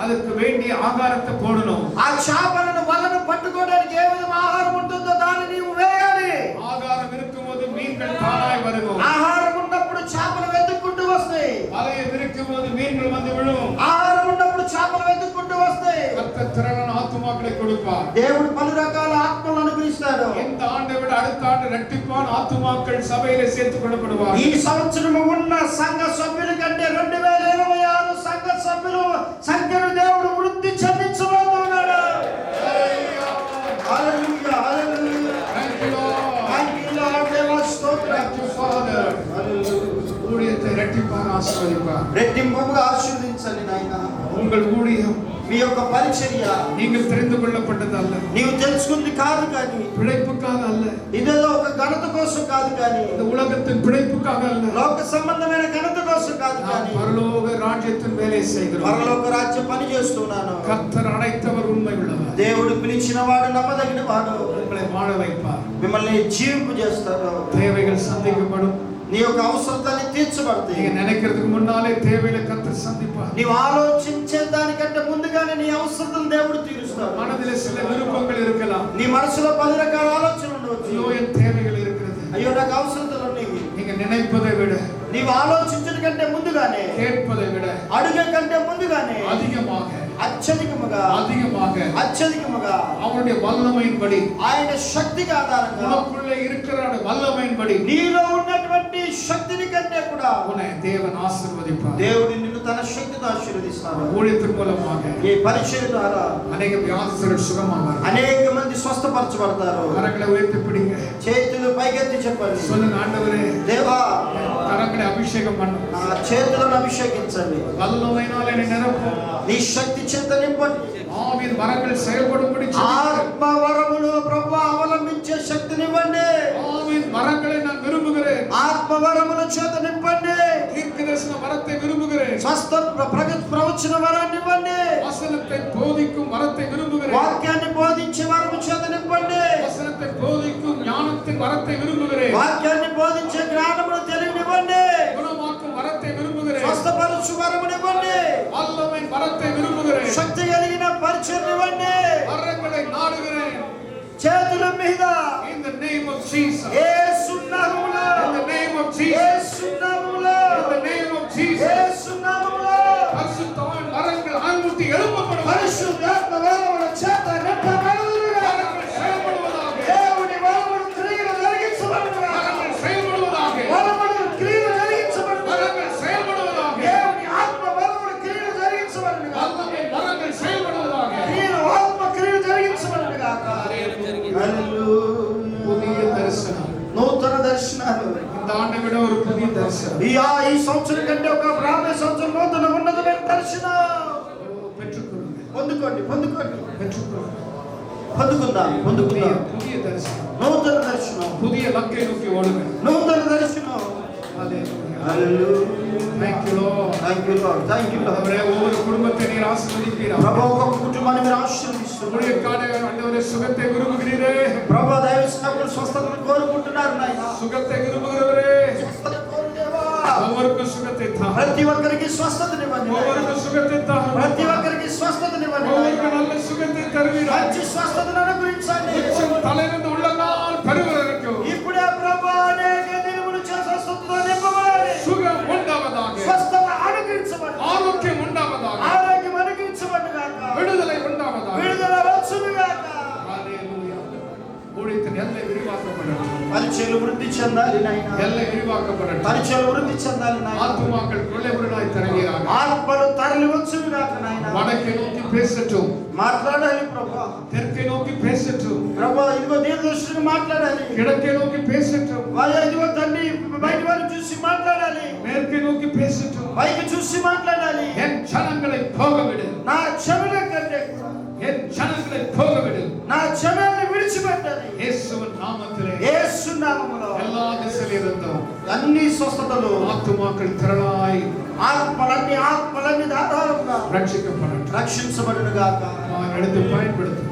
B: அதுக்கு வேண்டிய ஆகாரத்தை போடணும்.
A: ఆ చేపలను వలను పట్టుకోవడానికి ఏ విధమైన ఆహారం ఉంటుందో దాన్ని నీవు వేయాలి.
B: ஆகாரம் இருக்கும்போது மீன்கள் தானாய் வரும்.
A: ఆహారం ఉన్నప్పుడు చేపలు వెతుక్కుంటూ వస్తాయి.
B: வலையை விரிக்கும்போது மீன்கள் வந்து விழும்.
A: ఆహారం ఉన్నప్పుడు చేపలు వెతుక్కుంటూ వస్తాయి.
B: கர்த்தர் திரளான ஆத்துமாக்களை கொடுப்பார்.
A: దేవుడు పలు రకాల ఆత్మలను అనుగ్రహిస్తాడు.
B: இந்த ஆண்டை விட அடுத்த ஆண்டு இரட்டிப்பான ஆத்துமாக்கள் சபையிலே சேர்த்துக் கொள்ளப்படுவார்.
A: ఈ సంవత్సరం ఉన్న సంఘ సభ్యుల కంటే 2026 సంఘ సభ్యుల సంఖ్యను దేవుడు వృద్ధి చెందించబోతున్నాడు. హల్లెలూయా. హల్లెలూయా. హల్లెలూయా.
B: Thank you, Lord.
A: Thank you lord. దేవా స్తోత్రం.
B: Thank you, Father. ஊழியத்தை இரட்டிப்பான ஆசீர்வதிப்பார்.
A: రెట్టింపుగా ఆశీర్వదించండి నాయనా.
B: உங்கள் ஊழியம்
A: మీ యొక్క పరిచర్య
B: நீங்கள் தெரிந்து கொள்ளப்பட்டது அல்ல.
A: నీవు తెలుసుకుంది కాదు కానీ,
B: பிழைப்புக்காக அல்ல.
A: ఇదేదో ఒక ఘనత కోసం కాదు కానీ,
B: இந்த உலகத்தின் பிழைப்புக்காக அல்ல.
A: లోక సంబంధమైన ఘనత కోసం కాదు
B: நான்
A: కానీ,
B: பரலோக ராஜ்யத்தின் வேலை செய்கிறோம்.
A: పరలోక రాజ్యం పని చేస్తున్నాను.
B: கர்த்தர் அழைத்தவர் உண்மை உள்ளவர்.
A: దేవుడు పిలిచిన వాడు నమ్మదగిన వాడు.
B: உங்களை வாழ வைப்பார்.
A: మిమ్మల్ని జీవింపు చేస్తాడు.
B: தேவைகள் சந்திக்கப்படும்.
A: నీ యొక్క అవసరతని తీర్చబడతాయి.
B: நீங்க நினைக்கிறதுக்கு முன்னாலே தேவைகளை கர்த்தர் சந்திப்பார்.
A: నీవు ఆలోచించే దానికంటే ముందుగానే నీ అవసరతను దేవుడు తీరుస్తాడు.
B: மனதிலே சில விருப்பங்கள் இருக்கலாம்.
A: నీ మనసులో 10 రకాల ఆలోచనలు ఉండవచ్చు.
B: ஐயோ என் தேவைகள் இருக்கிறது.
A: అయ్యో నాకు అవసరతలు ఉన్నాయి.
B: நீங்க நினைப்பதை விட,
A: నీవు ఆలోచించడం కంటే ముందుగానే,
B: கேட்பதை விட
A: అడిగే కంటే ముందుగానే
B: அதிகமாக
A: అత్యధికముగా అత్యధికముగా
B: அவருடைய வல்லமையின்படி,
A: ఆయన శక్తికి ఆధారంగా,
B: உனக்குள்ளே இருக்கிற வல்லமையின்படி
A: నీలో ఉన్నటువంటి శక్తిని కంటే కూడా
B: உன்னை தேவன் ஆசீர்வதிப்பார்.
A: దేవుడు నిన్ను తన శక్తితో ఆశీర్వదిస్తాడు.
B: ஊழியத்தின் மூலமாக
A: ఈ పరిచయం ద్వారా
B: அநேக வியாதிஸ்தர்கள் சுகமாவார்.
A: అనేక మంది స్వస్థపరచబడతారు.
B: கரங்களை உயர்த்தி பிடிங்க.
A: చేతులు పైకెత్తి చెప్పండి,
B: சொல்லுங்க, ஆண்டவரே
A: దేవా
B: கரங்களை அபிஷேகம் அபிஷேகம் பண்ணு.
A: నా చేతులను అభిషేకించండి.
B: வல்லமையினாலே நிரப்பு.
A: నీ శక్తి చేత నింపండి.
B: ஆவியின் வரங்கள் செயல்படும்படி
A: ఆత్మ వరములు ప్రభువా అవలంబించే శక్తినివ్వండి.
B: ஆவியின் வரங்களை நான் விரும்புகிறேன்.
A: ఆత్మ వరముల చేత నింపండి.
B: தீர்க்கதரிசன வரத்தை விரும்புகிறேன்.
A: స్వస్థ ప్రవచన వరాన్ని ఇవ్వండి.
B: வசனத்தை போதிக்கும் வரத்தை விரும்புகிறேன்.
A: వాక్యాన్ని బోధించే వరము చేత నింపండి.
B: வசனத்தை போதிக்கும் ஞானத்தின் வரத்தை விரும்புகிறேன்.
A: వాక్యాన్ని బోధించే జ్ఞానమును తెలియనివ్వండి.
B: குணமாக்கும் வரத்தை விரும்புகிறேன்.
A: స్వస్థపరచు వరమునివ్వండి.
B: வல்லமை வரத்தை விரும்புகிறேன்.
A: శక్తి కలిగిన పరిచయనివ్వండి.
B: வரங்களை நாடுகிறேன்.
A: చేతుల మీద
B: In the name of Jesus.
A: యేసు నామములో.
B: In the name of Jesus.
A: యేసు నామములో.
B: In the name of Jesus.
A: యేసు నామములో.
B: பரிசுத்தவான் வரங்கள் ஆண்முட்டி எழுப்பப்படும்.
A: పరిశుద్ధాత్మ వరముల చేత నింపబడుదురుగా.
B: வரங்கள் செயல்படுவதாக.
A: దేవుని వరములు క్రియలు జరిగించబడుదురుగా.
B: வரங்கள் செயல்படுவதாக.
A: వరములు క్రియలు జరిగించబడుదురుగా.
B: வரங்கள் செயல்படுவதாக.
A: దేవుని ఆత్మ వరములు క్రియలు జరిగించబడుదురుగా.
B: வல்லமை வரங்கள் செயல்படுவதாக.
A: క్రియలు ఆత్మ క్రియలు జరిగించబడుదురుగా. హల్లెలూయా.
B: புதிய தரிசனம்.
A: నూతన దర్శనాలు.
B: இந்த ஆண்டை விட ஒரு புதிய தரிசனம்.
A: ఈ సంవత్సరం కంటే ఒక రాబోయే సంవత్సరం నూతన ఉన్నతమైన దర్శనం
B: பெற்றுக்கொள்ளுங்கள்.
A: పొందుకోండి.
B: பெற்றுக்கொள்ளுங்கள்.
A: పొందుకుందాం.
B: புதிய தரிசனம்.
A: నూతన దర్శనం.
B: புதிய லக்கை நோக்கி ஓடுங்கள்.
A: నూతన దర్శనం. హల్లెలూయా.
B: Thank you Lord.
A: Thank you lord. Thank you lord.
B: ஆண்டவரே, ஒவ்வொரு குடும்பத்தை நீர் ஆசீர்வதிப்பீராக.
A: ప్రభు ఒక్కొక్క కుటుంబాన్ని మీరు ఆశీర్వదిస్తున్నారు.
B: ஊழியக்கான ஆண்டவரே, சுகத்தை விரும்புகிறீரே.
A: ప్రభు దైవ సేవకులు స్వస్థతను కోరుకుంటున్నారు నాయన.
B: சுகத்தை விரும்புகிறவரே,
A: స్వస్థత కోరు దేవా.
B: ஒவ்வொருக்கும் சுகத்தை தாரும்.
A: ప్రతి ఒక్కరికి స్వస్థతనివ్వండి.
B: ஒவ்வொருக்கும் சுகத்தை தாரும்.
A: ప్రతి ఒక్కరికి స్వస్థతనివ్వండి.
B: ஒவ்வொருக்கும் நல்ல சுகத்தை தருவீராக.
A: మంచి స్వస్థతను అనుగ్రహించండి.
B: உச்சம் தலையிலிருந்து உள்ளங்கால் பெருவரைக்கும்
A: ఇప్పుడే ప్రభు అనేక దినములు స్వస్థతతో నింపబడాలి.
B: சுகம் உண்டாவதாக.
A: స్వస్థత అనుగ్రహించబడి.
B: ஆரோக்கியம் உண்டாவதாக.
A: ఆరోగ్యం అనుగ్రహించబడి గాక.
B: விடுதலை உண்டாவதாக.
A: విడుదల వచ్చును గాక.
B: ஹல்லேலூயா. ஊழியத்தின் எல்லை விரிவாக்கப்படட்டும்.
A: పరిచయలు వృద్ధి చెందాలి నాయన.
B: எல்லை விரிவாக்கப்படட்டும்.
A: పరిచయలు వృద్ధి చెందాలి నాయన.
B: ஆத்துமாக்கள் கொள்ளைபுரனாய் தரங்கிறாங்க.
A: ఆత్మలు తరలి వచ్చును గాక నాయన.
B: வடக்கை நோக்கி பேசட்டும்.
A: మాట్లాడాలి ప్రభు.
B: தெற்கை நோக்கி பேசட்டும்.
A: ప్రభు ఇదిగో దీర్ఘదృష్టిని మాట్లాడాలి.
B: கிழக்கை நோக்கி பேசட்டும்.
A: ఇదిగో తండ్రి బయట వారిని చూసి మాట్లాడాలి.
B: மேற்கை நோக்கி பேசட்டும்.
A: పైకి చూసి మాట్లాడాలి.
B: என் ஜனங்களை போக விடு.
A: నా క్షమల కంటే కూడా
B: என் ஜனங்களை போக விடு.
A: నా క్షమాన్ని విడిచిపెట్టాలి.
B: இயேசுவின் நாமத்திலே
A: యేసు నామములో
B: எல்லா திசையிலிருந்தும்
A: అన్ని స్వస్థతలు
B: ஆத்துமாக்கள் திரளாய்
A: ఆత్మలన్నీ ఆధారంగా
B: ரட்சிக்கப்படட்டும்.
A: రక్షించబడును గాక.
B: எடுத்து பயன்படுத்தும்.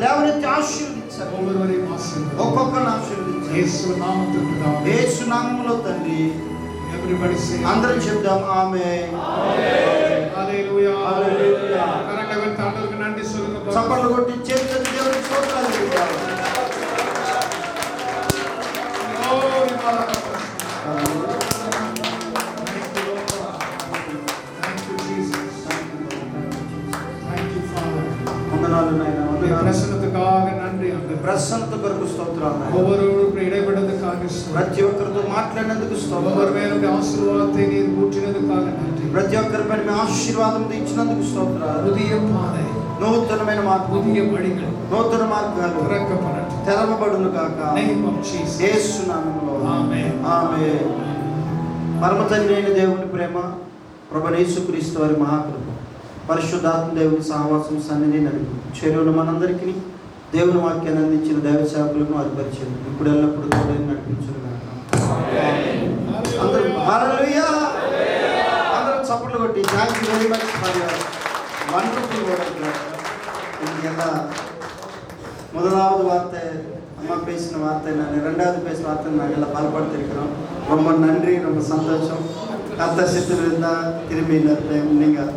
A: లేవనెత్తి ఆశీర్వదించండి.
B: ஒவ்வொருவரையும் ஆசீர்வதியும்.
A: ఒక్కొక్కరిని ఆశీర్వదించండి.
B: இயேசுவின் நாமத்தில் பிதாவே.
A: యేసు నామములో తండ్రి.
B: Everybody say
A: అందరం చెప్దాం ఆమేన్.
B: హల్లెలూయా.
A: హల్లెలూయా.
B: కరెక్ట్గా వెళ్తే ఆండవருக்கு నన్ను சொல்லுங்க.
A: చప్పట్లు కొట్టి చేతులు దేవునికి స్తోత్రాలు చెప్దాం.
B: Glory to Thank you Jesus. Thank you Father.
A: వందనాలు నాయన.
B: உம்முடைய
A: వందనాలు.
B: பிரசன்னத்துக்காக நன்றி ஆண்டவரே.
A: ప్రసన్నత కొరకు స్తోత్రాలు నాయన.
B: ஒவ்வொருவருக்கும் இடைப்பட்டதுக்காக ஸ்தோத்திரம்.
A: ప్రతి ఒక్కరితో మాట్లాడినందుకు
B: ஒவ்வொரு
A: స్తోత్రాలు.
B: மேலும் ஆசீர்வாதத்தை நீர் ஊற்றினதுக்காக நன்றி.
A: ప్రతి ఒక్కరిపై మీ ఆశీర్వాదం ఇచ్చినందుకు స్తోత్రాలు.
B: புதிய பாதை,
A: నూతనమైన మార్గం,
B: புதிய வழிகள்
A: నూతన మార్గాలు
B: திறக்கப்படட்டும்.
A: తెరవబడును గాక.
B: Name of Jesus.
A: యేసు నామములో
B: ఆమేన్.
A: ఆమేన్. పరమ తండ్రి అయిన దేవుని ప్రేమ, ప్రభువైన యేసుక్రీస్తు వారి మహాకృప, పరిశుద్ధాత్మ దేవుని సహవాసం సన్నిధి నడుపు చేరువును మనందరికీ దేవుని వాక్యాన్ని అందించిన దైవ సేవకులను అధిపరిచారు. ఇప్పుడు ఎల్లప్పుడు తోడై నడిపించును గాక. అందరూ హల్లెలూయా. అందరూ చప్పట్లు కొట్టి thank you very much for your wonderful work. ಎಲ್ಲ முதலாவது வார்த்தை அம்மா பேசின வார்த்தை, நான் ரெண்டாவது பேசின வார்த்தை நாங்கள் எல்லாம் பால்படுத்திருக்கிறோம். ரொம்ப நன்றி, ரொம்ப சந்தோஷம். கர்த்தர் சித்தம் இருந்தால் திரும்பி நீங்கள்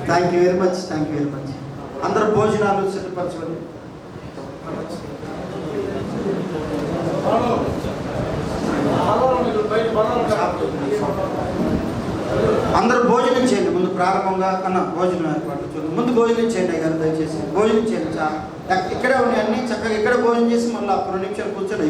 A: thank you very much. Thank you very much. అందరూ భోజనాలు సిద్ధపరచుకోండి. అందరూ భోజనం చేయండి. ముందు ప్రారంభంగా కన్నా భోజనం ఏర్పాటు చూడండి. ముందు భోజనం చేయండి అయ్యారు, దయచేసి భోజనం చేయండి. ఇక్కడే ఉన్నాయి అన్ని చక్కగా ఇక్కడ భోజనం చేసి మళ్ళీ 2 నిమిషాలు కూర్చొని